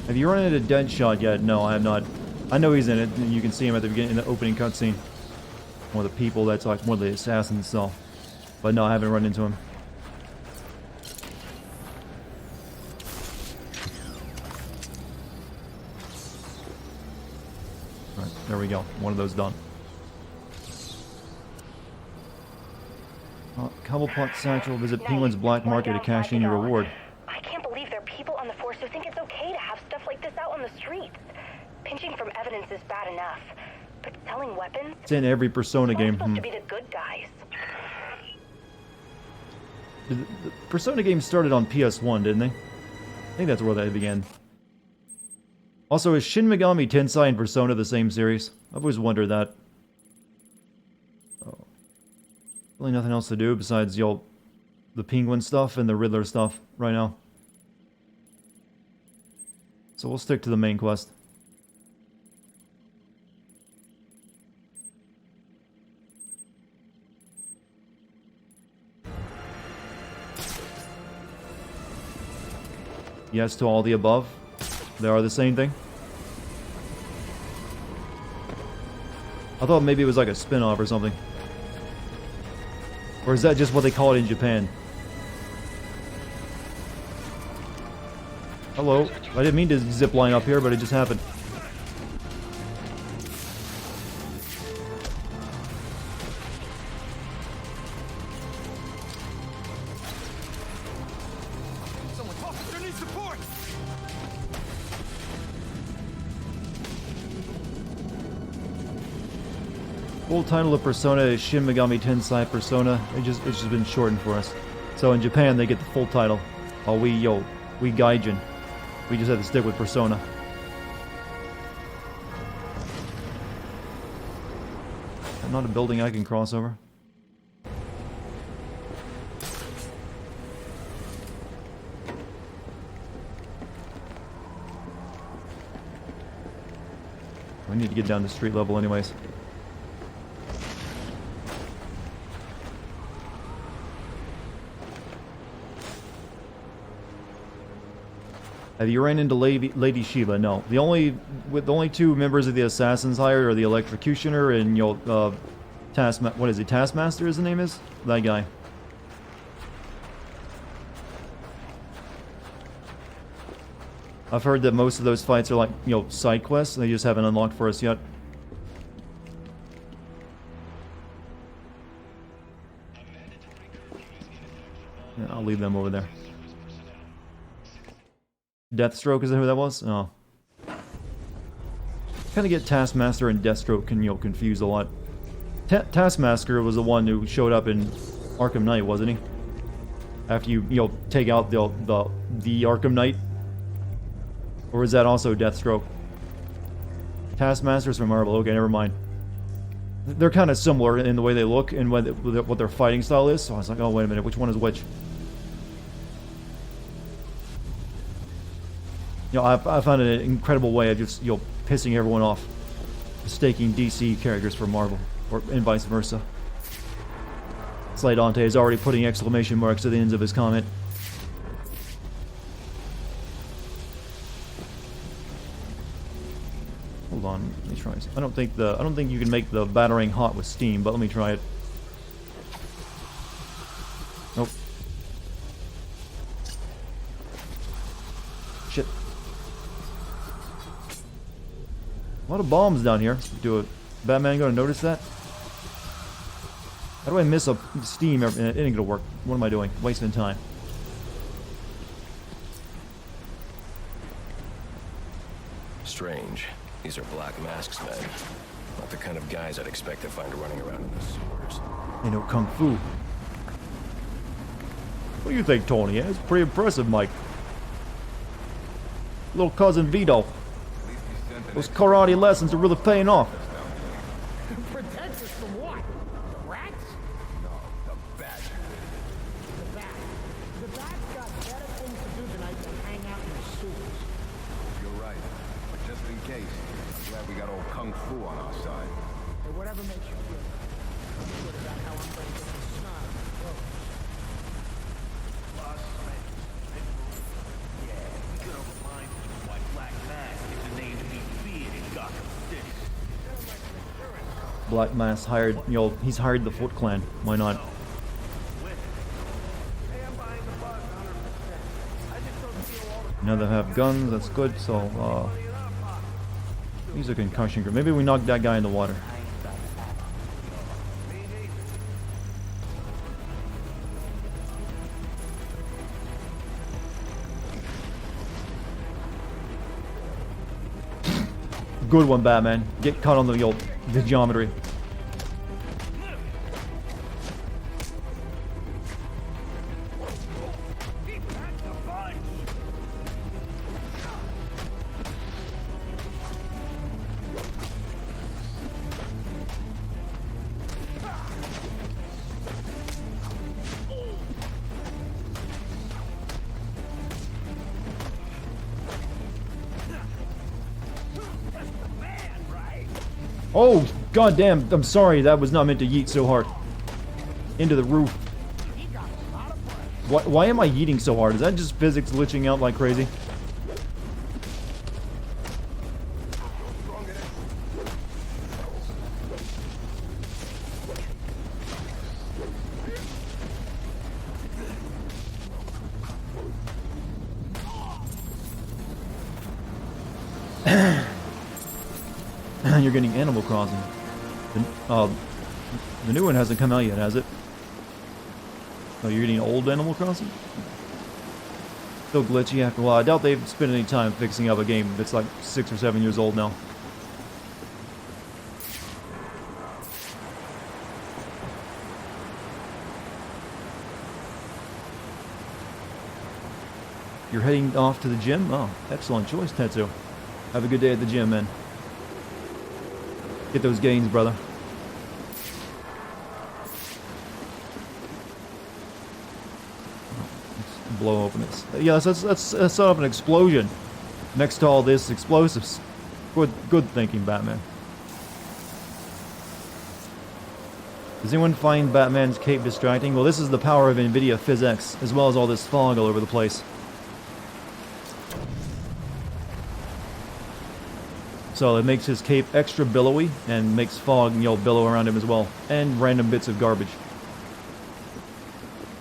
Have you run into Deadshot yet? No, I have not. I know he's in it, and you can see him at the beginning in the opening cutscene. One of the people that's like one of the assassins, so. But no, I haven't run into him. Right, there we go. One of those done. Cobblepot Satchel, visit Penguin's Black Market to cash in your reward. I can't believe there are people on the force who think it's okay to have stuff like this out on the streets. Pinching from evidence is bad enough, but selling weapons? It's in every Persona game. Supposed to be the good guys. The Persona games started on PS1, didn't they? I think that's where they began. Also, is Shin Megami Tensei and Persona the same series? I've always wondered that. Oh. Really nothing else to do besides, the Penguin stuff and the Riddler stuff right now. So we'll stick to the main quest. Yes to all the above. They are the same thing. I thought maybe it was like a spin-off or something. Or is that just what they call it in Japan? Hello. I didn't mean to zip line up here, but it just happened. Full title of Persona is Shin Megami Tensei Persona. It's just been shortened for us. So in Japan they get the full title. While we gaijin. We just have to stick with Persona. Not a building I can cross over. We need to get down to street level anyways. Have you ran into Lady Shiva? No. The only 2 members of the Assassins hired are the Electrocutioner and what is he? Taskmaster, his name is? That guy. I've heard that most of those fights are like, side quests. They just haven't unlocked for us yet. Yeah, I'll leave them over there. Deathstroke, is that who that was? Oh. Kind of get Taskmaster and Deathstroke confused a lot. Taskmaster was the one who showed up in Arkham Knight, wasn't he? After you take out the Arkham Knight, or is that also Deathstroke? Taskmaster's from Marvel. Okay, never mind. They're kind of similar in the way they look and what their fighting style is. So I was like, oh wait a minute, which one is which? I found an incredible way of just, pissing everyone off. mistaking DC characters for Marvel, and vice versa. Sly Dante is already putting exclamation marks at the ends of his comment. Hold on, let me try this. I don't think you can make the batarang hot with steam, but let me try it. Nope. Shit. A lot of bombs down here. Do a Batman gonna notice that? How do I miss a steam? It ain't gonna work. What am I doing? Wasting time. Strange. These are Black Mask's men. Not the kind of guys I'd expect to find running around in the sewers. They know Kung Fu. What do you think, Tony? Yeah, it's pretty impressive, Mike. Little cousin Vito. Those karate lessons are really paying off. Protect us from what? The rats? No, the bat. The bat. The bat's got better things to do tonight than hang out in the sewers. You're right. But just in case, I'm glad we got old Kung Fu on our side. Hey, whatever makes you feel good about how I'm going to get this snarl in the throat. Boss man. Yeah, we could have reminded you why Black Mask is a name to be feared in Gotham City. Black Mass hired, he's hired the Foot Clan. Why not? Now they have guns, that's good, so, use a concussion grenade. Maybe we knock that guy in the water. Good one, Batman. Get caught on the geometry. Oh, goddamn! I'm sorry. That was not meant to yeet so hard. Into the roof. Why am I yeeting so hard? Is that just physics glitching out like crazy? You're getting Animal Crossing. The new one hasn't come out yet, has it? Oh, you're getting old Animal Crossing? Still glitchy after a while. I doubt they've spent any time fixing up a game that's like 6 or 7 years old now. You're heading off to the gym? Oh, excellent choice, Tetsu. Have a good day at the gym, man. Get those gains, brother. Let's blow open this. Yeah, let's set up an explosion next to all this explosives. Good thinking, Batman. Does anyone find Batman's cape distracting? Well, this is the power of NVIDIA physics, as well as all this fog all over the place. So it makes his cape extra billowy and makes fog, billow around him as well, and random bits of garbage.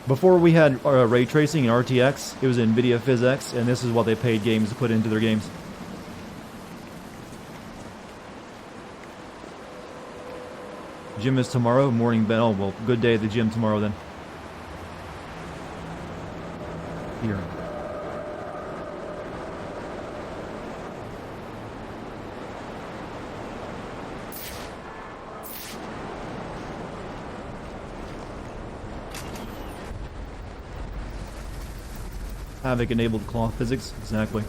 Before we had ray tracing and RTX, it was NVIDIA PhysX, and this is what they paid games to put into their games. Gym is tomorrow, morning bed. Oh, well, good day at the gym tomorrow then. Here. Havoc enabled cloth physics, exactly.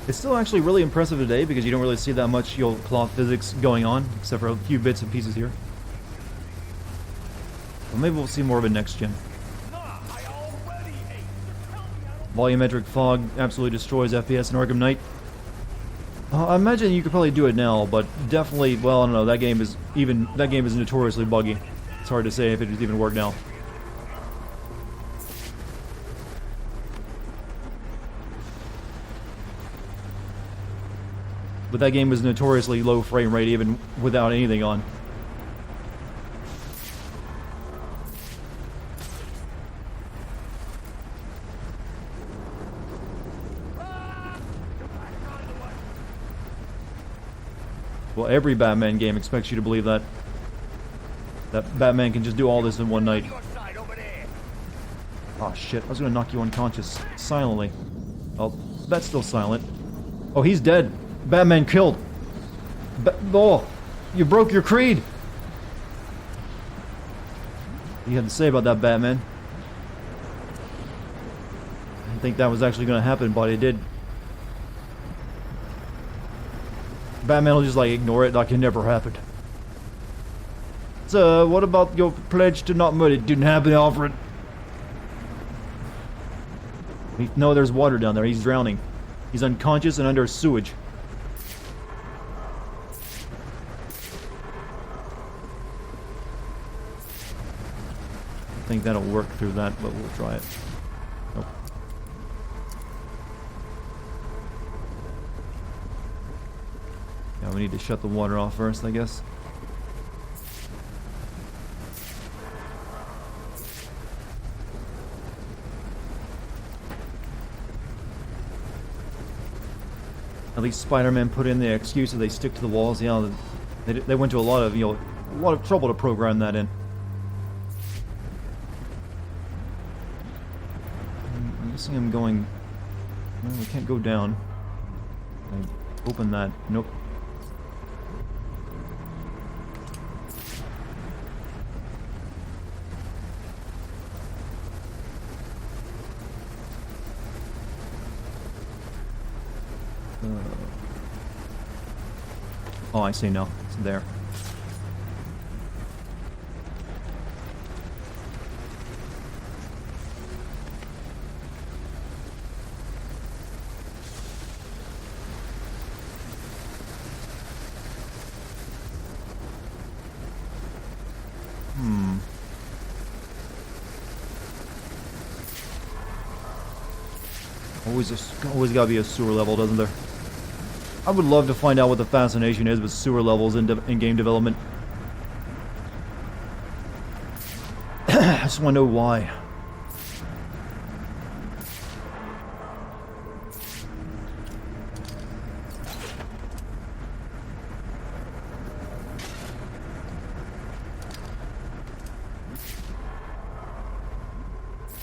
It's still actually really impressive today because you don't really see that much cloth physics going on, except for a few bits and pieces here. Well, maybe we'll see more of it next gen. Volumetric fog absolutely destroys FPS in Arkham Knight. I imagine you could probably do it now, but definitely, well, I don't know, that game is notoriously buggy. It's hard to say if it would even work now. But that game was notoriously low frame rate even without anything on. Well, every Batman game expects you to believe that. That Batman can just do all this in one night. Oh shit, I was gonna knock you unconscious silently. Oh, that's still silent. Oh, he's dead. Batman killed. Oh, you broke your creed. You had to say about that, Batman. I didn't think that was actually gonna happen, but it did. Batman will just like ignore it like it never happened. So, what about your pledge to not murder? It didn't happen, Alfred. No, there's water down there. He's drowning. He's unconscious and under sewage. I think that'll work through that, but we'll try it. Nope. Yeah, we need to shut the water off first, I guess. At least Spider-Man put in the excuse that they stick to the walls. Yeah, they went to a lot of trouble to program that in. I'm guessing I'm going. No, we can't go down. I open that. Nope. Oh, I see now. It's there. Always gotta be a sewer level, doesn't there? I would love to find out what the fascination is with sewer levels in game development. I just want to know why.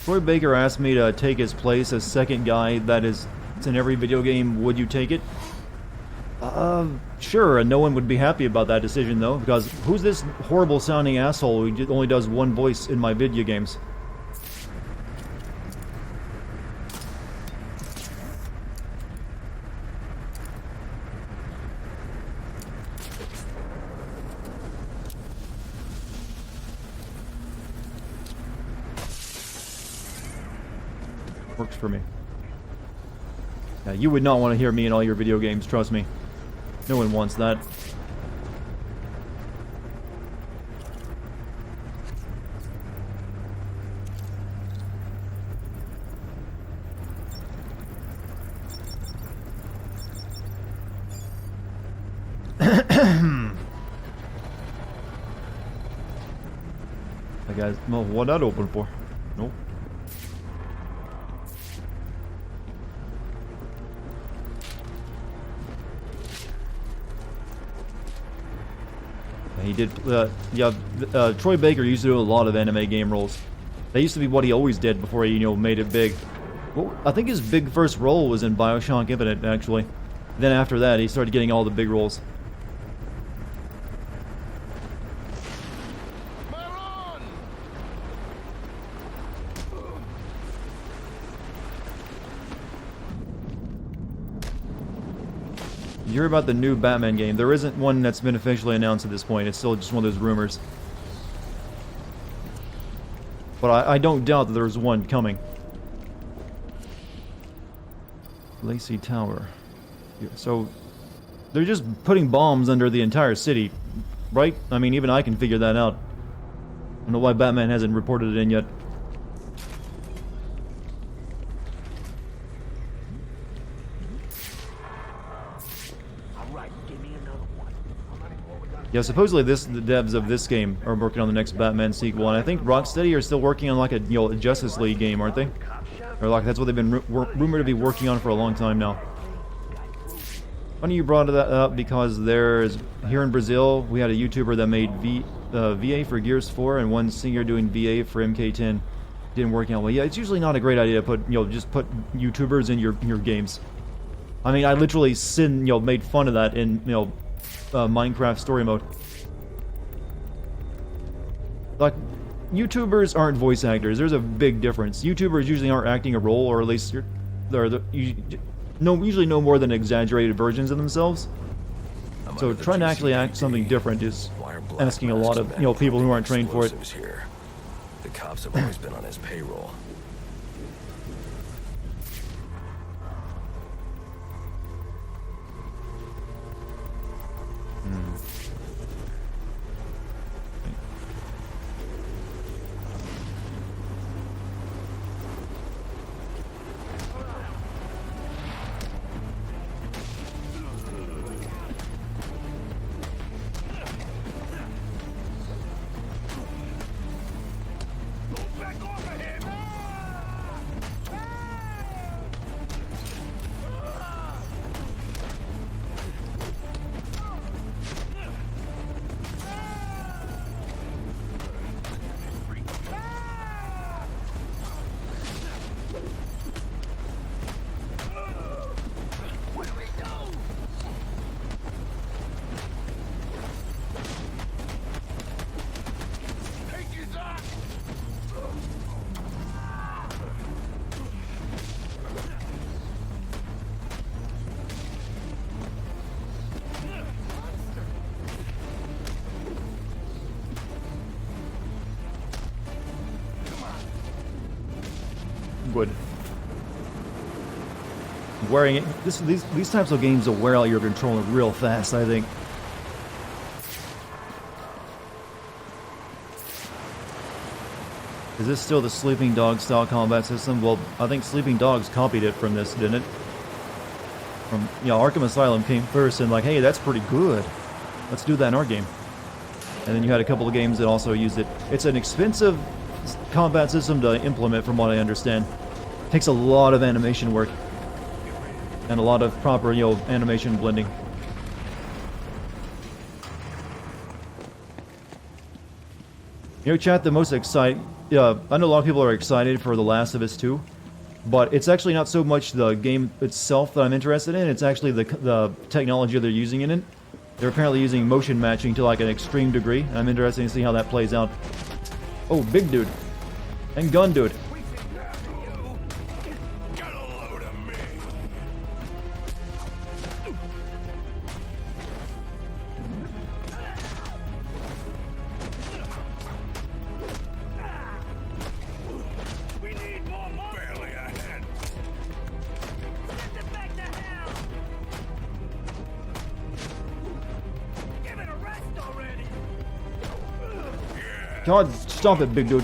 Troy Baker asked me to take his place as second guy that is in every video game. Would you take it? Sure, and no one would be happy about that decision, though, because who's this horrible-sounding asshole who only does one voice in my video games? Works for me. Yeah, you would not want to hear me in all your video games, trust me. No one wants that. Hey guys, well, what that open for? Nope. He did, Troy Baker used to do a lot of anime game roles. That used to be what he always did before he, made it big. Well, I think his big first role was in BioShock Infinite, actually. Then after that, he started getting all the big roles. You hear about the new Batman game. There isn't one that's been officially announced at this point. It's still just one of those rumors. But I don't doubt that there's one coming. Lacey Tower. So, They're just putting bombs under the entire city, right? I mean, even I can figure that out. I don't know why Batman hasn't reported it in yet. Yeah, supposedly the devs of this game are working on the next Batman sequel, and I think Rocksteady are still working on like a a Justice League game, aren't they? Or like that's what they've been rumored to be working on for a long time now. Funny you brought that up because there's here in Brazil we had a YouTuber that made VA for Gears 4 and one singer doing VA for MK10. Didn't work out well. Yeah, it's usually not a great idea to put just put YouTubers in your games. I mean, I literally made fun of that in Minecraft story mode. Like, YouTubers aren't voice actors. There's a big difference. YouTubers usually aren't acting a role, or at least usually no more than exaggerated versions of themselves. So trying to actually act something different is asking a lot of people who aren't trained for it. Here. The cops have always been on his payroll. Good. Wearing it. These types of games will wear out your controller real fast, I think. Is this still the Sleeping Dogs style combat system? Well, I think Sleeping Dogs copied it from this, didn't it? From Arkham Asylum came first and like, hey, that's pretty good. Let's do that in our game. And then you had a couple of games that also used it. It's an expensive combat system to implement, from what I understand. Takes a lot of animation work and a lot of proper animation blending. Chat, the most exciting. I know a lot of people are excited for The Last of Us 2, but it's actually not so much the game itself that I'm interested in. It's actually the technology they're using in it. They're apparently using motion matching to like an extreme degree. I'm interested to see how that plays out. Oh, big dude. And gun dude. God, stop it, big dude.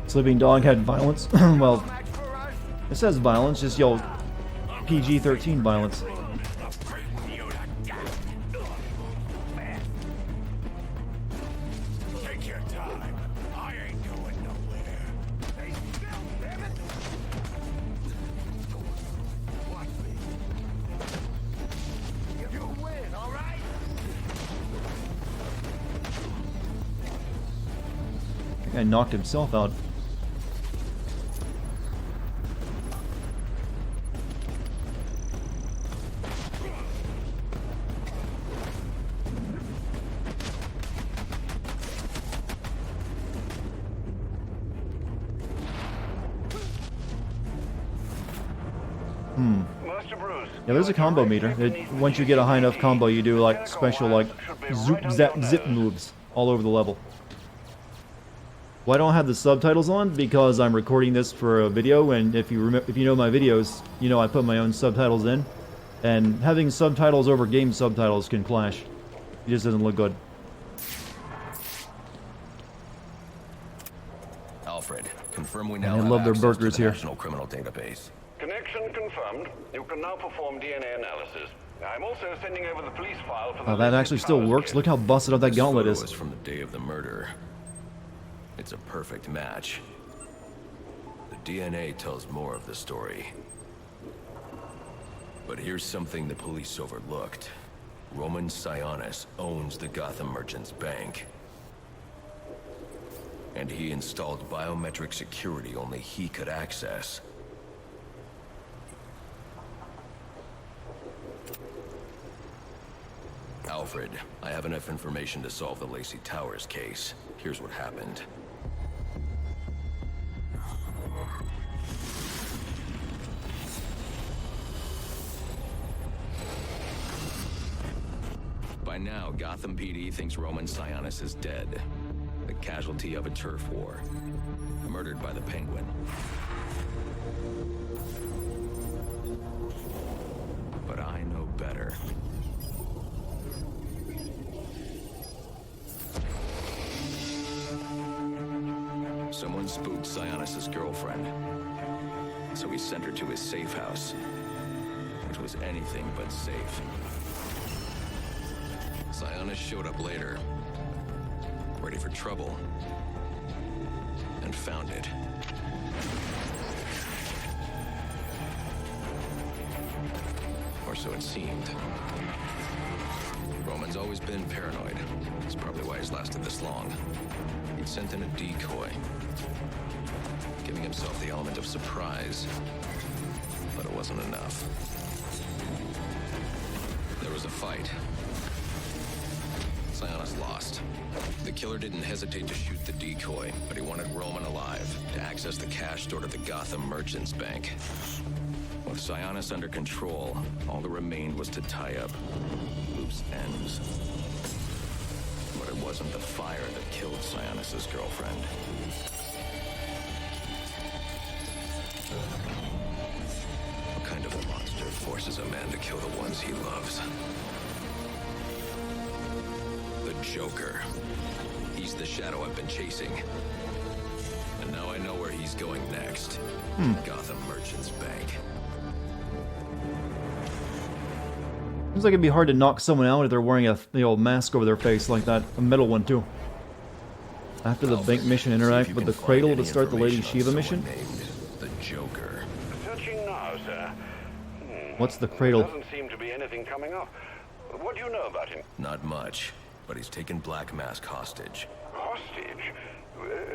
Sleeping Dog had violence. Well, it says violence, just PG-13 violence. Take your time. I ain't going nowhere. They still, damn it! Watch me. You win, all right? That guy knocked himself out. Yeah, there's a combo meter. Once you get a high enough combo, you do like special zoop, zap, zip moves all over the level. Well, I don't have the subtitles on because I'm recording this for a video, and if you know my videos, you know I put my own subtitles in, and having subtitles over game subtitles can clash. It just doesn't look good. Alfred, confirm we And now they have love their access to burgers the here. National Criminal Database. Connection confirmed. You can now perform DNA analysis. I'm also sending over the police file for the Oh, that Lacey actually still Towers works. case. Look how busted up that This gauntlet photo is. from the day of the murder. It's a perfect match. The DNA tells more of the story. But here's something the police overlooked. Roman Sionis owns the Gotham Merchants Bank. And he installed biometric security only he could access. Alfred, I have enough information to solve the Lacey Towers case. Here's what happened. By now, Gotham PD thinks Roman Sionis is dead. The casualty of a turf war. Murdered by the Penguin. But I know better. Someone spooked Sionis' girlfriend. So he sent her to his safe house. Which was anything but safe. Sionis showed up later. Ready for trouble. And found it. Or so it seemed. Roman's always been paranoid. That's probably why he's lasted this long. He'd sent in a decoy, giving himself the element of surprise. But it wasn't enough. There was a fight. Sionis lost. The killer didn't hesitate to shoot the decoy, but he wanted Roman alive to access the cash stored at the Gotham Merchants Bank. With Sionis under control, all that remained was to tie up loose ends. But it wasn't the fire that killed Sionis' girlfriend. What kind of a monster forces a man to kill the ones he loves? The Joker. He's the shadow I've been chasing. And now I know where he's going next. Gotham Merchants Bank. Seems like it'd be hard to knock someone out if they're wearing a mask over their face like that. A metal one, too. After the bank mission, interact with the Cradle to start the Lady Shiva mission? The Joker. Searching now, sir. What's the Cradle? Doesn't seem to be anything coming up. What do you know about him? Not much, but he's taken Black Mask hostage. Hostage?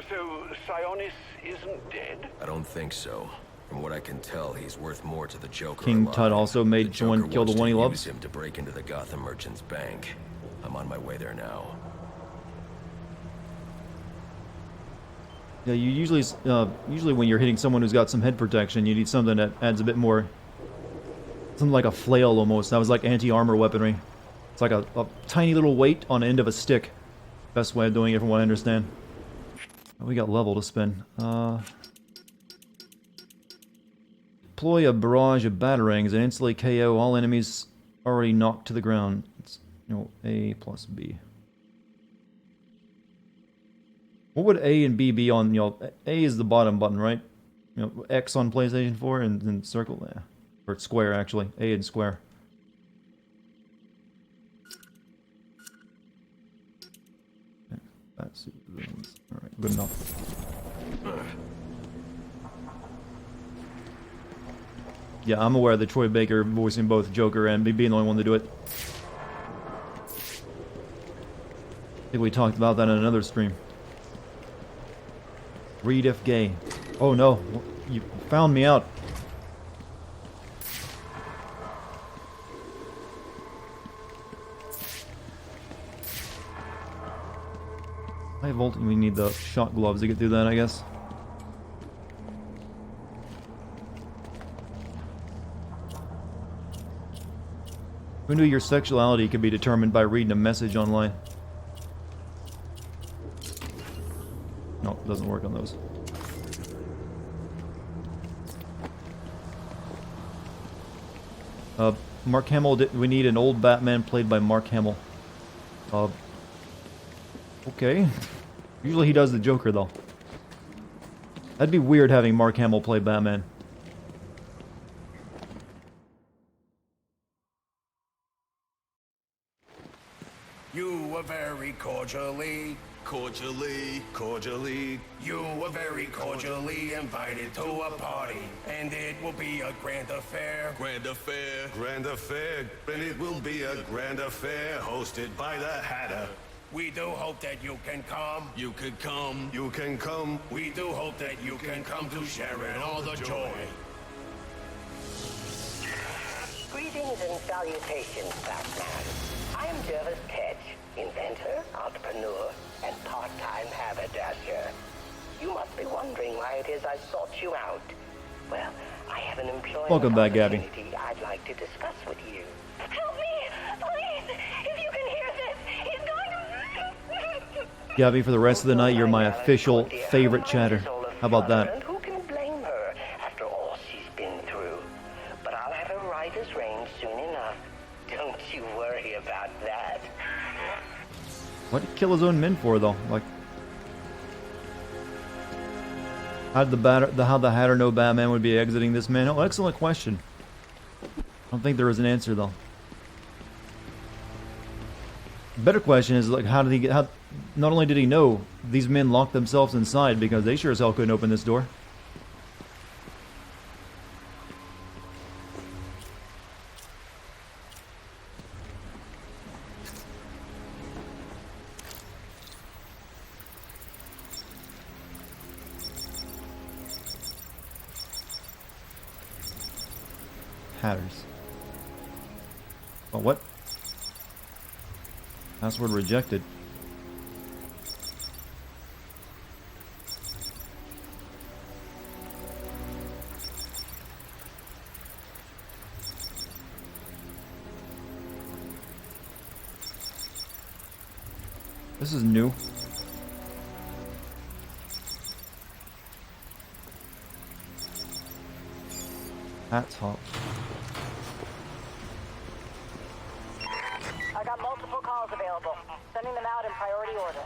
So Sionis isn't dead? I don't think so. From what I can tell, he's worth more to the Joker. King alive. Tut also made someone kill the one he Use loves. him to break into the Gotham Merchants Bank. I'm on my way there now. Yeah, you usually when you're hitting someone who's got some head protection, you need something that adds a bit more, something like a flail almost. That was like anti-armor weaponry. It's like a tiny little weight on the end of a stick. Best way of doing it from what I understand. We got level to spend. Deploy a barrage of batarangs and instantly KO all enemies already knocked to the ground. It's, A plus B. What would A and B be on, A is the bottom button, right? X on PlayStation 4 and then circle, yeah. Or square, actually. A and square. That's alright, good enough. Yeah, I'm aware that Troy Baker voicing both Joker and me being the only one to do it. I think we talked about that in another stream. Read if gay. Oh no, you found me out. High voltage, we need the shot gloves to get through that, I guess. Who knew your sexuality could be determined by reading a message online? No, it doesn't goes. Mark Hamill, we need an old Batman played by Mark Hamill. Okay. Usually he does the Joker, though. That'd be weird having Mark Hamill play Batman. You were very cordially, you were very cordially invited to a party, and it will be a grand affair. Grand affair, and it will be a grand affair hosted by the Hatter. We do hope that you can come. You can come. We do hope that you can come to share in all the joy. Greetings and salutations, Batman. I'm Jervis Tetch, inventor, entrepreneur, and part-time haberdasher. You must be wondering why it is I sought you out. Well, I have an employment Welcome back, Gabby. opportunity I'd like to discuss with you. Help me! Please! If you can hear this, he's going to... Gabby, for the rest of the night, you're my official favorite chatter. How about that? Who can blame her after all she's been through? But I'll have her right as rain soon enough. Don't you worry about that. What'd he kill his own men for, though? Like, how the Hatter know Batman would be exiting this man? Oh, excellent question. I don't think there is an answer, though. Better question is, like, how did he get... Not only did he know, these men locked themselves inside because they sure as hell couldn't open this door. Hatters. Oh, what? Password rejected. This is new. Hat top. I got multiple calls available. Sending them out in priority order.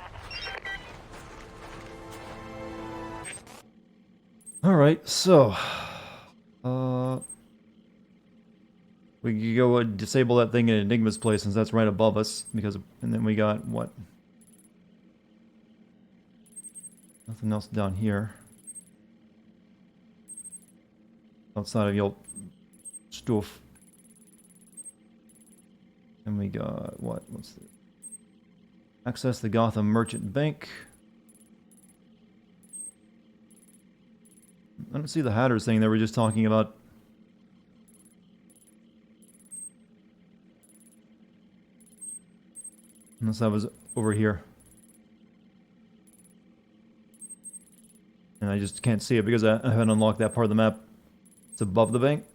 Alright, so... we can go disable that thing in Enigma's place since that's right above us. And then we got, what? Nothing else down here. Outside of your stuff. And we got, what? What's the... Access the Gotham Merchant Bank. I don't see the Hatters thing they were just talking about. Unless that was over here. And I just can't see it because I haven't unlocked that part of the map. It's above the bank.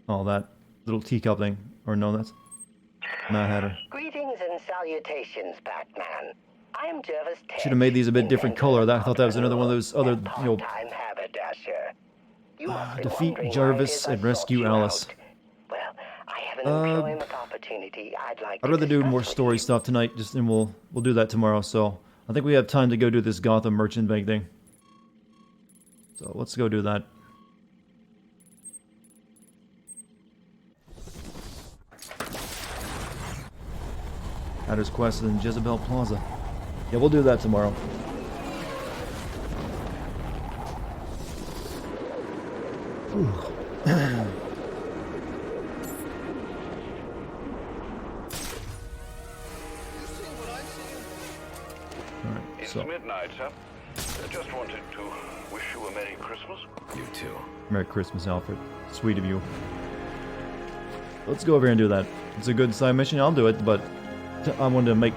Oh, that little teacup thing. Or no, that's Mad Hatter. Greetings and salutations, Batman. I'm Jervis Tetch. Should have made these a bit different color. I thought that was another one of those other, you know... Part-time haberdasher. You must be defeat wondering Jarvis why it is I and rescue sought you Alice. out. Well, I have an employment opportunity I'd like I'd to rather do discuss more with story stuff tonight, and we'll do that tomorrow. So I think we have time to go do this Gotham Merchant Bank thing. So let's go do that. Hatter's Quest in Jezebel Plaza. Yeah, we'll do that tomorrow. It's midnight, sir. I just wanted to wish you a Merry Christmas. You too. Merry Christmas, Alfred. Sweet of you. Let's go over here and do that. It's a good side mission. I'll do it, but I wanted to make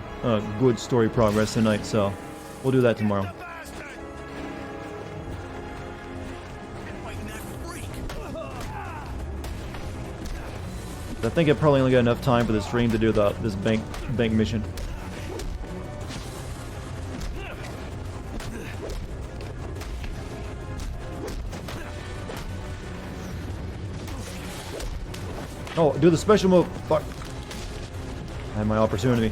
good story progress tonight, so we'll do that tomorrow. I think I probably only got enough time for the stream to do this bank mission. Oh, do the special move. Fuck. I had my opportunity.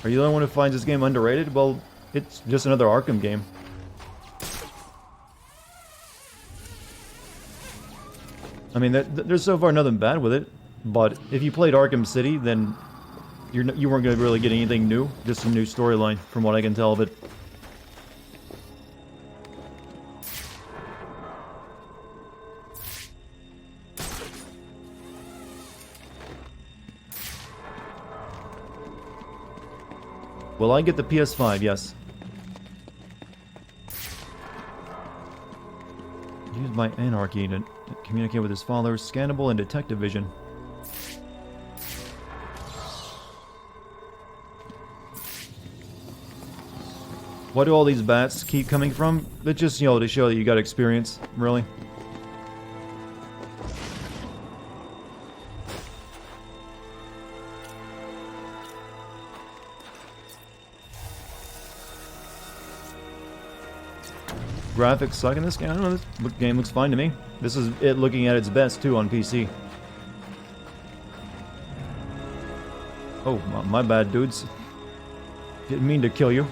Are you the only one who finds this game underrated? Well, it's just another Arkham game. I mean, there's so far nothing bad with it, but if you played Arkham City, then you weren't going to really get anything new, just a new storyline, from what I can tell of it. Will I get the PS5? Yes. Used by Anarchy to communicate with his followers, scannable and detective vision. Why do all these bats keep coming from? It's just, you know, to show that you got experience, really. Graphics suck in this game. I don't know, this game looks fine to me. This is it looking at its best too on PC. Oh, my bad, dudes. Didn't mean to kill you.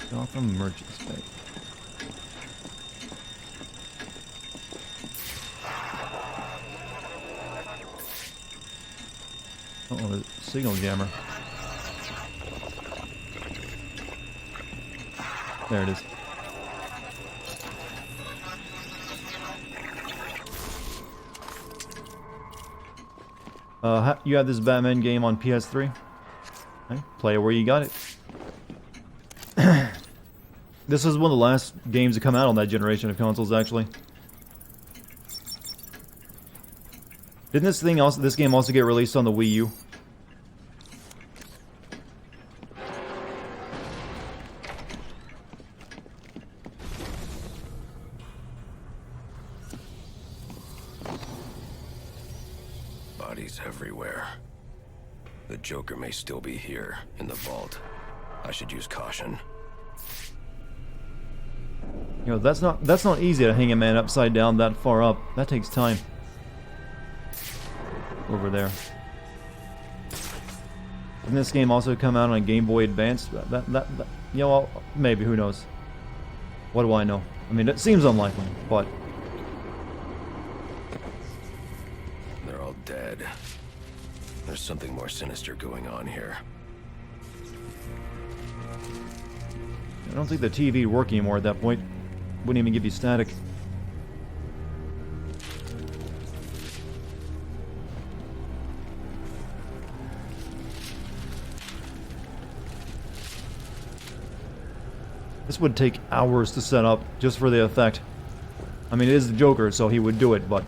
Gotham Merchants Bank. Uh-oh, the signal jammer. There it is. You have this Batman game on PS3? Okay, play it where you got it. This is one of the last games to come out on that generation of consoles, actually. Didn't this game also get released on the Wii U? Bodies everywhere. The Joker may still be here, in the vault. I should use caution. You know, that's not easy to hang a man upside down that far up. That takes time. Over there. Didn't this game also come out on Game Boy Advance? You know, maybe, who knows? What do I know? I mean, it seems unlikely, but... They're all dead. There's something more sinister going on here. I don't think the TV would work anymore at that point. Wouldn't even give you static. This would take hours to set up, just for the effect. I mean, it is the Joker, so he would do it, but...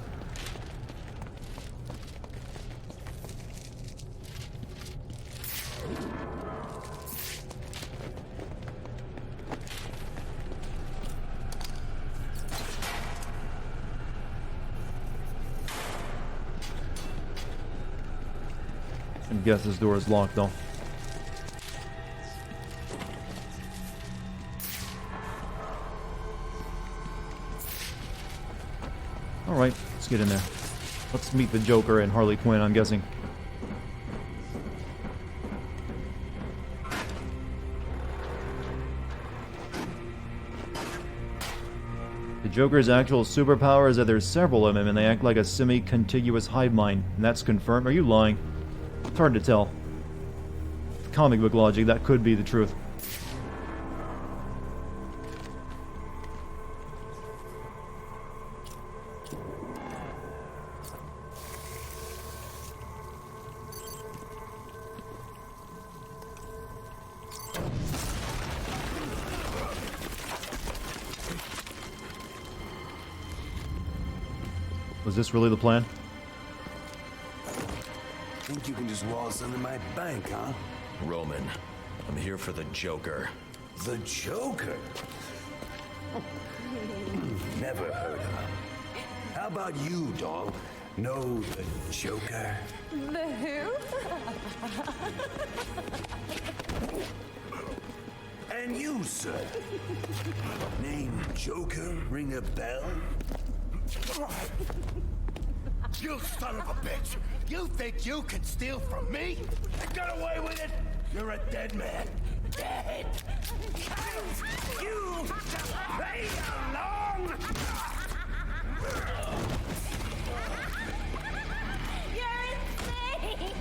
I guess this door is locked, though. Alright, let's get in there. Let's meet the Joker and Harley Quinn, I'm guessing. The Joker's actual superpower is that there's several of them and they act like a semi-contiguous hive mind. And that's confirmed. Are you lying? It's hard to tell. Comic book logic, that could be the truth. Was this really the plan? Think you can just waltz into my bank, huh? Roman, I'm here for the Joker. The Joker? Never heard of him. How about you, dog? Know the Joker? The who? And you, sir? Name Joker ring a bell? You son of a bitch! You think you can steal from me? I got away with it? You're a dead man. Dead! You play along! You're insane!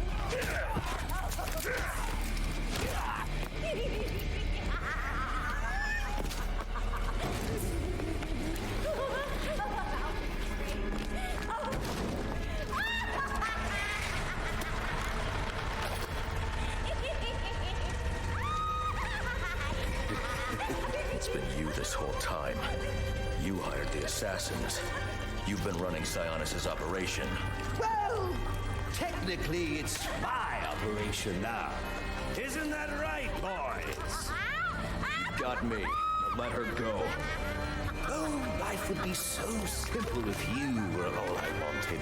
It's been you this whole time. You hired the assassins. You've been running Sionis' operation. Well, technically it's my operation now. Isn't that right, boys? Got me. Now let her go. Oh, life would be so simple if you were all I wanted.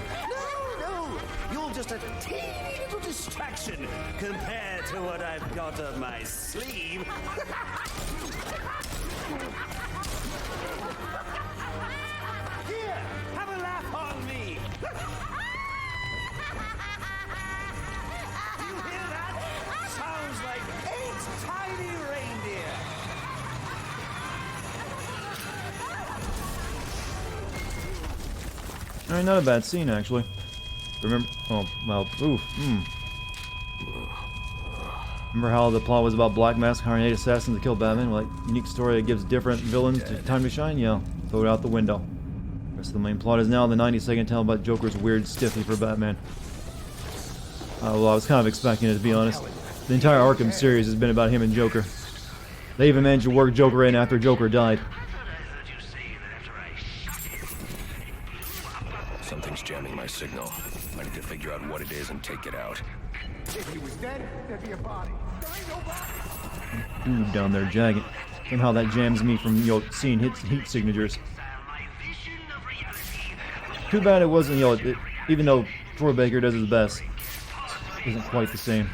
No, you're just a teeny little distraction compared to what I've got up my sleeve. Here, have a laugh on me. You hear that? Sounds like 8 tiny reindeer. Alright, not a bad scene, actually. Remember? Oh, well, oof. Remember how the plot was about Black Mask hiring 8 assassins to kill Batman? Like, unique story that gives different villains to time to shine? Yeah, throw it out the window. The rest of the main plot is now the 90-second tale about Joker's weird stiffy for Batman. Well, I was kind of expecting it, to be honest. The entire Arkham series has been about him and Joker. They even managed to work Joker in after Joker died. Something's jamming my signal. I need to figure out what it is and take it out. If he was dead, there'd be a body. There ain't no body. Dude down there jagging. Somehow that jams me from, seeing heat signatures. Too bad it wasn't, even though Troy Baker does his best, it isn't quite the same.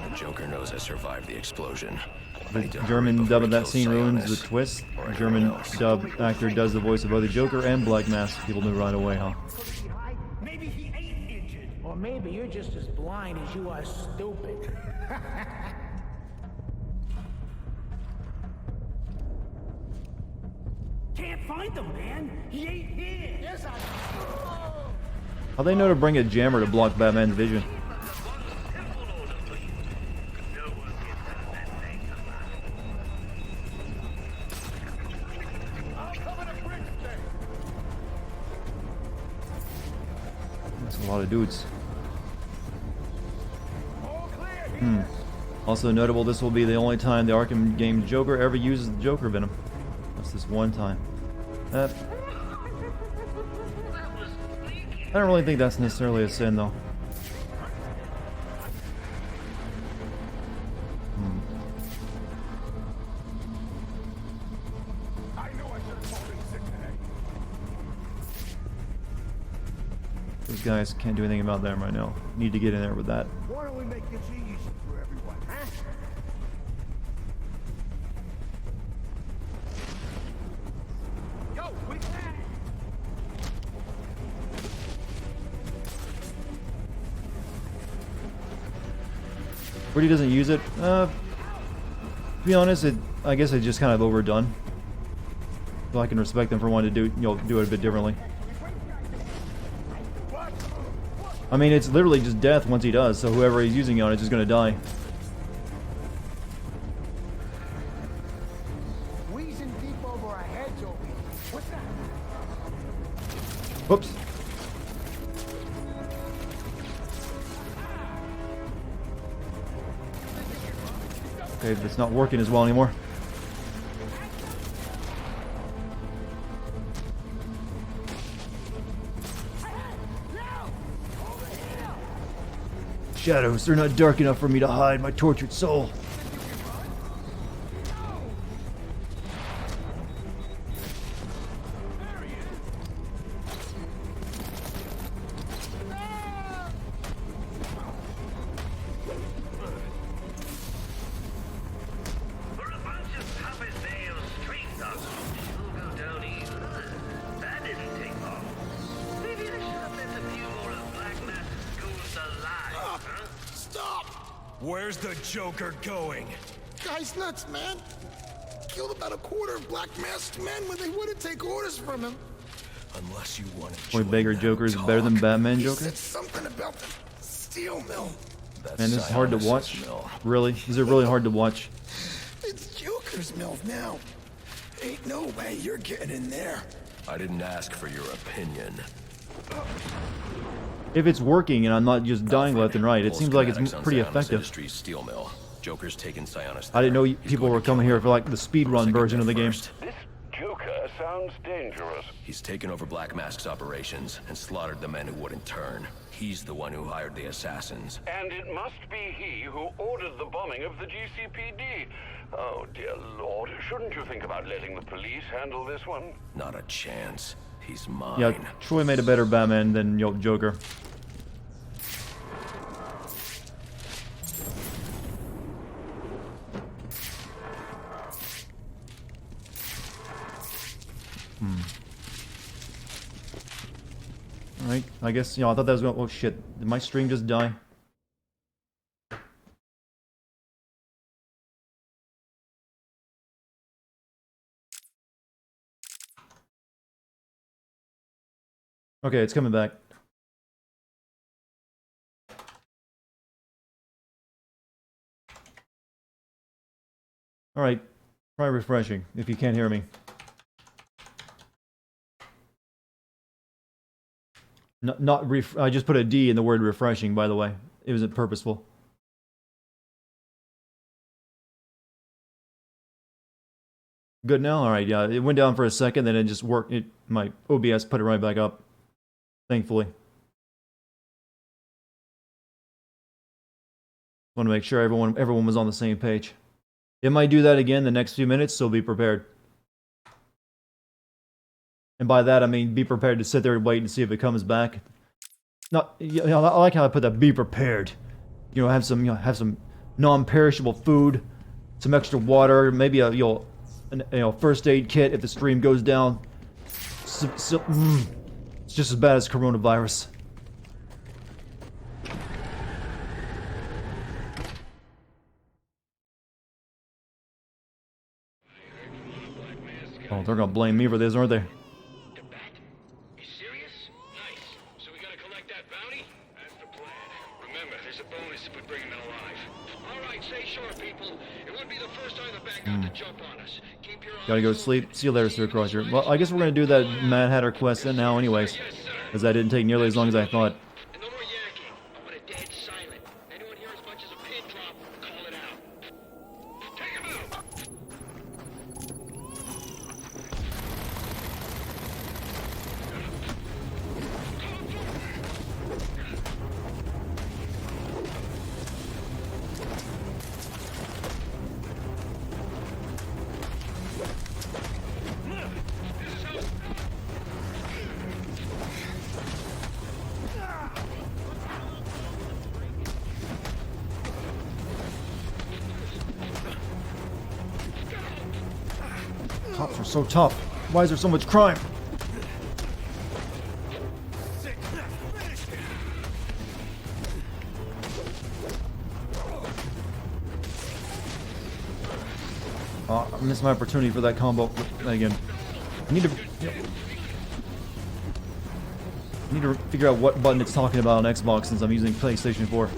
The Joker knows I survived the explosion. The German dub of that scene ruins the twist. The German dub actor does the voice of both the Joker and Black Mask. People knew right away, huh? Maybe he ain't injured. Or maybe you're just as blind as you are stupid. Can't find him, man. He ain't here. Yes, How they know to bring a jammer to block Batman's vision? That's a lot of dudes. Also notable, this will be the only time the Arkham game Joker ever uses the Joker Venom. That's this one time. I don't really think that's necessarily a sin, though. Those guys can't do anything about them right now. Need to get in there with that. Why don't we make this easy for everyone, huh? Yo, we Brady doesn't use it. To be honest, I guess it's just kind of overdone. So I can respect them for wanting to do it a bit differently. I mean, it's literally just death once he does, so whoever he's using it on is just gonna die. wheezing deep over our heads over here. What's that? Whoops. Okay, but it's not working as well anymore. Shadows, they're not dark enough for me to hide my tortured soul. Where's the Joker going? Guy's nuts, man. Killed about a quarter of Black Masked men when they wouldn't take orders from him. Unless you want to. Boy, Beggar Joker is better than Batman Joker? He said something about the steel mill. Man, this is hard to watch. Really? Is it really hard to watch? It's Joker's mill now. Ain't no way you're getting in there. I didn't ask for your opinion. If it's working and I'm not just dying left and right, it seems like it's pretty effective. Industries steel mill. Joker's taken Sionis. I didn't know people were coming here for like the speedrun version of the game. This Joker sounds dangerous. He's taken over Black Mask's operations and slaughtered the men who wouldn't turn. He's the one who hired the assassins. And it must be he who ordered the bombing of the GCPD. Oh, dear Lord. Shouldn't you think about letting the police handle this one? Not a chance. He's mine. Yeah, Troy made a better Batman than Joker. Alright, I guess, I thought that was going to... Oh shit, did my stream just die? Okay, it's coming back. Alright, try refreshing, if you can't hear me. I just put a D in the word refreshing, by the way. It wasn't purposeful. Good now? Alright, yeah. It went down for a second, then it just worked. My OBS put it right back up. Thankfully. Want to make sure everyone was on the same page. It might do that again the next few minutes, so be prepared. And by that I mean be prepared to sit there and wait and see if it comes back. I like how I put that. Be prepared. Have some non-perishable food, some extra water, maybe a first aid kit if the stream goes down. It's just as bad as coronavirus. Oh, they're gonna blame me for this, aren't they? Gotta go to sleep. See you later, Sir Crusher. Well, I guess we're gonna do that Mad Hatter quest then now anyways. Because that didn't take nearly as long as I thought. Cops are so tough. Why is there so much crime? Oh, I missed my opportunity for that combo again. I need to figure out what button it's talking about on Xbox since I'm using PlayStation 4.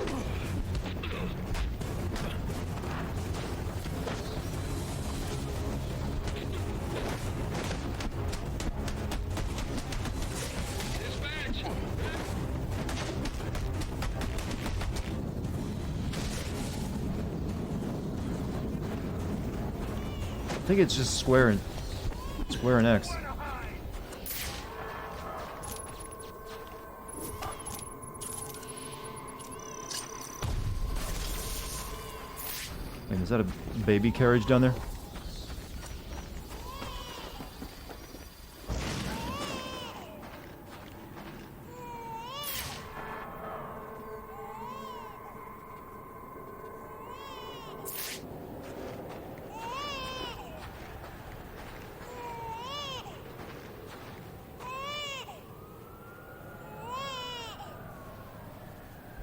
think it's just square and X. Wait, is that a baby carriage down there?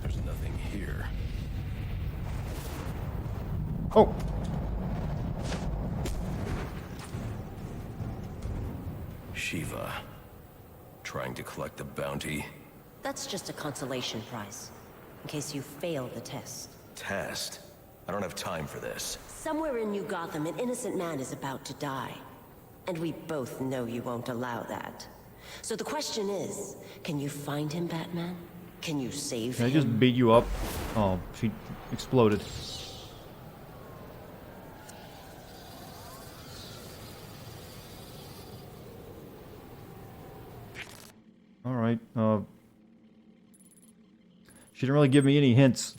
There's nothing here. Oh! Shiva. Trying to collect the bounty. That's just a consolation prize, in case you fail the test. Test? I don't have time for this. Somewhere in New Gotham, an innocent man is about to die. And we both know you won't allow that. So the question is, can you find him, Batman? Can you save Can I him? just beat you up? Oh, she exploded. Alright, she didn't really give me any hints.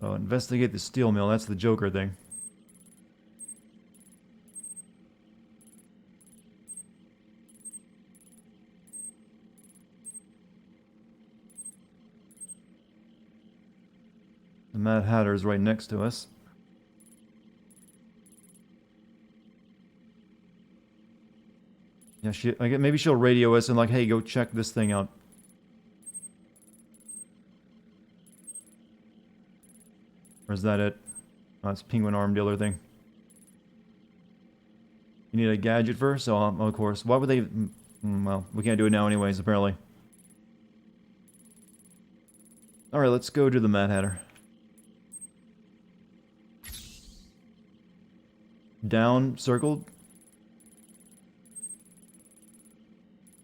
Oh, investigate the steel mill, that's the Joker thing. The Mad Hatter is right next to us. Yeah, maybe she'll radio us and like, hey, go check this thing out. Or is that it? Oh, it's Penguin arm dealer thing. You need a gadget first? Oh, of course. Why would they... well, we can't do it now anyways, apparently. Alright, let's go to the Mad Hatter. Down, circled.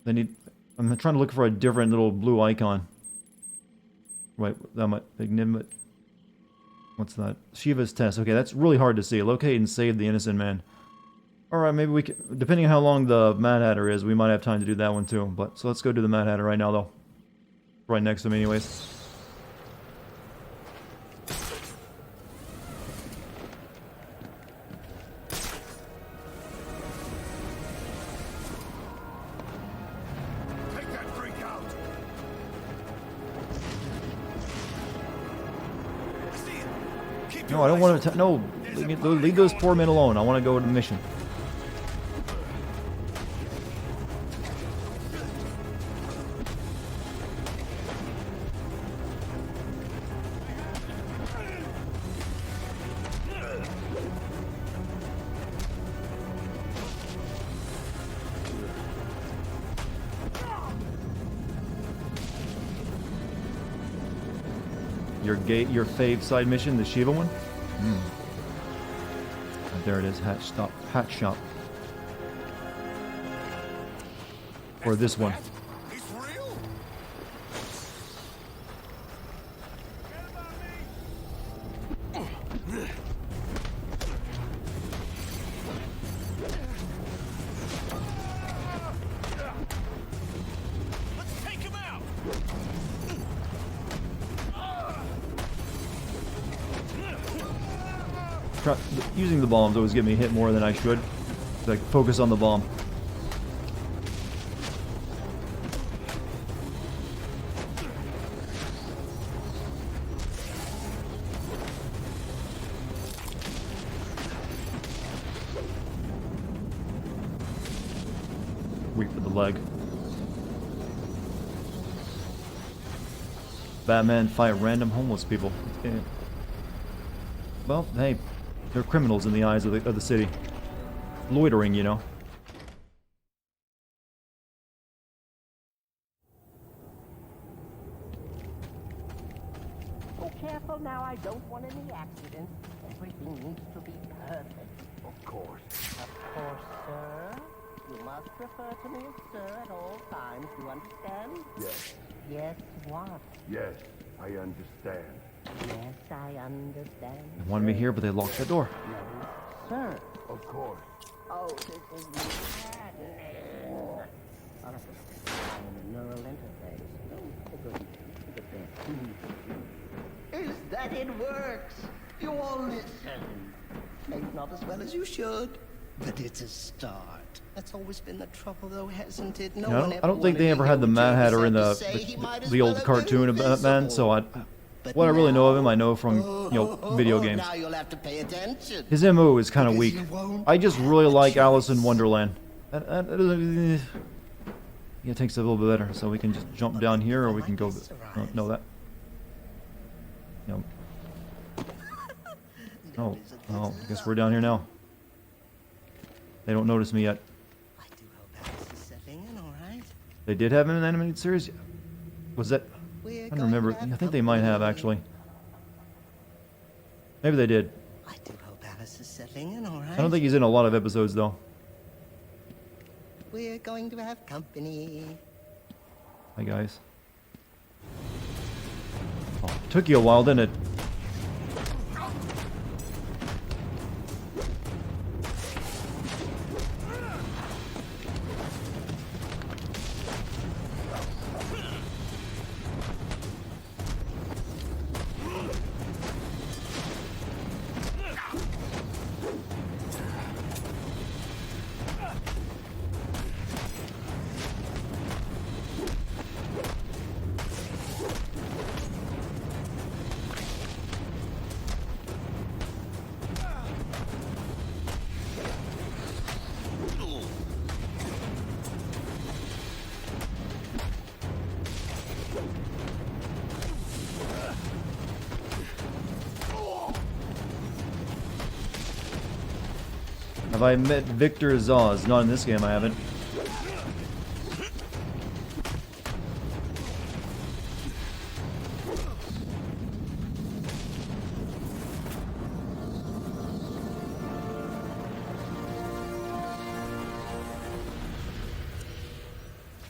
They need... I'm trying to look for a different little blue icon. Right, that might... What's that? Shiva's test. Okay, that's really hard to see. Locate and save the innocent man. Alright, maybe we can... Depending on how long the Mad Hatter is, we might have time to do that one too. But so let's go do the Mad Hatter right now, though. Right next to him anyways. No, I don't want to... No, leave those poor men alone. I want to go to the mission. Your fave side mission, the Shiva one? There it is, hat shop. Or this one. Using the bombs always get me hit more than I should. Like, focus on the bomb. Weak for the leg. Batman fight random homeless people. Okay. Well, hey. They're criminals in the eyes of the city. Loitering, you know. Oh, careful now. I don't want any accidents. Everything needs to be perfect. Of course. Of course, sir. You must refer to me as sir at all times. You understand? Yes. Yes, what? Yes, I understand. Yes, I understand. They wanted me here, but they locked the door. No, sir. Of course. Oh, this is maddening. Neural interface. Is that it works? You all listen. Maybe not as well as you should, but it's a start. That's always been the trouble, though, hasn't it? No one I don't think they ever had the Mad Hatter in the old cartoon of Batman, so what I really know of him, I know from, video games. Now you'll have to pay attention. His MO is kind of weak. I just really like Alice in Wonderland. Yeah, it takes it a little bit better, so we can just jump down here, or we can go... no, that... No. Oh, I guess we're down here now. They don't notice me yet. They did have an animated series? Was that... I don't remember. I think they might have, actually. Maybe they did. I do hope Alice is settling in all right. I don't think he's in a lot of episodes, though. We're going to have company. Hi, guys. Oh, took you a while, didn't it? Have I met Victor Zaz? Not in this game, I haven't.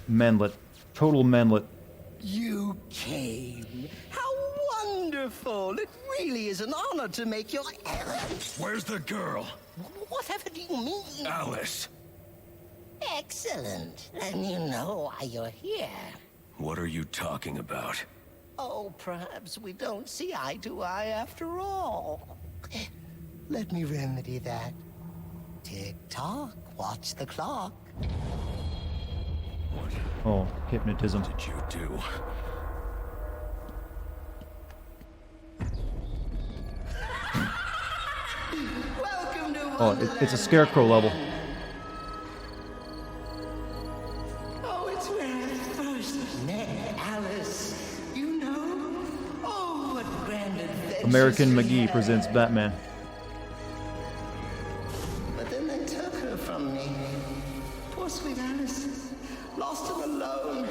Manlet. Total manlet. You came. How wonderful! It really is an honor to make your errand. Where's the girl? Whatever do you mean? Alice. Excellent. And you know why you're here. What are you talking about? Oh, perhaps we don't see eye to eye after all. Let me remedy that. Tick-tock. Watch the clock. Oh, hypnotism. What did you do? Oh, it's a scarecrow level. Oh, it's where I first met Alice. You know? Oh, what grand adventure. American McGee presents Batman. But then they took her from me. Poor sweet Alice. Lost and alone.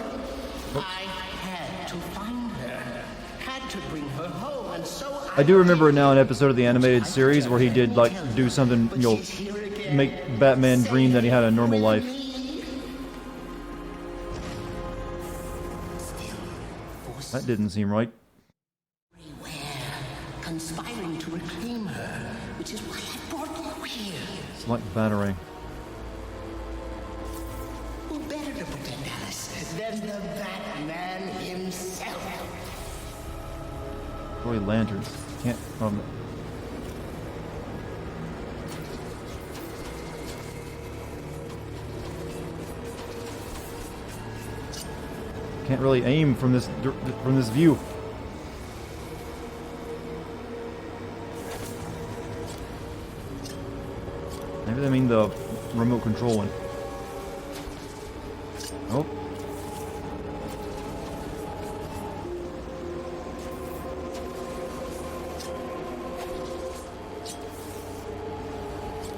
I had to find her. Had to bring her home, and so I do remember now an episode of the animated series where he did, like, do something, make Batman dream that he had a normal life. That didn't seem right. conspiring to reclaim her, which is why I brought you here. It's like battering. Who better to protect Alice than the Batman himself? Boy, lanterns. Can't. Can't really aim from this view. Maybe I mean the remote control one. Oh.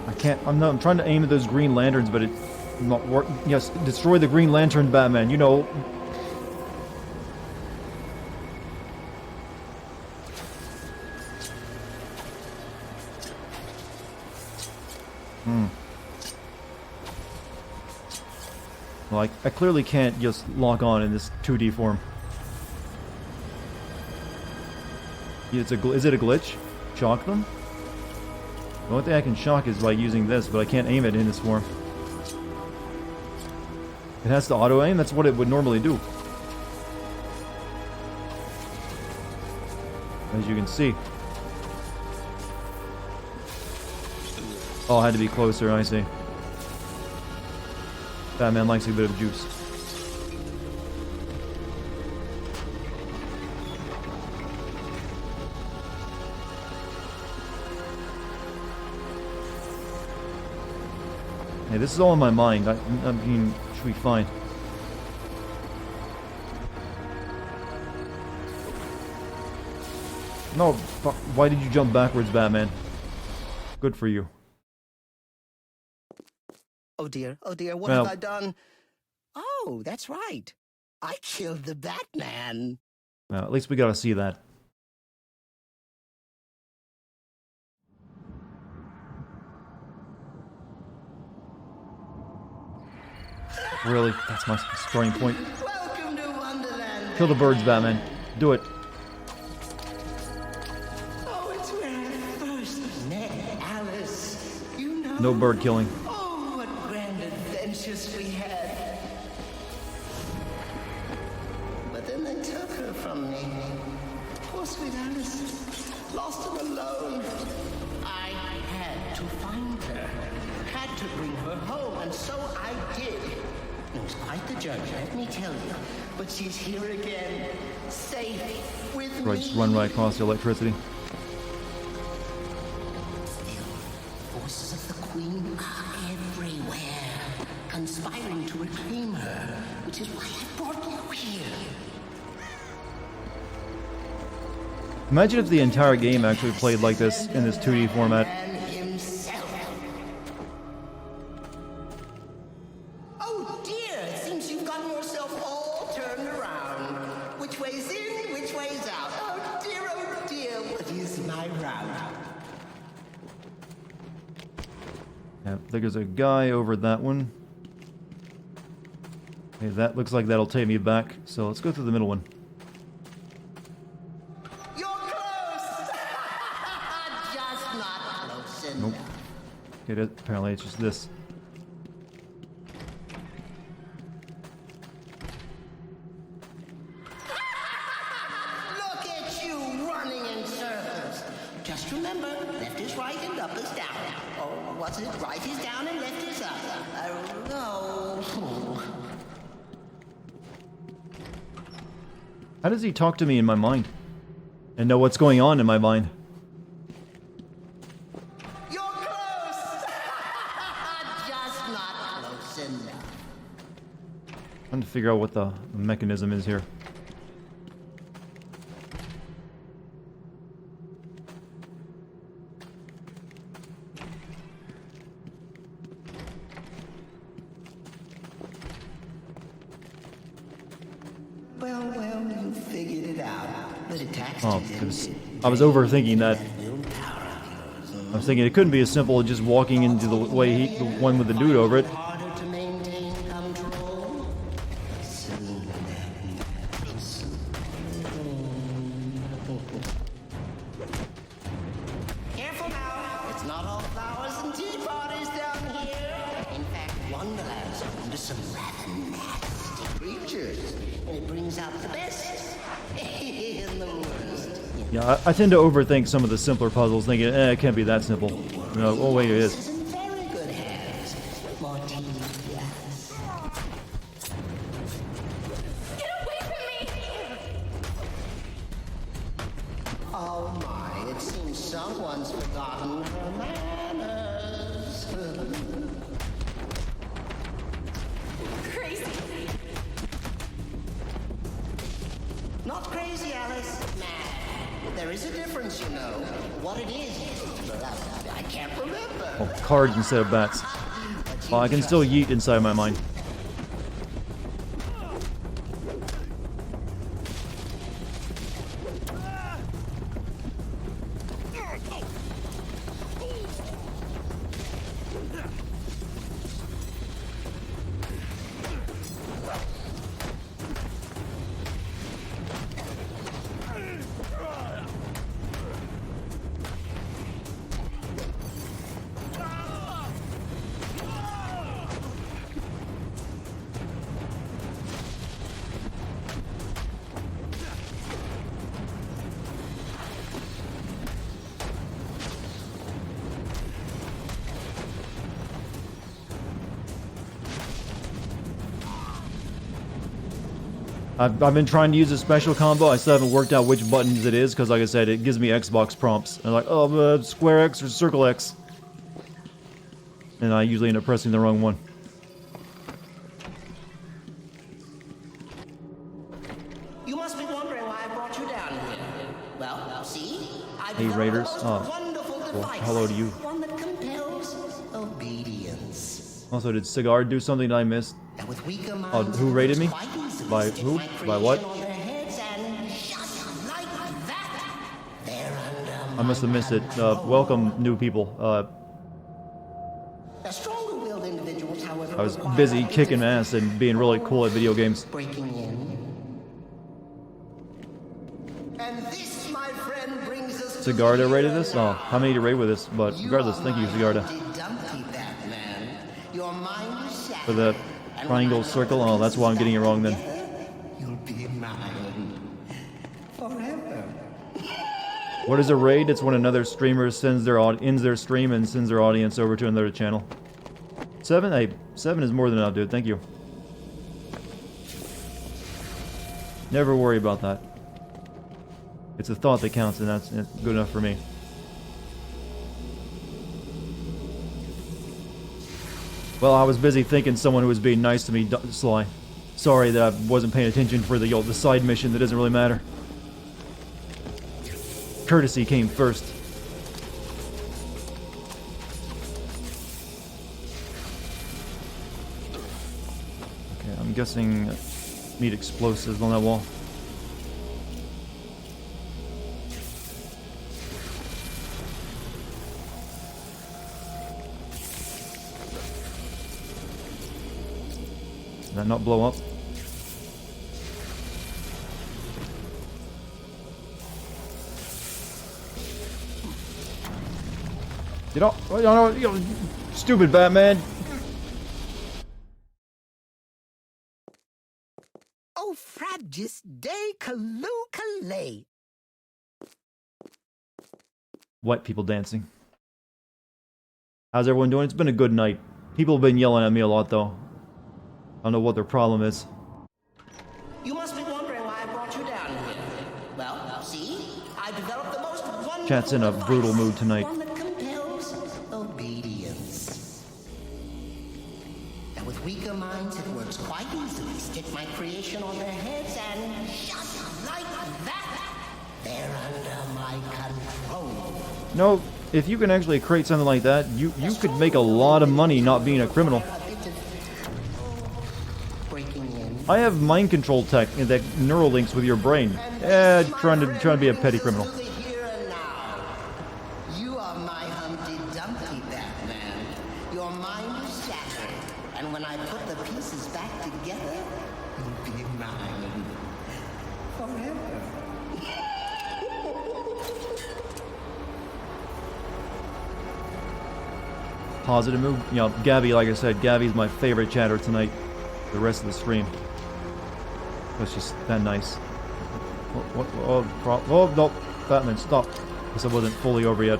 I can't. I'm trying to aim at those green lanterns, but it's not working. Yes, destroy the Green Lantern, Batman. You know. Well, I clearly can't just lock on in this 2D form. Is it a glitch? Shock them? The only thing I can shock is by using this, but I can't aim it in this form. It has to auto-aim? That's what it would normally do. As you can see. Oh, I had to be closer, I see. Batman likes a bit of juice. Hey, this is all in my mind. I mean, should be fine. No, fuck. Why did you jump backwards, Batman? Good for you. Oh dear, what Well, have I done? Oh, that's right. I killed the Batman. Well, at least we got to see that. Really? That's my starting point. Kill the birds, Batman. Do it. Oh, it's where I first met Alice. You know. No bird killing. Oh, what grand adventures we had. But then they took her from me. Poor sweet Alice. Lost and alone. I had to find her. Had to bring her home, and so I did. It was quite the journey, let me tell you. But she's here again, safe with Right, me. just run right across the electricity. Forces of the Queen are everywhere, conspiring to reclaim her, which is why I brought you here. Imagine if the entire game actually played like this in this 2D format. Oh dear, it seems you've gotten yourself all turned around. Which way's in, which way's out? Oh dear, what is my route? Yeah, I think there's a guy over that one. Okay, that looks like that'll take me back, so let's go through the middle one. Just not close enough. Nope. Okay, apparently it's just this. Look at you running in circles. Just remember, left is right and up is down. Or was it right is down and left is up? No. How does he talk to me in my mind? And know what's going on in my mind? You're close. Just not close enough. Trying to figure out what the mechanism is here. Well, you figured it out. But it taxed Oh, you, it didn't was, it? I was overthinking that. I was thinking it couldn't be as simple as just walking into the way the one with the dude over it. Harder to maintain control. Careful now. It's not all flowers and tea parties down here. In fact, Wonderland's home to some rather nasty creatures. And it brings out the best in the worst. Yeah, I tend to overthink some of the simpler puzzles, thinking, it can't be that simple. No, oh wait, it is. In very good hands. Martini, yes. Oh my, it seems someone's forgotten her manners. Crazy. Not crazy, Alice. Mad. There is a difference, you know. What it is, I can't remember. Oh, cards instead of bats. Oh, I can still yeet inside my mind. I've been trying to use a special combo. I still haven't worked out which buttons it is, because like I said, it gives me Xbox prompts. And I'm like, oh, square X or circle X. And I usually end up pressing the wrong one. You must be wondering why I brought you down here. Well, see? Hey, Raiders. Oh, well, hello to you. One that compels obedience. Also, did Cigar do something that I missed? Oh, who raided me? By who? By what? I must have missed it. Welcome, new people. I was busy kicking ass and being really cool at video games. Breaking in. And this, my friend, brings us Cigarda raided this? Oh, how many to raid with this? But regardless, thank you, Cigarda. For the triangle circle? Oh, that's why I'm getting it wrong then. You'll be mine forever. What is a raid? It's when another streamer ends their stream and sends their audience over to another channel. 7? Hey, 7 is more than enough, dude. Thank you. Never worry about that. It's a thought that counts, and that's good enough for me. Well, I was busy thinking someone who was being nice to me, Sly. Sorry that I wasn't paying attention for the side mission that doesn't really matter. Courtesy came first. Okay, I'm guessing need explosives on that wall. Did that not blow up? Get up! Oh, no, you stupid Batman! Oh, fragis day calais. White people dancing. How's everyone doing? It's been a good night. People have been yelling at me a lot, though. I don't know what their problem is. You must be wondering why I brought you down here. Well, see? I developed the most wonderful Chat's in a brutal mood tonight. one that compels obedience. Now, with weaker minds, it works quite easily. Stick my creation on their heads and just like that, they're under my control. No, if you can actually create something like that, you could make a lot of money not being a criminal. I have mind control tech that neural links with your brain. Trying to be a petty criminal. You are my Humpty Dumpty, Batman. Your mind is shattered, and when I put the pieces back together, you'll be mine forever. Positive move. You know, Gabby, like I said, Gabby's my favorite chatter tonight. The rest of the stream. That's just that nice. Oh, no. Batman, stop. Guess I wasn't fully over yet.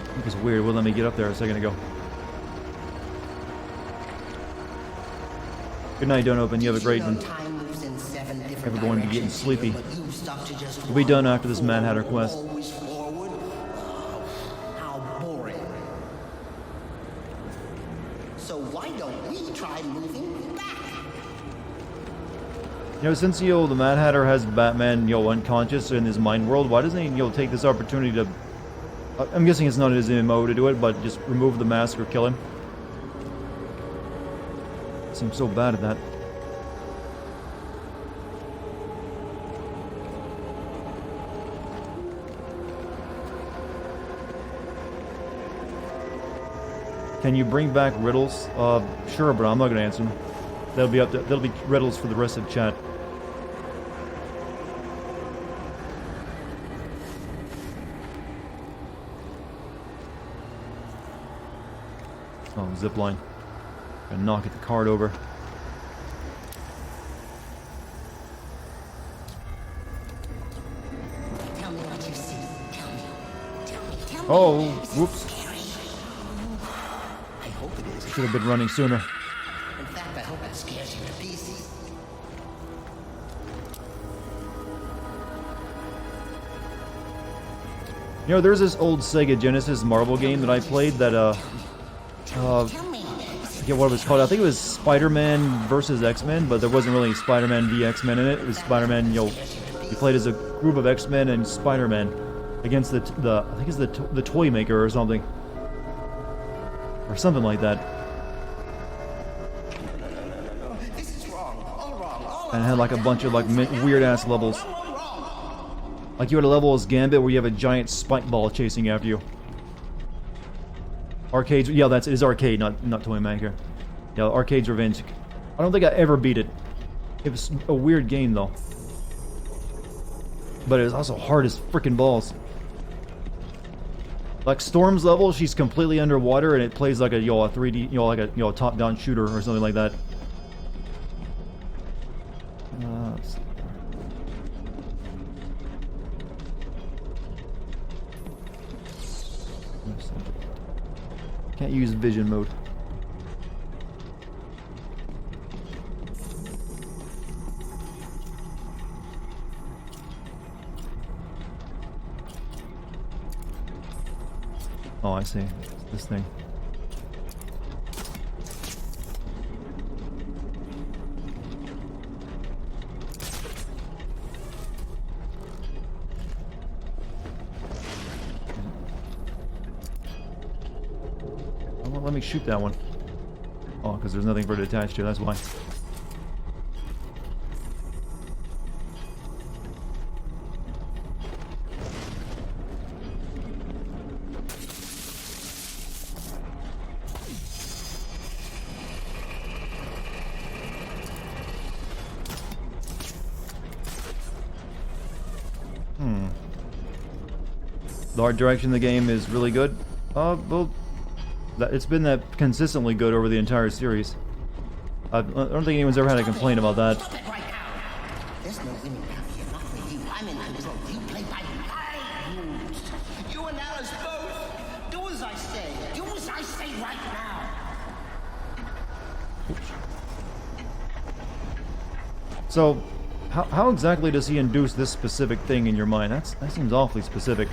I think it's weird. Wouldn't let me get up there a second ago. Good night, Don't Open. You have a great one. Never going to be getting sleepy. We'll be done after this Mad Hatter quest. So why don't we try moving back? You know, since, the Mad Hatter has Batman, unconscious in his mind world, why doesn't he, take this opportunity to... I'm guessing it's not his MO to do it, but just remove the mask or kill him. Seems so bad at that. Can you bring back riddles? Sure, but I'm not gonna answer them. That'll be riddles for the rest of the chat. Oh, zipline. Gonna knock the card over. Tell me what you see. Tell me. Oh, whoops. should have been running sooner. In fact, I hope it scares you to pieces. You know, there's this old Sega Genesis Marvel game that I played that, I forget what it was called. I think it was Spider-Man versus X-Men, but there wasn't really Spider-Man v X-Men in it. It was Spider-Man, you know, you played as a group of X-Men and Spider-Man against the I think it's the toy maker or something. Or something like that. This is wrong. All wrong. And it had like a bunch of like weird-ass levels. Like you had a level as Gambit where you have a giant spike ball chasing after you. Arcades, yeah, it is arcade, not Toy Maker. Yeah, Arcade's Revenge. I don't think I ever beat it. It was a weird game though. But it was also hard as freaking balls. Like Storm's level, she's completely underwater and it plays like a 3D, like a top-down shooter or something like that. Let's see. Can't use vision mode. Oh, I see. This thing. Well, let me shoot that one. Oh, because there's nothing for it to attach to, that's why. The art direction of the game is really good. Well, it's been that consistently good over the entire series. I don't think anyone's ever had a complaint about that. There's no winning out here, not for you. I'm in control. You play by my rules. You and Alice both. Do as I say. Do as I say right now. So, how exactly does he induce this specific thing in your mind? That seems awfully specific.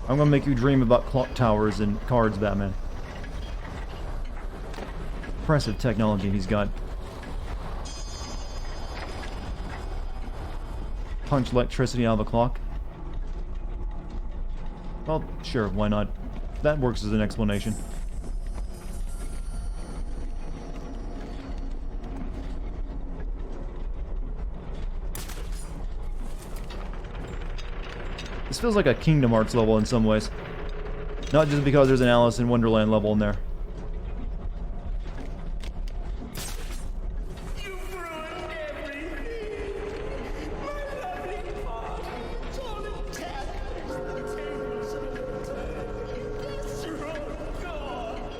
I'm gonna make you dream about clock towers and cards, Batman. Impressive technology he's got. Punch electricity out of a clock. Well, sure, why not? That works as an explanation. This feels like a Kingdom Hearts level in some ways. Not just because there's an Alice in Wonderland level in there.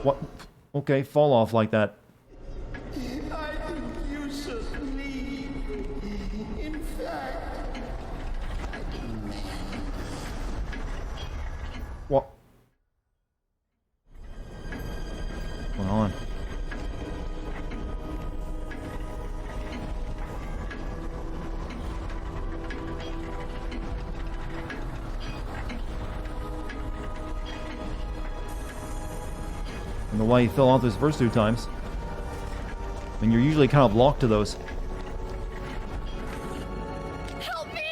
What? Okay, fall off like that. I think you should leave. In fact, What? What's going on? I don't know why he fell off those first two times. I mean, you're usually kind of locked to those. help me!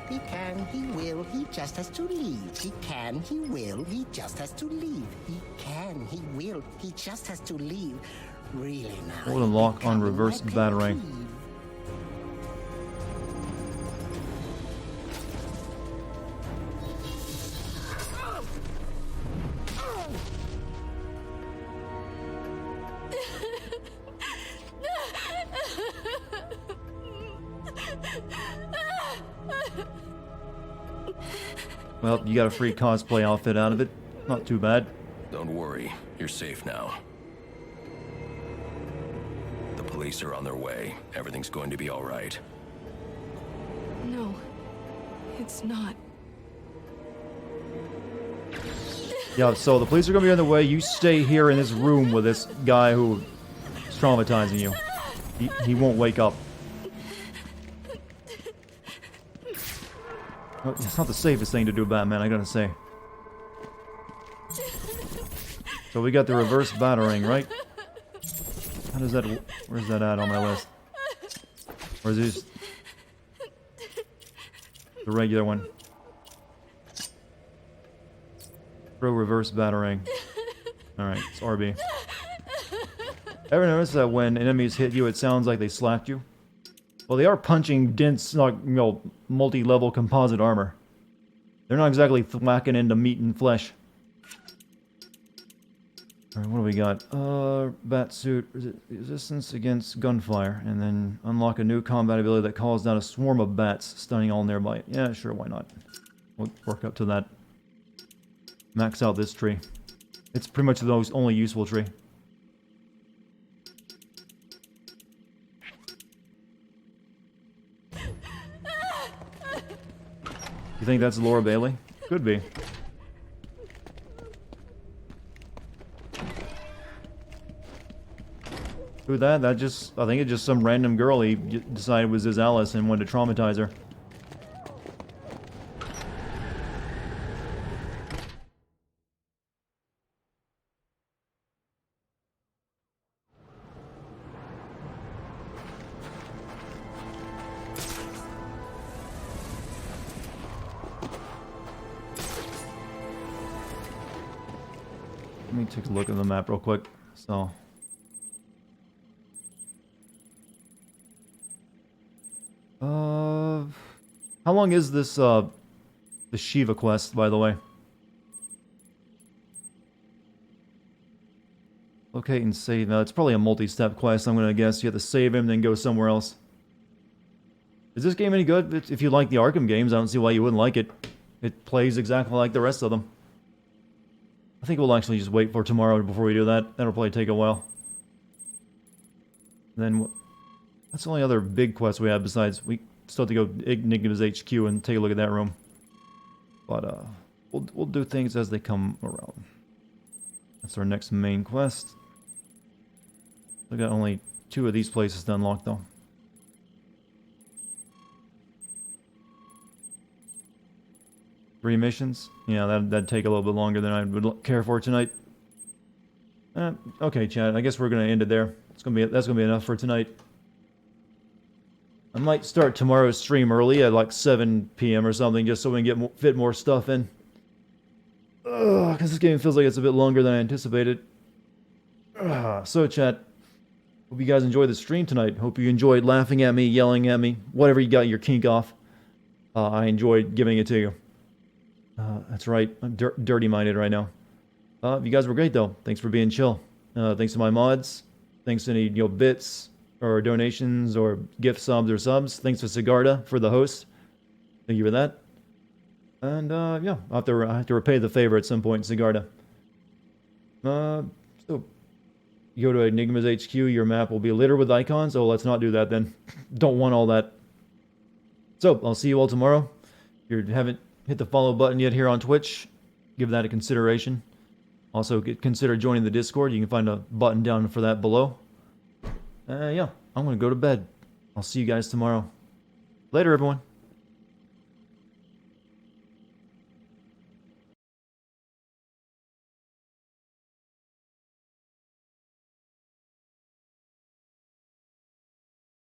He can, he will, he just has to leave. He can, he will, he just has to leave. He can, he will, he just has to leave. Really now. Hold and lock on reverse batarang. Well, you got a free cosplay outfit out of it. Not too bad. Don't worry, you're safe now. The police are on their way. Everything's going to be all right. No, it's not. Yeah, so the police are gonna be on the way. You stay here in this room with this guy who is traumatizing you. He won't wake up. Well, it's not the safest thing to do, Batman, I gotta say. So we got the reverse battering, right? How does that... Where's that at on my list? Or is this... the regular one? Throw reverse battering. Alright, it's RB. Ever notice that when enemies hit you, it sounds like they slapped you? Well, they are punching dense, like, you know, multi-level composite armor. They're not exactly thwacking into meat and flesh. Alright, what do we got? Bat suit, resistance against gunfire, and then unlock a new combat ability that calls down a swarm of bats, stunning all nearby. Yeah, sure, why not? We'll work up to that. Max out this tree. It's pretty much the only useful tree. You think that's Laura Bailey? Could be. Who that? That just... I think it's just some random girl he decided was his Alice and wanted to traumatize her. Let me take a look at the map real quick. So... how long is this, the Shiva quest, by the way? Locate and save. It's probably a multi-step quest, I'm gonna guess. You have to save him, then go somewhere else. Is this game any good? If you like the Arkham games, I don't see why you wouldn't like it. It plays exactly like the rest of them. I think we'll actually just wait for tomorrow before we do that. That'll probably take a while. Then... that's the only other big quest we have besides... we still have to go to Enigma's HQ and take a look at that room. But, we'll do things as they come around. That's our next main quest. We got only 2 of these places to unlock, though. Three missions? Yeah, that'd take a little bit longer than I would care for tonight. Okay, Chad, I guess we're gonna end it there. That's gonna be enough for tonight. I might start tomorrow's stream early at like 7 p.m. or something, just so we can fit more stuff in. Because this game feels like it's a bit longer than I anticipated. So, chat, hope you guys enjoyed the stream tonight. Hope you enjoyed laughing at me, yelling at me, whatever you got your kink off. I enjoyed giving it to you. That's right, I'm dirty-minded right now. You guys were great, though. Thanks for being chill. Thanks to my mods. Thanks to any bits or donations or gift subs or subs. Thanks to Sigarda for the host. Thank you for that. And yeah, I have to repay the favor at some point, Sigarda. So you go to Enigma's HQ, your map will be littered with icons. Oh, let's not do that then. Don't want all that. So I'll see you all tomorrow. If you haven't hit the follow button yet here on Twitch, give that a consideration. Also, consider joining the Discord. You can find a button down for that below. Yeah, I'm going to go to bed. I'll see you guys tomorrow. Later, everyone.